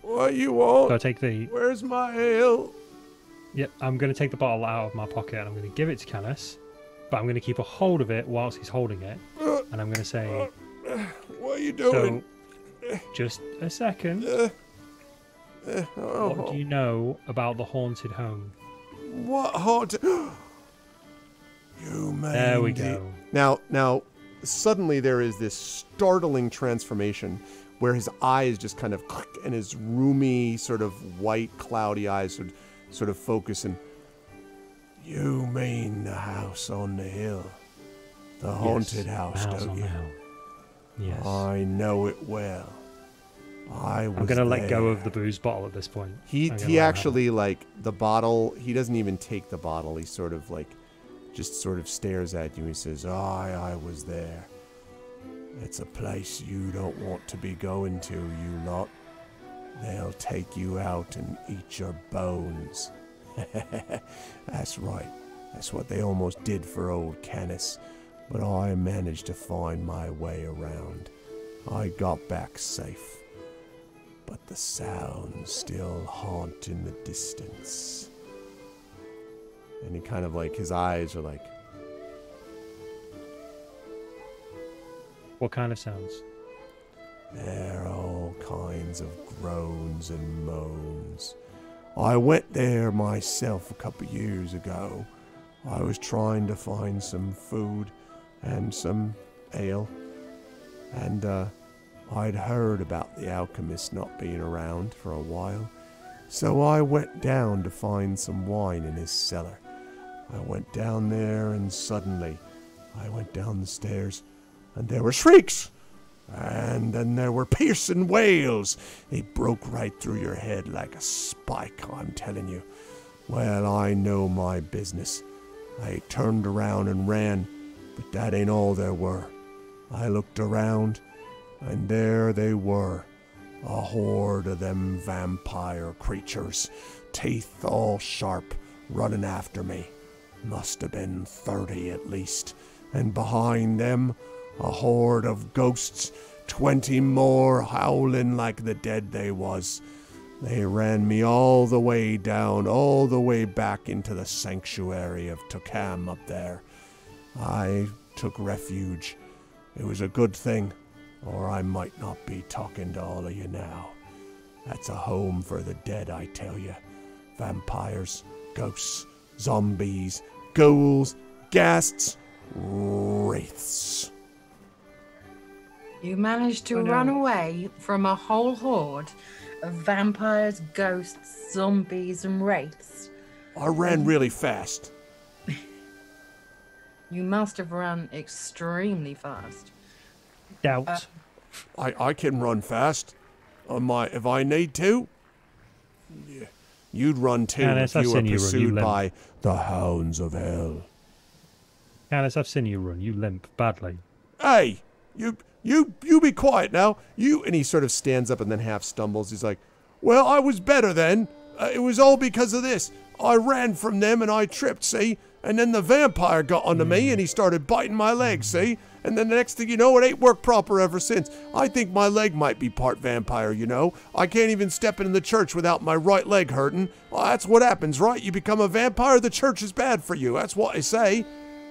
What you want? So I take the... Where's my ale? Yep, I'm going to take the bottle out of my pocket and I'm going to give it to Canis, but I'm going to keep a hold of it whilst he's holding it, and I'm going to say... What are you doing? So, just a second. What do you know about the haunted home? What haunted... You man. There we go. Now, suddenly there is this startling transformation where his eyes just kind of click, and his roomy, sort of white, cloudy eyes sort of focus. And you mean the house on the hill, the haunted house, don't you? Yes. I know it well. I'm going to let go of the booze bottle at this point. He actually, like, the bottle. He doesn't even take the bottle. He sort of like, just sort of stares at you. He says, I was there. It's a place you don't want to be going to, you lot. They'll take you out and eat your bones. That's right. That's what they almost did for old Canis. But I managed to find my way around. I got back safe. But the sounds still haunt in the distance. And he kind of like, his eyes are like... What kind of sounds? There are all kinds of groans and moans. I went there myself a couple of years ago. I was trying to find some food and some ale. And I'd heard about the alchemist not being around for a while. So I went down to find some wine in his cellar. I went down there and suddenly I went down the stairs and there were shrieks. And then there were piercing wails. They broke right through your head like a spike, I'm telling you. Well, I know my business. I turned around and ran, but that ain't all there were. I looked around, and there they were, a horde of them vampire creatures, teeth all sharp, running after me. Must have been 30 at least, and behind them, a horde of ghosts, 20 more howling like the dead they was. They ran me all the way down, all the way back into the sanctuary of Tokam up there. I took refuge. It was a good thing, or I might not be talking to all of you now. That's a home for the dead, I tell you. Vampires, ghosts, zombies, ghouls, ghasts, wraiths. You managed to run away from a whole horde of vampires, ghosts, zombies, and wraiths. I ran really fast. You must have run extremely fast. Doubt. I can run fast. If I need to. Yeah. You'd run too if you were pursued by the hounds of hell. Canis, I've seen you run. You limp badly. Hey, you be quiet now. And he sort of stands up and then half stumbles. He's like, well, I was better then. It was all because of this. I ran from them and I tripped, see? And then the vampire got onto me and he started biting my leg, see? And then the next thing you know, it ain't worked proper ever since. I think my leg might be part vampire, you know? I can't even step into the church without my right leg hurting. Well, that's what happens, right? You become a vampire, the church is bad for you. That's what I say.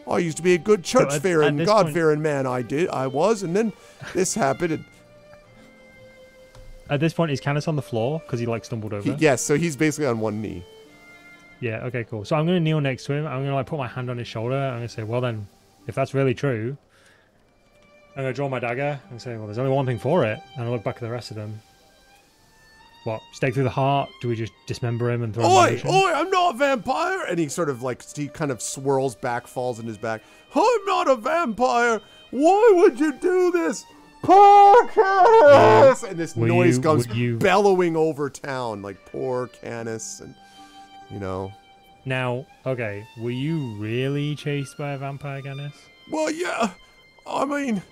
I used to be a good church-fearing, God-fearing man, I was, and then this happened. And at this point, is Canis on the floor? Because he, like, stumbled over? Yes, so he's basically on one knee. Yeah, okay, cool. So I'm going to kneel next to him. I'm going to, like, put my hand on his shoulder. I'm going to say, well, then, if that's really true, I'm going to draw my dagger and say, well, there's only one thing for it. And I look back at the rest of them. What? Stake through the heart? Do we just dismember him and throw him in? Oi, I'm not a vampire! And he sort of like, he kind of swirls back, falls in his back. I'm not a vampire! Why would you do this? Poor Canis! And this noise comes bellowing over town, like poor Canis, and, you know. Now, okay, were you really chased by a vampire, Canis? Well, yeah. I mean,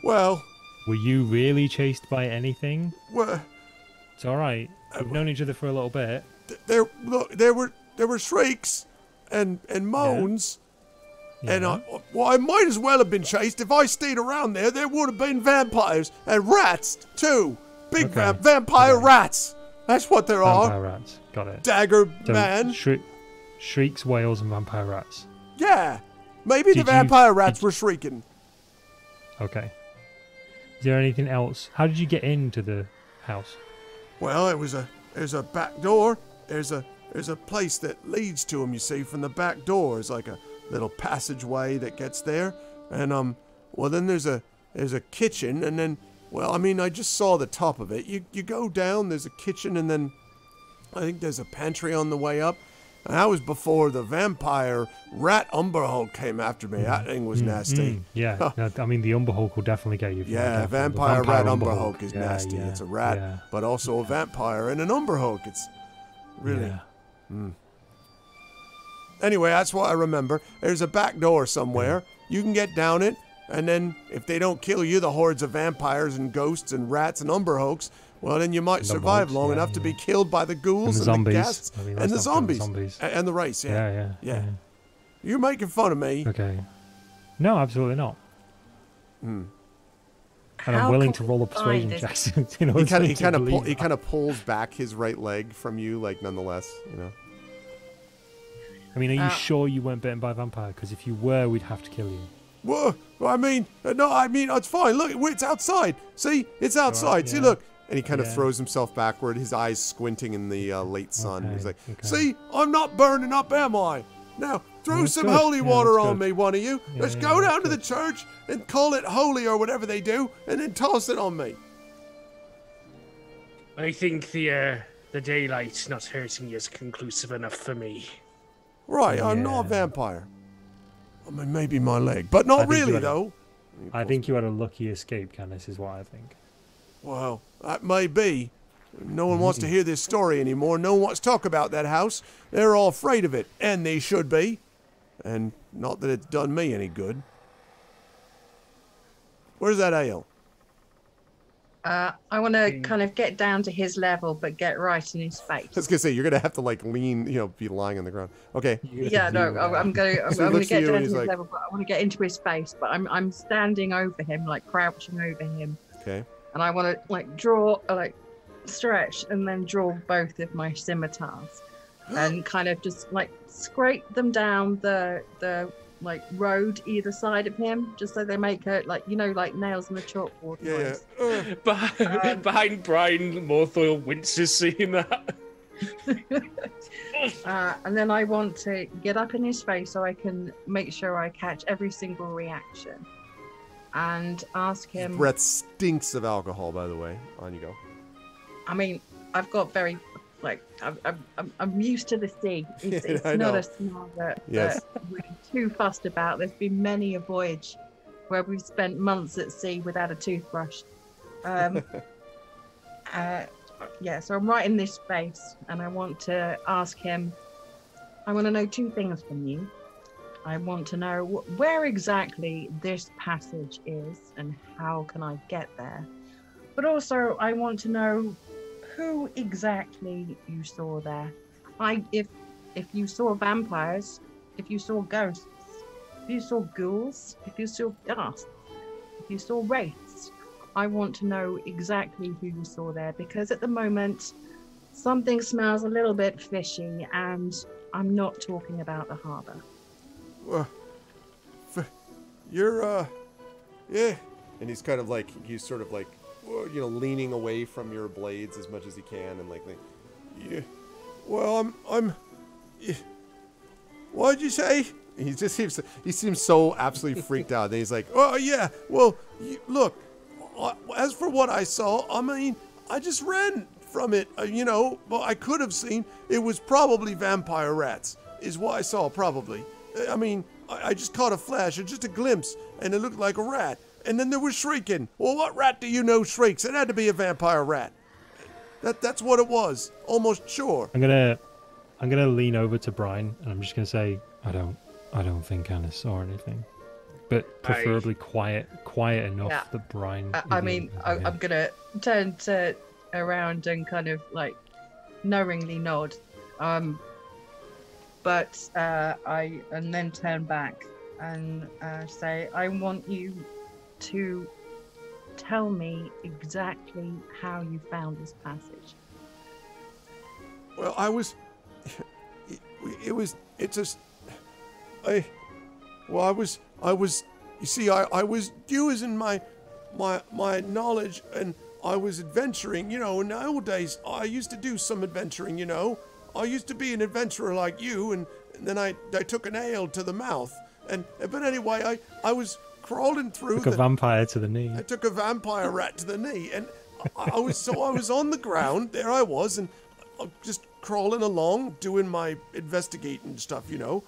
well. Were you really chased by anything? Well. It's all right. We've known each other for a little bit. There were shrieks and moans, and I might as well have been chased. If I stayed around there, there would have been vampires and rats too. Big vampire rats. That's what there are. Vampire rats. Got it. Dagger so man. Shrieks, wails, and vampire rats. Yeah, maybe the vampire rats were shrieking. Okay. Is there anything else? How did you get into the house? Well, there's a back door. There's a place that leads to him, you see, from the back door. It's like a little passageway that gets there. And well, then there's a kitchen, and then, well, I mean, I just saw the top of it. You go down, there's a kitchen, and then I think there's a pantry on the way up. And that was before the vampire rat Umberhulk came after me. That thing was nasty. Yeah, no, I mean, the Umberhulk will definitely get you. Yeah, vampire rat Umberhulk is nasty. It's a rat, but also a vampire and an Umberhulk. It's really... Anyway, that's what I remember. There's a back door somewhere. You can get down it, and then if they don't kill you, the hordes of vampires and ghosts and rats and Umberhulks, well, then you might survive long enough to be killed by the ghouls and the ghasts and the zombies and the race. Yeah. You're making fun of me. Okay. No, absolutely not. And I'm willing to roll a persuasion check. He kind of pulls back his right leg from you, like, nonetheless, you know. I mean, are you sure you weren't bitten by a vampire? Because if you were, we'd have to kill you. Well, I mean, it's fine. Look, it's outside. See, it's outside. Right, See, look, And he kind of throws himself backward, his eyes squinting in the late sun. He's like, see, I'm not burning up, am I? Now, throw some holy water on me, one of you. Let's go down to the church and call it holy or whatever they do, and then toss it on me. I think the daylight's not hurting you is conclusive enough for me. Right, I'm not a vampire. I mean, maybe my leg, but not really, though. I think you had a lucky escape, Canis, is what I think. Well, that may be. No one wants to hear this story anymore. No one wants to talk about that house. They're all afraid of it, and they should be. And not that it's done me any good. Where's that ale? I want to kind of get down to his level, but get right in his face. I was gonna say you're gonna have to like lean, be lying on the ground. Okay. Yeah, no, I'm gonna get down to his level, but I want to get into his face. But I'm standing over him, like crouching over him. Okay. And I want to like draw, like stretch, and then draw both of my scimitars, and kind of just like scrape them down the like road either side of him, just so they make a like like nails in the chalkboard. Yeah. Behind Brine, Morthwyl winces seeing that. And then I want to get up in his face so I can make sure I catch every single reaction, and ask him. His breath stinks of alcohol, by the way. On you go. I mean, I've got very. Like I'm used to the sea. It's not a smell that we're too fussed about. There's been many a voyage where we've spent months at sea without a toothbrush. So I'm right in this space, and I want to ask him. I want to know two things from you. I want to know where exactly this passage is, and how can I get there. But also, I want to know who exactly you saw there. If you saw vampires, if you saw ghosts, if you saw ghouls, if you saw ghasts, if you saw wraiths, I want to know exactly who you saw there, because at the moment something smells a little bit fishy, and I'm not talking about the harbour. You're yeah, and he's sort of like leaning away from your blades as much as he can, and yeah. Well, yeah. What'd you say? He seems so absolutely freaked out. Then he's like, oh yeah, well, look, as for what I saw, I mean, I just ran from it, but I could have seen it was probably vampire rats, is what I saw, probably. I mean, I just caught a flash, or just a glimpse, and it looked like a rat. And then there was shrieking. Well, what rat do you know shrieks? It had to be a vampire rat. That's what it was. Almost sure. I'm gonna lean over to Brine, and I'm just gonna say, I don't think Anna saw anything, but preferably quiet enough that Brine. I'm gonna turn around and kind of like knowingly nod, but I then turn back and say, I want you to tell me exactly how you found this passage. Well, I was using my knowledge, and I was adventuring, in the old days. I used to do some adventuring, I used to be an adventurer like you, and then I took an ale to the mouth, but anyway, I was crawling through. Took a vampire to the knee. I took a vampire rat to the knee, and I was on the ground. There I was, and just crawling along, doing my investigating stuff. Well,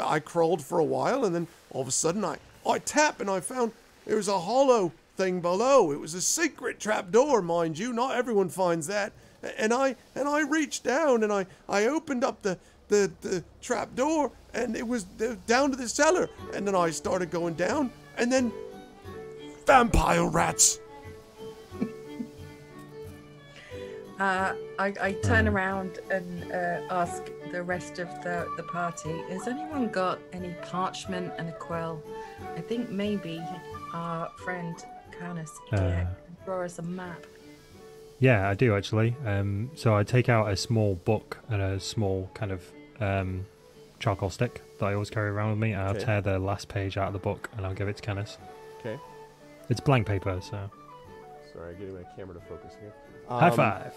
I crawled for a while, and then all of a sudden I tapped, and I found there was a hollow thing below. It was a secret trapdoor, mind you. Not everyone finds that. And I reached down, and I opened up the trapdoor, and it was down to the cellar. And then I started going down. And then, vampire rats. I turn around and ask the rest of the party, has anyone got any parchment and a quill? I think maybe our friend Canis can draw us a map. Yeah, I do actually. So I take out a small book and a small kind of charcoal stick that I always carry around with me, and I'll tear the last page out of the book and I'll give it to Canis. Okay. It's blank paper, so. Sorry, getting my camera to focus here. High five.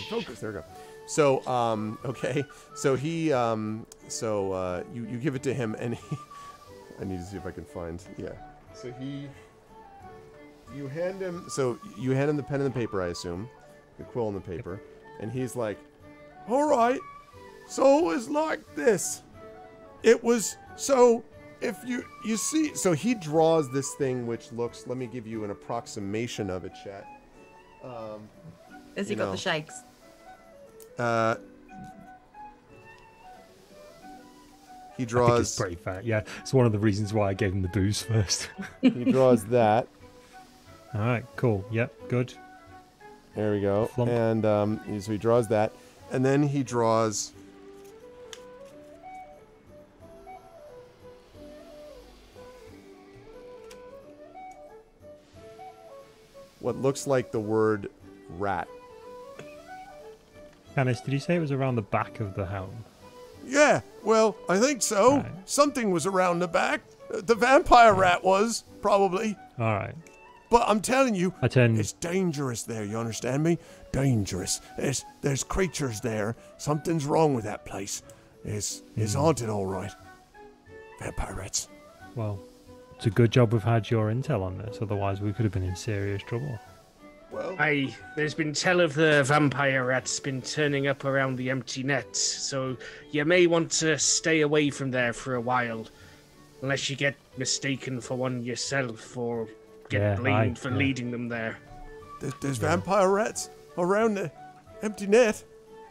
Focus. There we go. So, okay. So he, you give it to him, and he. I need to see if I can find. Yeah. So you hand him. So you hand him the pen and the paper, I assume, the quill and the paper, and he's like, "All right. So it was like this. It was so." If you see, so he draws this thing which looks. Let me give you an approximation of it, chat. Has he got the shakes? He draws. It's pretty fat. Yeah, it's one of the reasons why I gave him the booze first. He draws that. All right, cool. Yep, good. There we go. Flump. And so he draws that, and then he draws. What looks like the word rat. Canis, did you say it was around the back of the helm? Yeah, well, I think so. Right. Something was around the back. The vampire rat was, probably. All right. But I'm telling you, I turn. it's dangerous there, you understand me? Dangerous. There's creatures there. Something's wrong with that place. It's haunted, all right. Vampire rats. Well, it's a good job we've had your intel on this. Otherwise, we could have been in serious trouble. Well, There's been tell of the vampire rats been turning up around the empty net, so you may want to stay away from there for a while, unless you get mistaken for one yourself or get blamed for leading them there. there's vampire rats around the empty net.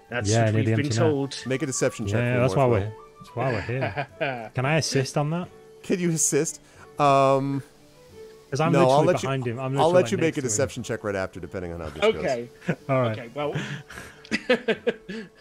That's what we've been told. Make a deception check. Yeah, for that's why Morthwyl. we're here. Can I assist on that? Can you assist? Because I'm No, I'll literally let you- behind him. I'm I'll literally, let you like, make a next to him. deception check right after, depending on how this Okay. All right. Okay, well,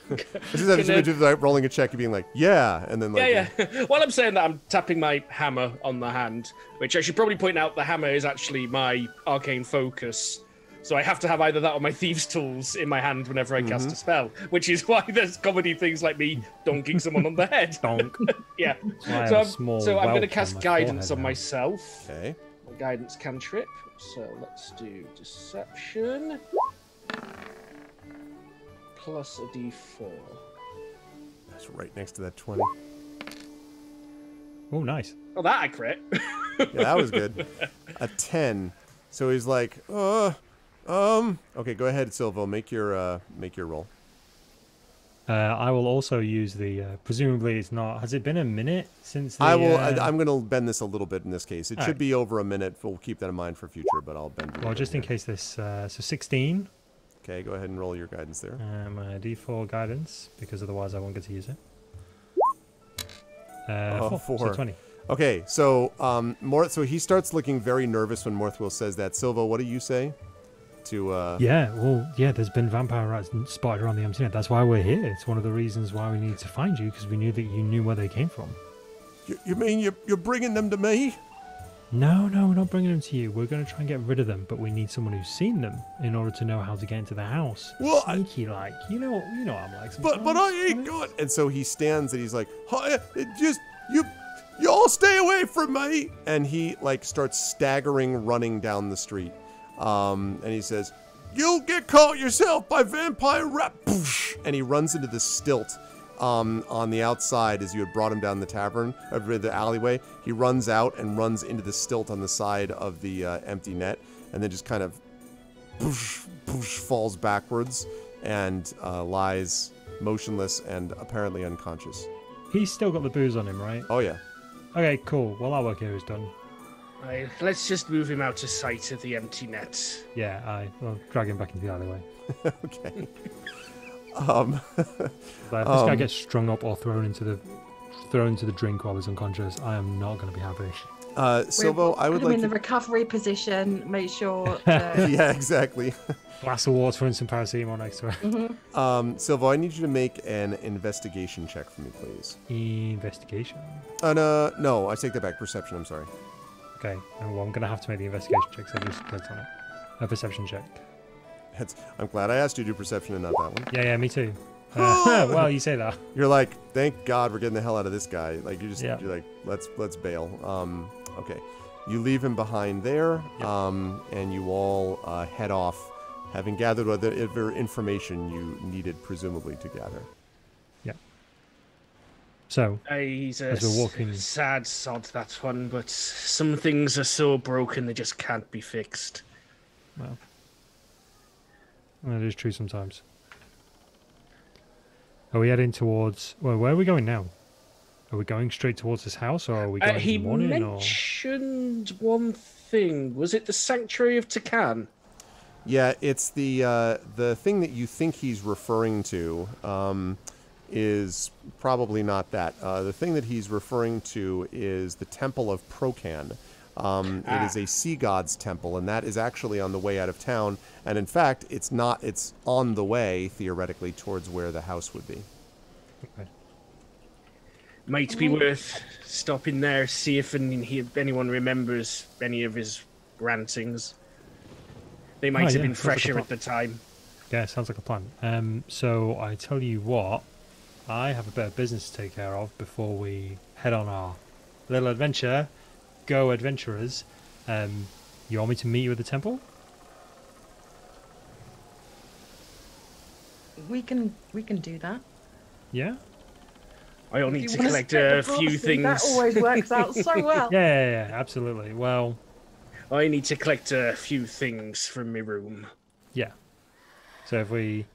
goes. This is just like rolling a check and being like, yeah, and then like, yeah. While I'm saying that, I'm tapping my hammer on the hand, which I should probably point out the hammer is actually my arcane focus. So I have to have either that or my thieves' tools in my hand whenever I cast a spell, which is why there's comedy things like me donking someone on the head. Donk. Yeah. I have So a I'm, small so I'm going to welt cast on my guidance forehead on now. myself. Okay. A guidance cantrip. So let's do deception. Plus a d4. That's right next to that 20. Oh, nice. Oh, that I crit. Yeah, that was good. A 10. So he's like, okay, go ahead, Silvo. Make your roll. I will also use the. Presumably, it's not. Has it been a minute since? The, I will. I'm going to bend this a little bit in this case. It should right. be over a minute. We'll keep that in mind for future, but I'll bend it. Well, just in case this. So 16. Okay, go ahead and roll your guidance there. My D4 guidance, because otherwise I won't get to use it. 4. So 4. 20. Okay, so so he starts looking very nervous when Morthwyl says that. Silvo, what do you say? To There's been vampire rats spotted around the empty net. That's why we're here. It's one of the reasons why we need to find you, because we knew that you knew where they came from. You mean you're bringing them to me? No, we're not bringing them to you. We're going to try and get rid of them, but we need someone who's seen them in order to know how to get into the house. Well, sneaky like, you know I'm like. But I ain't good. And so he stands and he's like, you all stay away from me. And he like starts staggering, running down the street. And he says, "You'll get caught yourself by vampire rat." And he runs into the stilt on the outside as you had brought him down the tavern, over the alleyway. He runs out and runs into the stilt on the side of the empty net, and then just kind of falls backwards and lies motionless and apparently unconscious. He's still got the booze on him, right? Oh yeah. Okay, cool. Well, our work here is done. Right, let's just move him out of sight of the empty net. Yeah, I'll drag him back into the alleyway. Okay. But if this guy gets strung up or thrown into the drink while he's unconscious, I am not going to be happy. Silvo, I would Put him like in the to... recovery position. Make sure. To... Yeah, exactly. Glass of water and some paracetamol next to it. Silvo, I need you to make an investigation check for me, please. Investigation. No, I take that back. Perception, I'm sorry. Okay, well, I'm going to have to make the investigation check, so I just clicked on it. A perception check. I'm glad I asked you to do perception and not that one. Yeah, me too. Well, you say that. You're like, thank God we're getting the hell out of this guy. Like you're Yeah. like, let's bail. Okay. You leave him behind there, Yep. and you all head off, having gathered whatever information you needed, presumably, to gather. Yeah. So, He's a as we're walking... sad sod, that one, but some things are so broken they just can't be fixed. Well, that is true sometimes. Are we heading towards... Well, where are we going now? Are we going straight towards this house, or are we going He in the morning? mentioned one thing. Was it the Sanctuary of Takan? Yeah, it's the thing that you think he's referring to is probably not that. The thing that he's referring to is the Temple of Procan. It is a sea god's temple, and that is actually on the way out of town. And in fact, it's not. It's on the way, theoretically, towards where the house would be. Okay. Might be worth stopping there, see if anyone remembers any of his rantings. They might have been fresher at the time. Yeah, sounds like a plan. So I tell you what, I have a bit of business to take care of before we head on our little adventure. Go adventurers. You want me to meet you at the temple? We can do that. Yeah? I'll If need you to wanna collect split the a few prophecy, things. That always works out so well. Yeah, absolutely. Well, I need to collect a few things from my room. yeah. So if we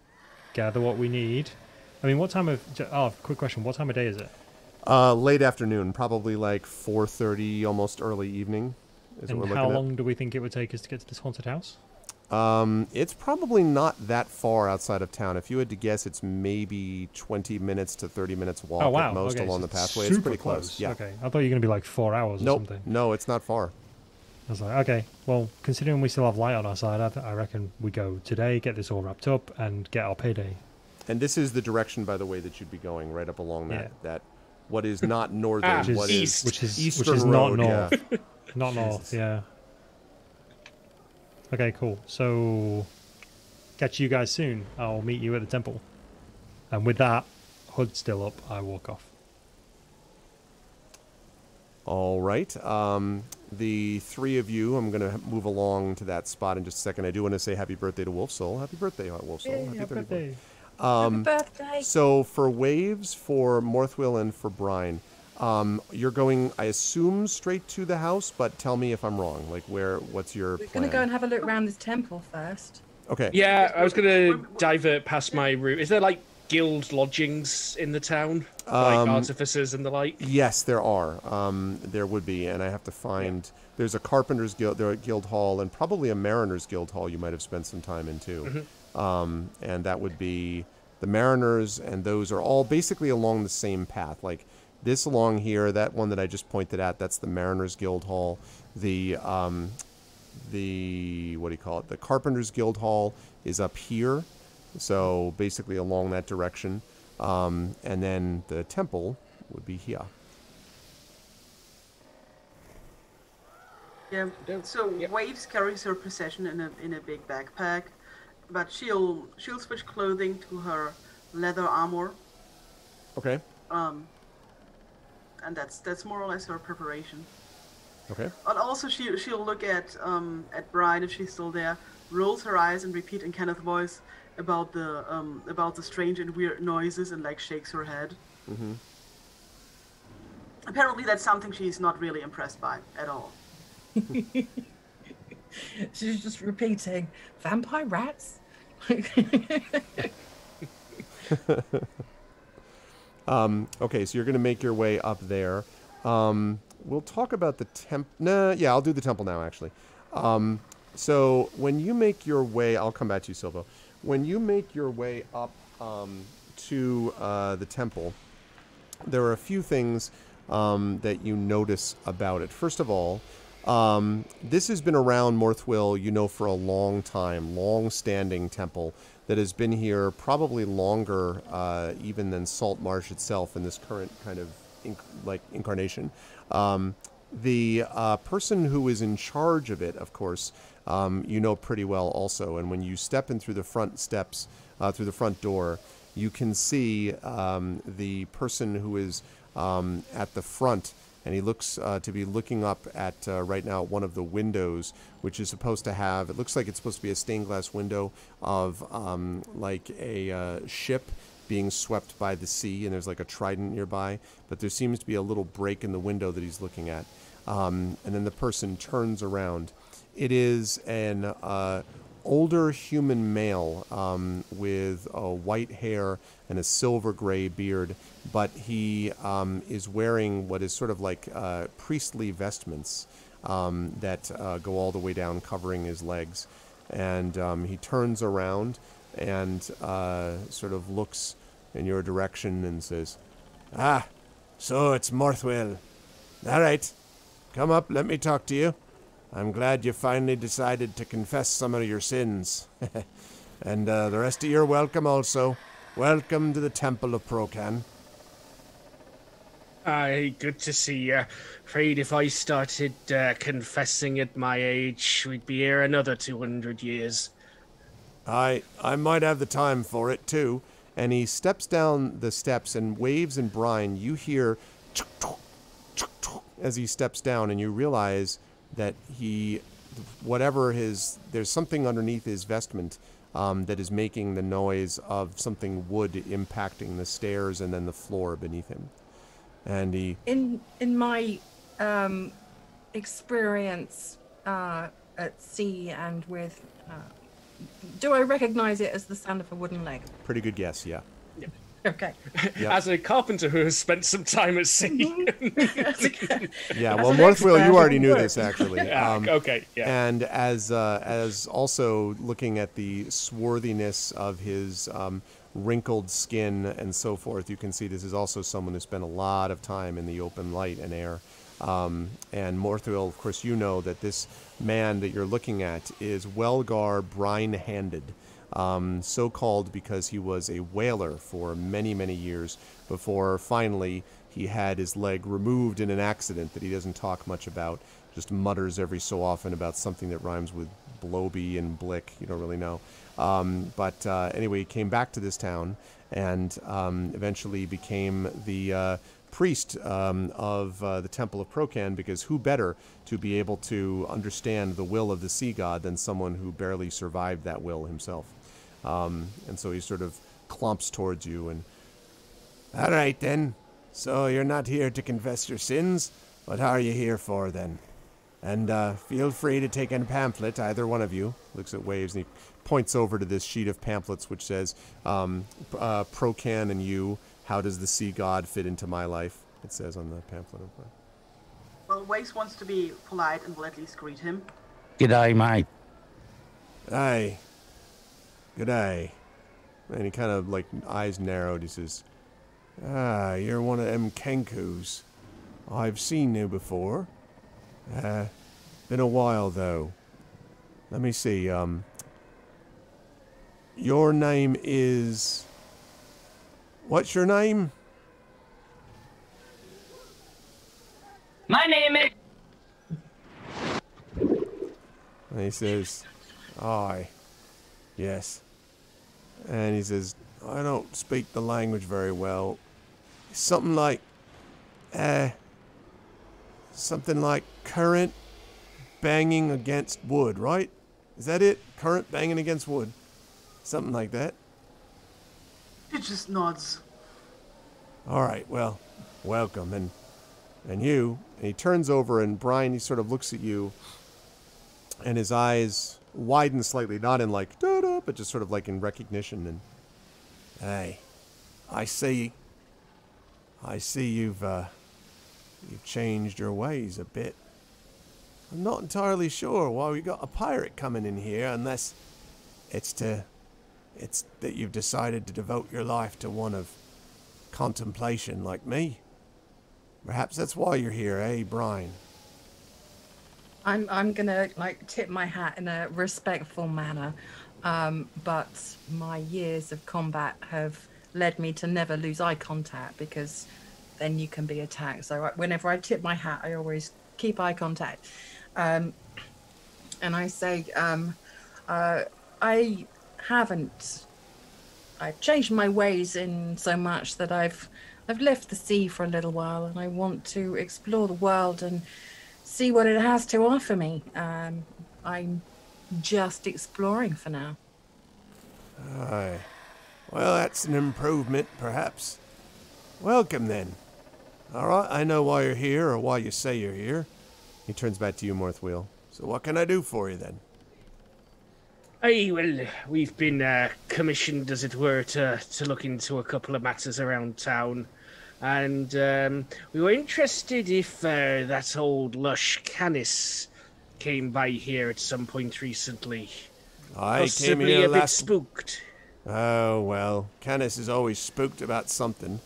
gather what we need... I mean, what time of... Oh, quick question. What time of day is it? Late afternoon, probably like 4:30, almost early evening. Is And what we're how looking long do we think it would take us to get to this haunted house? It's probably not that far outside of town. If you had to guess, it's maybe 20 minutes to 30 minutes walk at most okay, along so the pathway. It's pretty close. Yeah. Okay, I thought you were going to be like 4 hours or something. No, it's not far. I was like, okay, well, considering we still have light on our side, I reckon we go today, get this all wrapped up, and get our payday. And this is the direction, by the way, that you'd be going, right up along that, Yeah. that what is not northern, Which is what east. Which is eastern not road, north. yeah. Not north, yeah. Okay, cool. So, catch you guys soon. I'll meet you at the temple. And with that, hood still up, I walk off. All right. The three of you, I'm going to move along to that spot in just a second. I do want to say happy birthday to Wolf Soul. Happy birthday, Wolf Soul. Happy 34th. birthday. Happy birthday. So for Waves, for Morthwyl, and for Brine, you're going, I assume, straight to the house, but tell me if I'm wrong. Like, what's your We're plan? going to go and have a look around this temple first. Okay. Yeah, I was going to divert past my route. Is there, like, guild lodgings in the town? Like artificers and the like? Yes, there are. There would be, and I have to find... Yeah. There's a carpenter's guild hall, and probably a mariner's guild hall you might have spent some time in, too. Mm-hmm. And that would be the mariners, and those are all basically along the same path. Like, this along here, that one that I just pointed at, that's the mariners guild hall. The what do you call it? The carpenter's guild hall is up here. So basically along that direction. And then the temple would be here. Yeah, so Waves carries her possession in a big backpack, but she'll switch clothing to her leather armor. Okay. And that's more or less her preparation. Okay. And also she'll look at Brine if she's still there, rolls her eyes and repeat in Kenneth's voice about the strange and weird noises, and like shakes her head. Mm-hmm. Apparently that's something she's not really impressed by at all. She's just repeating, vampire rats? Okay, so you're going to make your way up there. We'll talk about the temple. Nah, yeah, I'll do the temple now, actually. So when you make your way, I'll come back to you, Silvo. When you make your way up to the temple, there are a few things that you notice about it. First of all, this has been around Morthwyl, you know, for a long time, long-standing temple that has been here probably longer even than Saltmarsh itself in this current kind of incarnation. The person who is in charge of it, of course, you know pretty well also. And when you step in through the front steps, through the front door, you can see the person who is at the front and he looks to be looking up at right now one of the windows, which is supposed to have, it looks like it's supposed to be a stained glass window of like a ship being swept by the sea, and there's like a trident nearby, but there seems to be a little break in the window that he's looking at. And then the person turns around. It is an older human male with white hair and a silver gray beard, but he is wearing what is sort of like priestly vestments that go all the way down, covering his legs. And he turns around and sort of looks in your direction and says, "Ah, so it's Morthwyl. All right, come up, let me talk to you. I'm glad you finally decided to confess some of your sins. And the rest of you are welcome also. Welcome to the Temple of Procan." Aye, good to see you. Afraid if I started confessing at my age, we'd be here another 200 years. I might have the time for it, too. And he steps down the steps, and Waves and Brine, you hear as he steps down, and you realize that there's something underneath his vestment that is making the noise of something wood impacting the stairs and then the floor beneath him. And he... In my experience at sea and with... do I recognize it as the sound of a wooden leg? Pretty good guess, yeah. Okay. Yep. As a carpenter who has spent some time at sea. Yeah, well, Morthwyl, you already knew this, actually. Okay, yeah. And as also looking at the swarthiness of his wrinkled skin and so forth, you can see this is also someone who spent a lot of time in the open light and air. And Morthwyl, of course, you know that this man that you're looking at is Welgar Brine-handed. So called because he was a whaler for many, many years before finally he had his leg removed in an accident that he doesn't talk much about, just mutters every so often about something that rhymes with Bloby and Blick. You don't really know. But anyway, he came back to this town and eventually became the priest of the Temple of Procan, because who better to be able to understand the will of the sea god than someone who barely survived that will himself. And so he sort of clumps towards you and, "All right, then. So you're not here to confess your sins? What are you here for, then? And feel free to take a pamphlet, either one of you." Looks at Waves, and he points over to this sheet of pamphlets which says, "Procan and you, how does the sea god fit into my life?" It says on the pamphlet. Well, Waves wants to be polite and will at least greet him. G'day, mate. "Aye. G'day." And he kind of, like, eyes narrowed. He says, "Ah, you're one of them kenkus. I've seen you before. Been a while, though. Let me see, your name is... What's your name?" My name is... And he says, "Aye. Yes." And he says, "I don't speak the language very well. Something like current banging against wood, right? Is that it? Current banging against wood. Something like that." He just nods. "All right, well, welcome. And you," and he turns over, and Brine, he sort of looks at you, and his eyes widen slightly, not in like, da-da, but just sort of like in recognition. And, "Hey, I see you've changed your ways a bit. I'm not entirely sure why we got a pirate coming in here, unless it's that you've decided to devote your life to one of contemplation like me. Perhaps that's why you're here, eh, Brine?" I'm gonna like tip my hat in a respectful manner, but my years of combat have led me to never lose eye contact, because then you can be attacked. So whenever I tip my hat, I always keep eye contact, and I say, I've changed my ways in so much that I've I've left the sea for a little while, and I want to explore the world and see what it has to offer me. I'm just exploring for now. Aye. Well, that's an improvement, perhaps. Welcome, then. All right, I know why you're here, or why you say you're here. He turns back to you, Morthwyl. So what can I do for you, then? Aye, well, we've been commissioned, as it were, to look into a couple of matters around town. And we were interested if that old lush Canis came by here at some point recently. I Possibly came here a bit last... spooked. Oh, well, Canis is always spooked about something.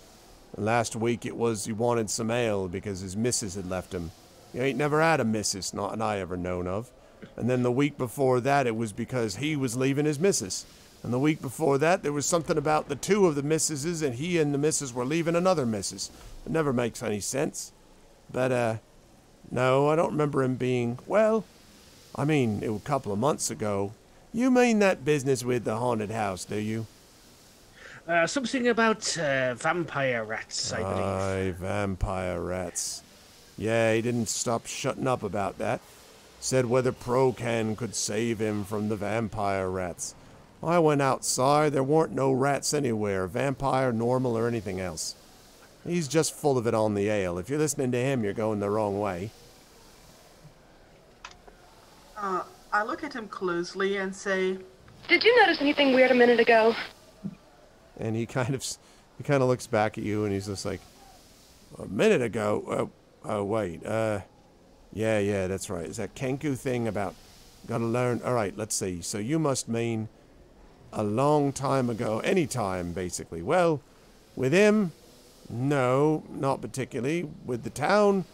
Last week it was he wanted some ale because his missus had left him. He ain't never had a missus, not an I ever known of. And then the week before that it was because he was leaving his missus. And the week before that there was something about the two of the missuses and he and the missus were leaving another missus. It never makes any sense. But, no, I don't remember him being... Well, I mean, it was a couple of months ago. You mean that business with the haunted house, do you? Something about vampire rats, I believe. Aye, vampire rats. Yeah, he didn't stop shutting up about that. Said whether Procan could save him from the vampire rats. I went outside, there weren't no rats anywhere, vampire, normal, or anything else. He's just full of it on the ale. If you're listening to him, you're going the wrong way. I look at him closely and say, Did you notice anything weird a minute ago? And he kind of looks back at you and he's just like, A minute ago? Wait. Yeah, that's right. Is that kenku thing about gotta learn? All right, let's see. So you must mean a long time ago. Any time, basically. Well, with him, no, not particularly. With the town,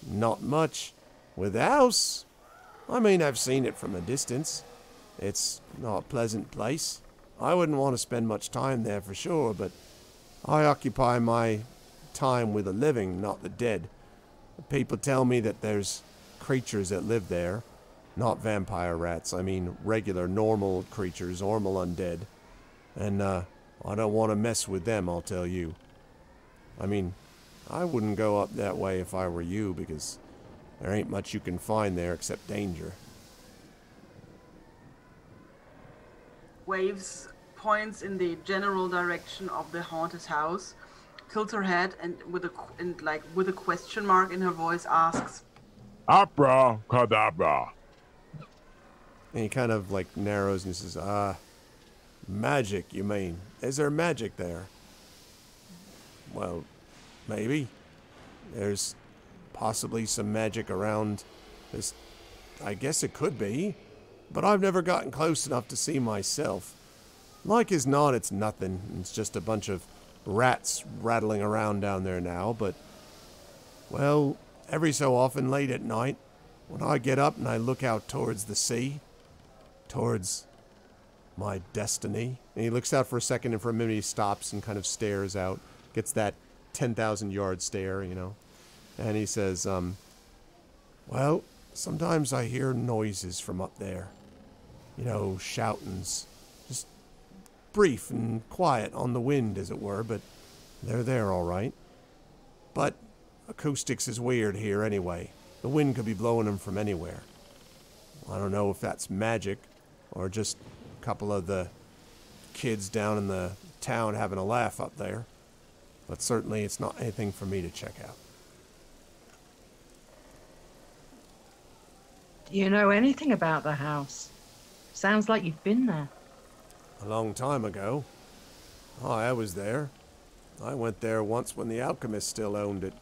not much. With the house, I mean, I've seen it from a distance. It's not a pleasant place. I wouldn't want to spend much time there for sure, but I occupy my time with the living, not the dead. People tell me that there's creatures that live there, not vampire rats. I mean regular, normal creatures, normal undead. And I don't want to mess with them, I'll tell you. I mean, I wouldn't go up that way if I were you, because there ain't much you can find there except danger. Waves points in the general direction of the haunted house, tilts her head, and with a question mark in her voice asks, Abracadabra. and he kind of like narrows and says, Magic, you mean? Is there magic there? Well, maybe. There's possibly some magic around this. I guess it could be. But I've never gotten close enough to see myself. Like as not, it's nothing. It's just a bunch of rats rattling around down there now. But, well, every so often late at night, when I get up and I look out towards the sea, towards my destiny. and he looks out for a second, and for a minute he stops and kind of stares out, gets that 10,000 yard stare, you know, and he says, Well, sometimes I hear noises from up there. You know, shoutings. Just brief and quiet on the wind, as it were, but they're there all right. But acoustics is weird here anyway. The wind could be blowing them from anywhere. I don't know if that's magic or just a couple of the kids down in the town having a laugh up there. But certainly it's not anything for me to check out. Do you know anything about the house? Sounds like you've been there. A long time ago. Oh, I was there. I went there once when the alchemist still owned it.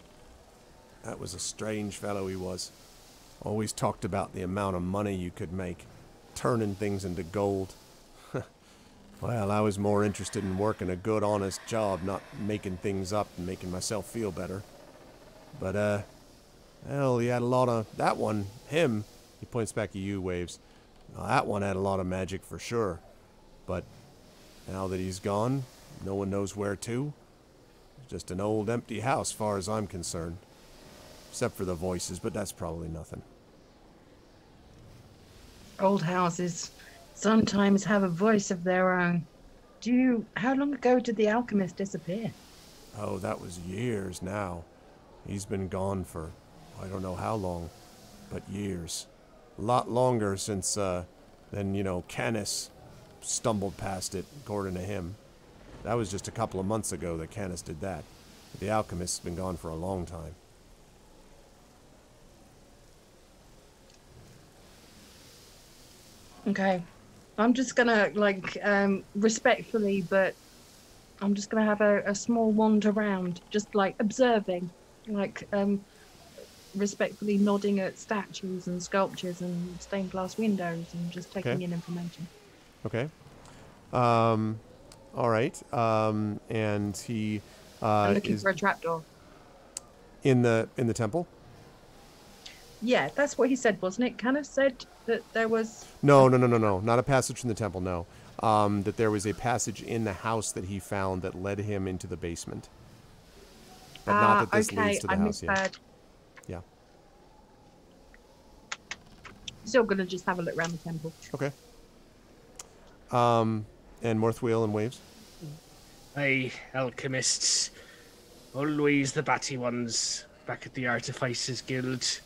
That was a strange fellow he was. Always talked about the amount of money you could make, turning things into gold. Well, I was more interested in working a good, honest job, not making things up and making myself feel better. But, well, he had a lot of... That one, him, he points back at you, Waves. that one had a lot of magic for sure. But now that he's gone, no one knows where to. It's just an old empty house, far as I'm concerned. Except for the voices, but that's probably nothing. Old houses sometimes have a voice of their own. How long ago did the alchemist disappear? Oh, that was years now. He's been gone for I don't know how long, but years. A lot longer since, than, Canis stumbled past it, according to him. That was just a couple of months ago that Canis did that. But the alchemist's been gone for a long time. Okay. I'm just gonna, respectfully, but I'm just gonna have a small wander around, just, observing. Respectfully nodding at statues and sculptures and stained glass windows and just taking in information. Okay. All right. And he I'm looking for a trapdoor. In the temple? Yeah, that's what he said, wasn't it? Kind of said that there was... No. Not a passage from the temple, no. That there was a passage in the house that he found that led him into the basement. But not that this leads to the house yet. Yeah. Still gonna just have a look around the temple. Okay. And Morthwyl and Waves? Aye, alchemists. Always the batty ones back at the Artificers Guild.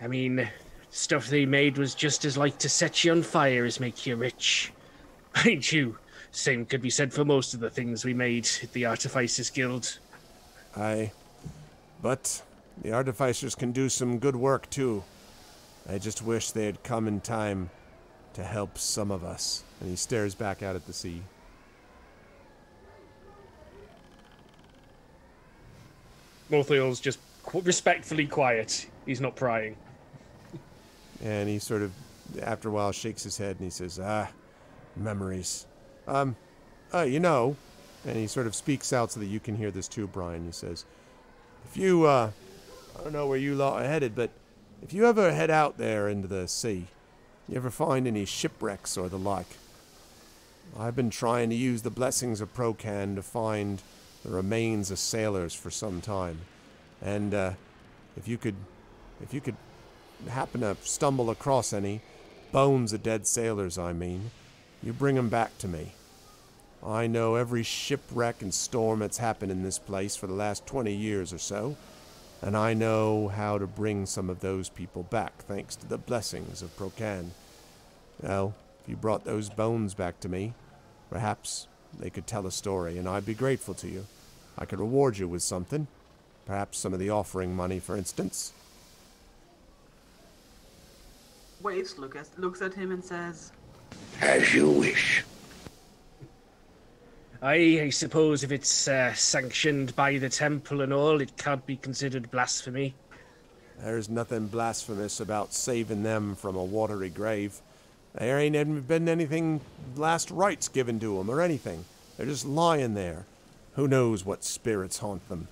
I mean, stuff they made was just as like to set you on fire as make you rich. Mind you, same could be said for most of the things we made at the Artificers Guild. Aye. But the Artificers can do some good work, too. I just wish they had come in time to help some of us. And he stares back out at the sea. Morthwyl's just respectfully quiet. He's not prying. And he sort of, after a while, shakes his head and he says, memories. And he sort of speaks out so that you can hear this too, Brian. He says, if you, I don't know where you lot are headed, but if you ever head out there into the sea, you ever find any shipwrecks or the like, I've been trying to use the blessings of Procan to find the remains of sailors for some time. And if you could happen to stumble across any bones of dead sailors, I mean, you bring them back to me. I know every shipwreck and storm that's happened in this place for the last 20 years or so, and I know how to bring some of those people back, thanks to the blessings of Procan. Well, if you brought those bones back to me, perhaps they could tell a story, and I'd be grateful to you. I could reward you with something. Perhaps some of the offering money, for instance. Waves looks at him and says, As you wish. I suppose if it's sanctioned by the temple and all, it can't be considered blasphemy. There's nothing blasphemous about saving them from a watery grave. There ain't been anything last rites given to them or anything. They're just lying there. Who knows what spirits haunt them.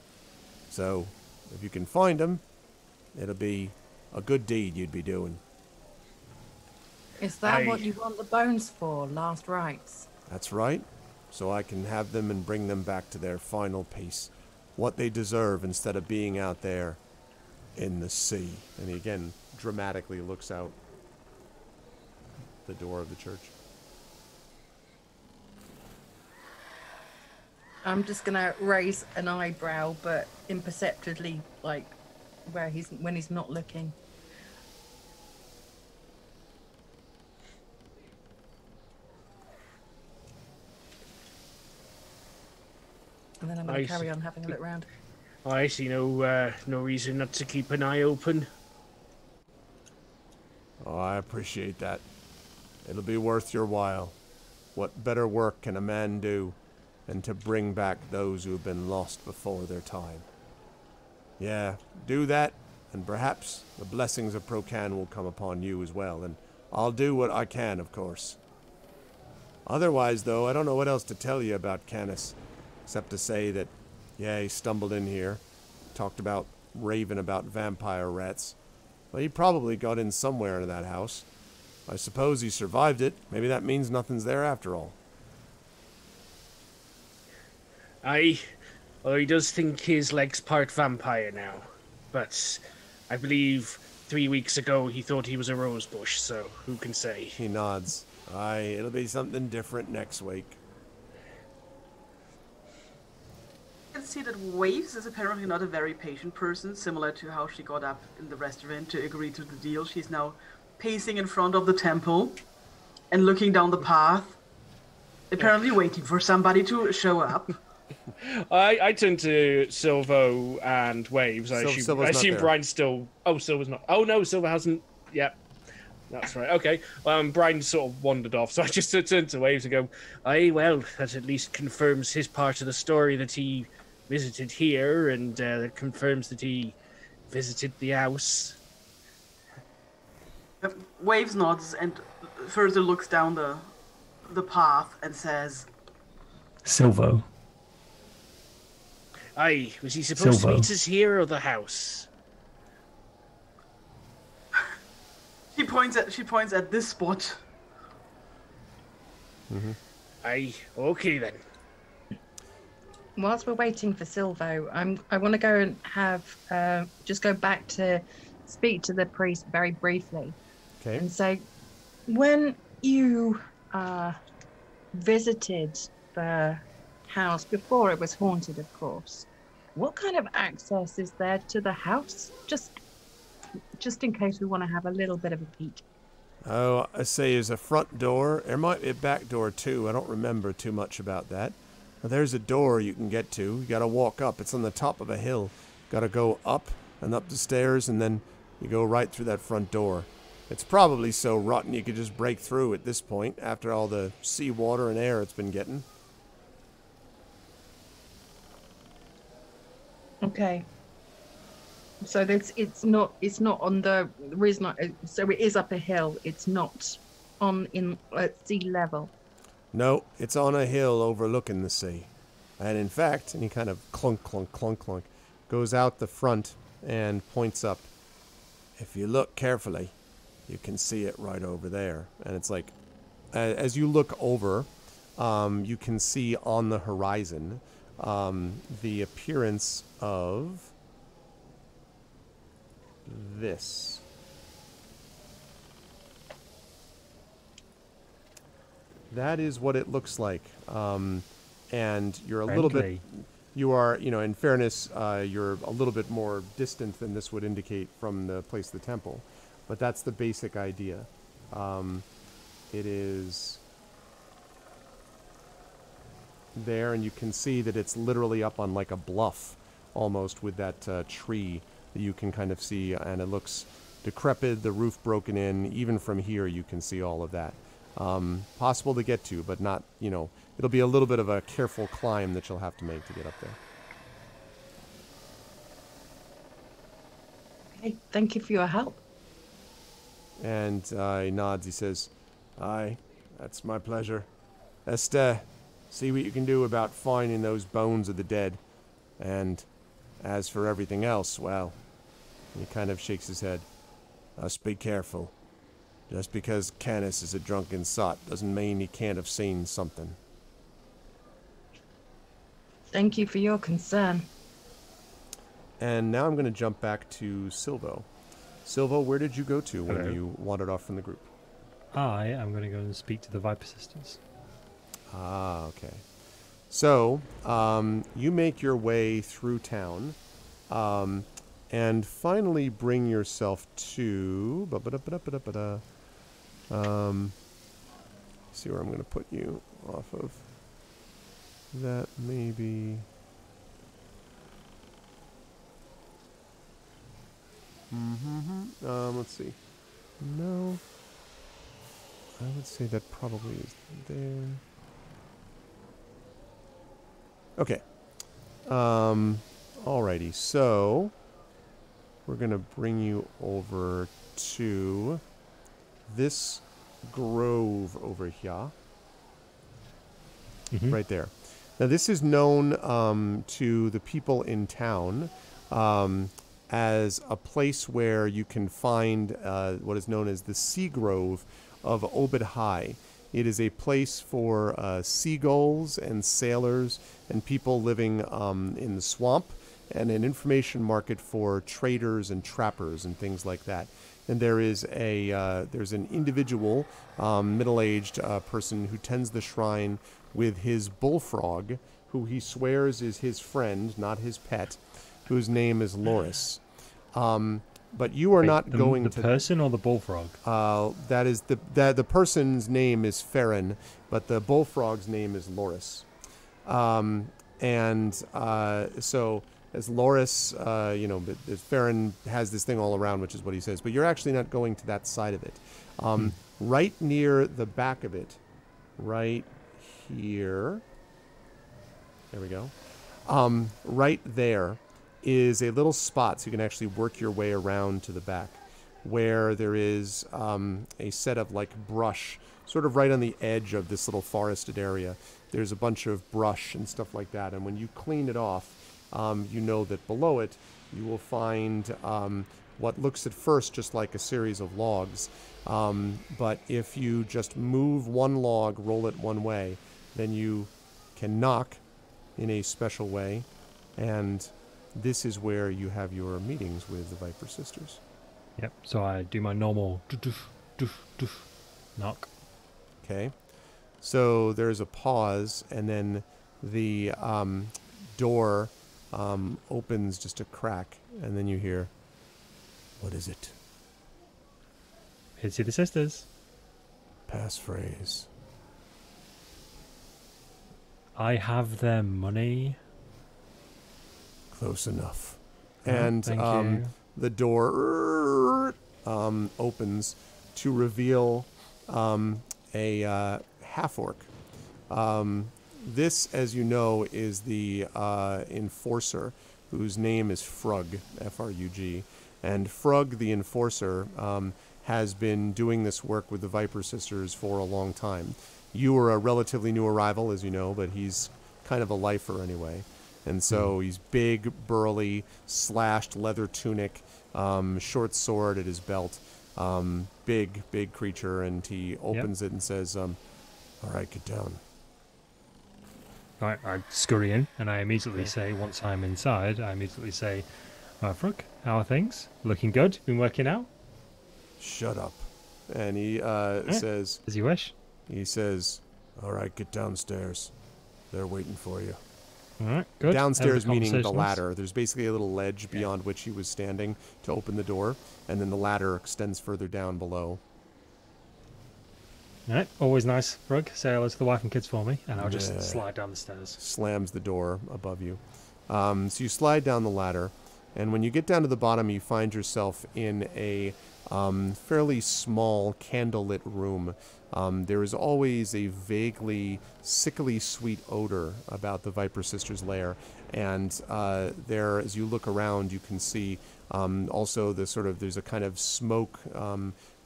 So, if you can find them, it'll be a good deed you'd be doing. Is that what you want the bones for, last rites? That's right. So I can have them and bring them back to their final peace. What they deserve instead of being out there in the sea. And he again dramatically looks out the door of the church. I'm just gonna raise an eyebrow, but imperceptibly, when he's not looking. And then I'm going to carry on having a look round. I see no reason not to keep an eye open. Oh, I appreciate that. It'll be worth your while. What better work can a man do than to bring back those who have been lost before their time? Yeah, do that, and perhaps the blessings of Procan will come upon you as well, and I'll do what I can, of course. Otherwise, though, I don't know what else to tell you about Canis. Except to say that, yeah, he stumbled in here, talked about raving about vampire rats. Well, he probably got in somewhere into that house. I suppose he survived it. Maybe that means nothing's there after all. Aye. Well, he does think his leg's part vampire now. But I believe 3 weeks ago he thought he was a rosebush, so who can say? He nods. Aye, it'll be something different next week. It's see that Waves is apparently not a very patient person, similar to how she got up in the restaurant to agree to the deal. She's now pacing in front of the temple and looking down the path, apparently waiting for somebody to show up. I turn to Silvo and Waves. I assume Brine's still... Oh, Silver's not... Oh, no, Silver hasn't... Yep. That's right. Okay. Brine sort of wandered off, so I just turned to Waves and go, aye, well, that at least confirms his part of the story that he visited here, and that confirms that he visited the house. Waves nods and further looks down the path and says, Silvo. Aye, was he supposed to meet us here or the house? She points at this spot. Mm-hmm. Aye, okay then. Whilst we're waiting for Silvo, I want to go and have just go back to speak to the priest very briefly. Okay. And say, when you visited the house before it was haunted, of course, what kind of access is there to the house? Just in case we want to have a little bit of a peek. Oh, I say there's a front door. There might be a back door too. I don't remember too much about that. Well, there's a door you can get to. You gotta walk up. It's on the top of a hill. Gotta go up and up the stairs, and then you go right through that front door. It's probably so rotten you could just break through at this point after all the seawater and air it's been getting. Okay. So it's not on the reason. So it is up a hill. It's not at sea level. No, it's on a hill overlooking the sea. And in fact, and he kind of clunk, clunk, clunk, clunk, goes out the front and points up. If you look carefully, you can see it right over there. And it's like, as you look over, you can see on the horizon the appearance of this. That is what it looks like. And you're a little bit... You are, in fairness, you're a little bit more distant than this would indicate from the place of the temple. But that's the basic idea. It is there, and you can see that it's literally up on like a bluff, almost, with that tree that you can kind of see, and it looks decrepit, the roof broken in. Even from here, you can see all of that. Possible to get to, but not, it'll be a little bit of a careful climb that you'll have to make to get up there. Okay, thank you for your help. And he nods, he says, aye, that's my pleasure. Esther, see what you can do about finding those bones of the dead. And as for everything else, well, he kind of shakes his head. Just be careful. Just because Canis is a drunken sot doesn't mean he can't have seen something. Thank you for your concern. And now I'm going to jump back to Silvo. Silvo, where did you go to when you wandered off from the group? I am going to go and speak to the Viper Sisters. Ah, okay. So, you make your way through town, and finally bring yourself to... see where I'm going to put you off of. That maybe... let's see. No. I would say that probably is there. Okay. Alrighty. So, we're going to bring you over to this grove over here. Mm-hmm. Right there. Now, this is known to the people in town as a place where you can find what is known as the Sea Grove of Obed High. It is a place for seagulls and sailors and people living in the swamp, and an information market for traders and trappers and things like that. And there is there's an individual, middle-aged person who tends the shrine with his bullfrog, who he swears is his friend, not his pet, whose name is Loris. But you are not going the to... The person or the bullfrog? That is the person's name is Farron, but the bullfrog's name is Loris. So as Loris, Farron has this thing all around, which is what he says, but you're actually not going to that side of it. Right near the back of it, right here, there we go, right there is a little spot, so you can actually work your way around to the back, where there is a set of like brush, sort of right on the edge of this little forested area. There's a bunch of brush and stuff like that, and when you clean it off, you know that below it you will find what looks at first just like a series of logs, but if you just move one log, roll it one way, then you can knock in a special way, and this is where you have your meetings with the Viper Sisters. Yep, so I do my normal knock. Okay, so there's a pause, and then the door opens just a crack, and then you hear, "What is it?" Here to see the sisters. Passphrase. I have their money. Close enough. Oh, And thank you. the door opens to reveal a half-orc. This, as you know, is the enforcer, whose name is Frug, F-R-U-G. And Frug, the enforcer, has been doing this work with the Viper Sisters for a long time. You are a relatively new arrival, as you know, but he's kind of a lifer anyway. And so he's big, burly, slashed leather tunic, short sword at his belt, big creature, and he opens it and says, all right, get down. I scurry in, and I immediately say, once I'm inside, Frug, how are things? Looking good? Been working out? Shut up. And he says... As you wish. He says, all right, get downstairs. They're waiting for you. All right, good. Downstairs meaning the ladder. There's basically a little ledge beyond which he was standing to open the door, and then the ladder extends further down below. All right, always nice, Frug. Say hello to the wife and kids for me, and I'll just slide down the stairs. Slams the door above you. So you slide down the ladder, and when you get down to the bottom, you find yourself in a fairly small candlelit room. There is always a vaguely sickly sweet odor about the Viper Sisters' lair, and there, as you look around, you can see also there's a kind of smoke,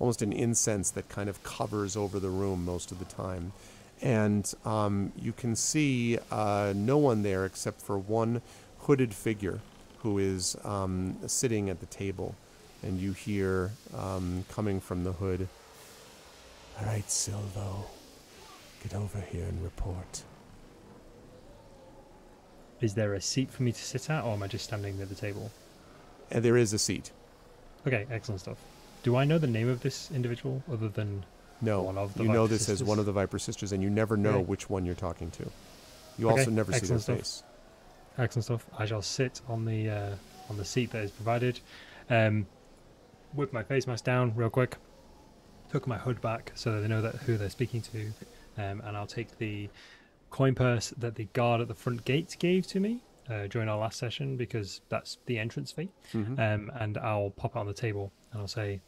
almost an incense that kind of covers over the room most of the time. And you can see no one there except for one hooded figure who is sitting at the table. And you hear, coming from the hood, "All right, Silvo, get over here and report." Is there a seat for me to sit at, or am I just standing near the table? And there is a seat. Okay, excellent stuff. Do I know the name of this individual other than one of the you know Viper this Sisters? as one of the Viper Sisters, and you never know which one you're talking to. You also never see their face. Excellent stuff. I shall sit on the seat that is provided. Whip my face mask down real quick, tuck my hood back so that they know who they're speaking to, and I'll take the coin purse that the guard at the front gate gave to me during our last session, because that's the entrance fee, and I'll pop it on the table and I'll say,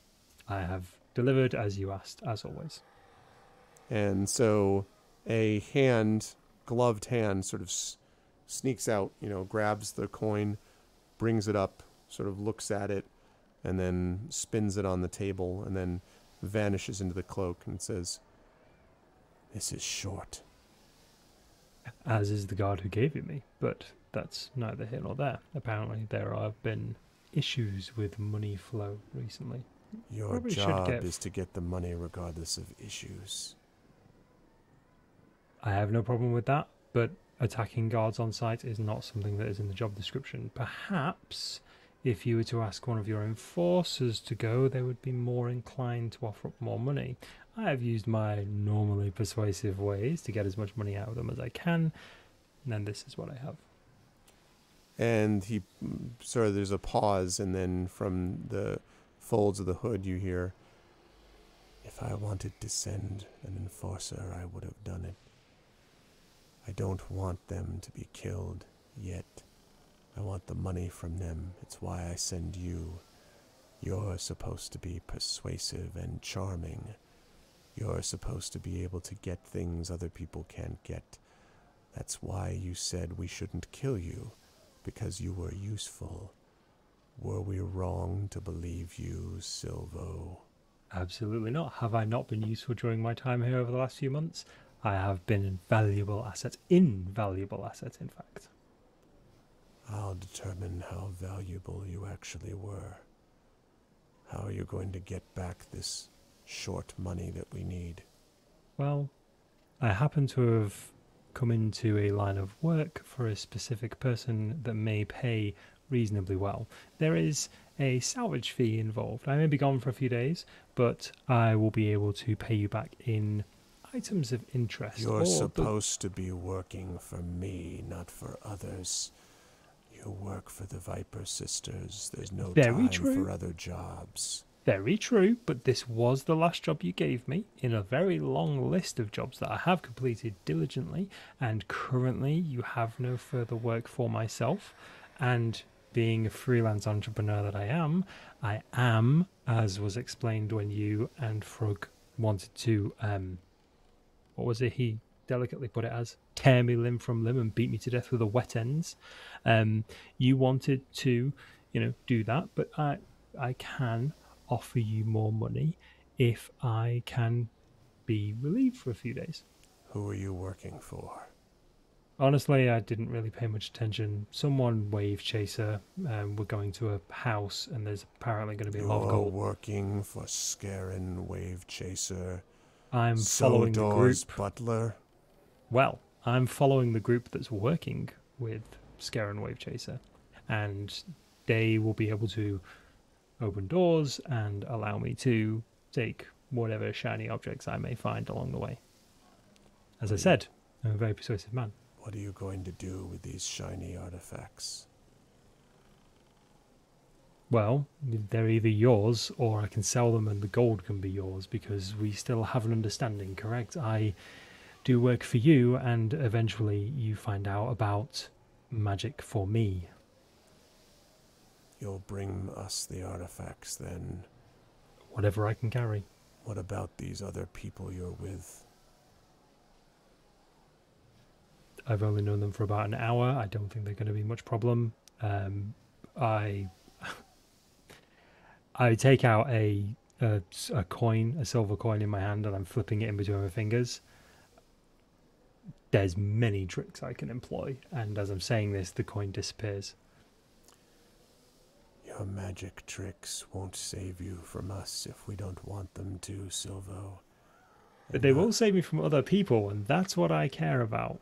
"I have delivered as you asked, as always." And so a gloved hand sort of sneaks out, grabs the coin, brings it up, sort of looks at it, and then spins it on the table, and then vanishes into the cloak and says, "This is short." As is the guard who gave it me, but that's neither here nor there. Apparently there have been issues with money flow recently. Your job is to get the money regardless of issues. I have no problem with that, but attacking guards on site is not something that is in the job description. Perhaps if you were to ask one of your enforcers to go, they would be more inclined to offer up more money. I have used my normally persuasive ways to get as much money out of them as I can. And then this is what I have. And there's a pause, and then from the folds of the hood you hear, "If I wanted to send an enforcer, I would have done it. I don't want them to be killed yet. I want the money from them. It's why I send you. You're supposed to be persuasive and charming. You're supposed to be able to get things other people can't get. That's why you said we shouldn't kill you, because you were useful. Were we wrong to believe you, Silvo?" Absolutely not. Have I not been useful during my time here over the last few months? I have been an invaluable asset, in fact. I'll determine how valuable you actually were. How are you going to get back this short money that we need? Well, I happen to have come into a line of work for a specific person that may pay reasonably well. There is a salvage fee involved. I may be gone for a few days, but I will be able to pay you back in items of interest. You're supposed to be working for me, not for others. You work for the Viper Sisters. There's no time for other jobs. Very true, but this was the last job you gave me in a very long list of jobs that I have completed diligently, and currently you have no further work for myself. And being a freelance entrepreneur that I am, as was explained when you and Frog wanted to, what was it he delicately put it as? Tear me limb from limb and beat me to death with the wet ends. You wanted to, do that, but I can offer you more money if I can be relieved for a few days. Who are you working for? Honestly, I didn't really pay much attention. Someone wave chaser. We're going to a house, and there's apparently going to be a lot of gold. You're working for Scarin Wave Chaser. I'm following the group. Butler. Well, I'm following the group that's working with Scarin Wave Chaser, and they will be able to open doors and allow me to take whatever shiny objects I may find along the way. As I said, I'm a very persuasive man. What are you going to do with these shiny artifacts? Well, they're either yours or I can sell them and the gold can be yours, because we still have an understanding, correct? I do work for you, and eventually you find out about magic for me. You'll bring us the artifacts then? Whatever I can carry. What about these other people you're with? I've only known them for about an hour. I don't think they're going to be much problem. I take out a coin, a silver coin in my hand, and I'm flipping it in between my fingers. There's many tricks I can employ, and as I'm saying this, the coin disappears. Your magic tricks won't save you from us if we don't want them to, Silvo. But they will save me from other people, and that's what I care about.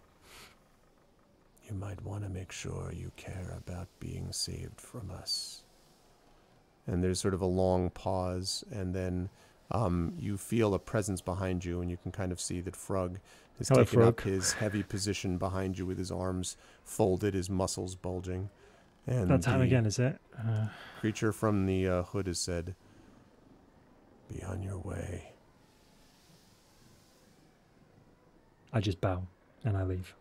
You might want to make sure you care about being saved from us. And there's sort of a long pause, and then you feel a presence behind you, and you can kind of see that Frog has taken up his heavy position behind you with his arms folded, his muscles bulging. And that time again, is it? Creature from the hood has said, "Be on your way." I just bow, and I leave.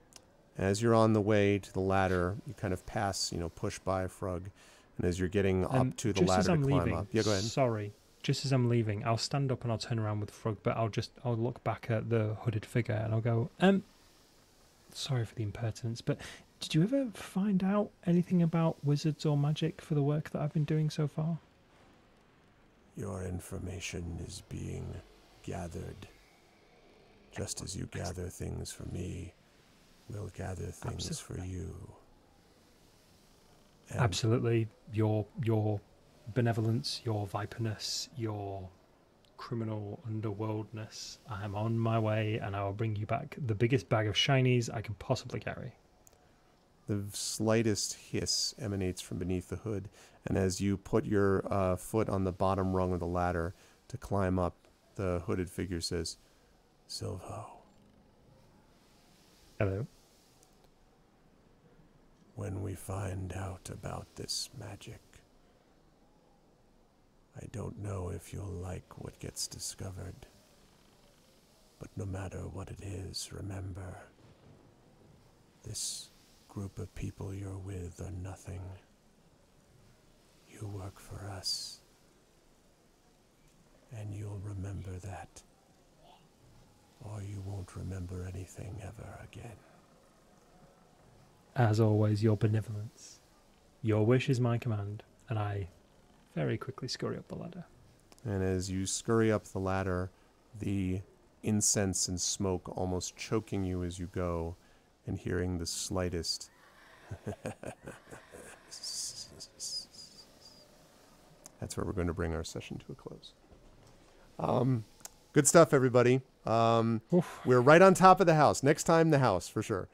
As you're on the way to the ladder, you kind of pass, push by Frog. And as you're getting up to the ladder to climb up. Yeah, go ahead. Sorry. Just as I'm leaving, I'll stand up and I'll turn around with Frog, but I'll look back at the hooded figure and I'll go, sorry for the impertinence, but did you ever find out anything about wizards or magic for the work that I've been doing so far? Your information is being gathered. Just as you gather things for me, we'll gather things for you. And absolutely. Your benevolence, your viperness, your criminal underworldness. I am on my way, and I will bring you back the biggest bag of shinies I can possibly carry. The slightest hiss emanates from beneath the hood, and as you put your foot on the bottom rung of the ladder to climb up, the hooded figure says, "Silvo." Hello. when we find out about this magic. I don't know if you'll like what gets discovered, but no matter what it is, remember, this group of people you're with are nothing. You work for us, and you'll remember that, or you won't remember anything ever again. As always, your benevolence. Your wish is my command, and I very quickly scurry up the ladder. And as you scurry up the ladder, the incense and smoke almost choking you as you go, and hearing the slightest that's where we're going to bring our session to a close. Good stuff, everybody. We're right on top of the house. Next time, the house, for sure.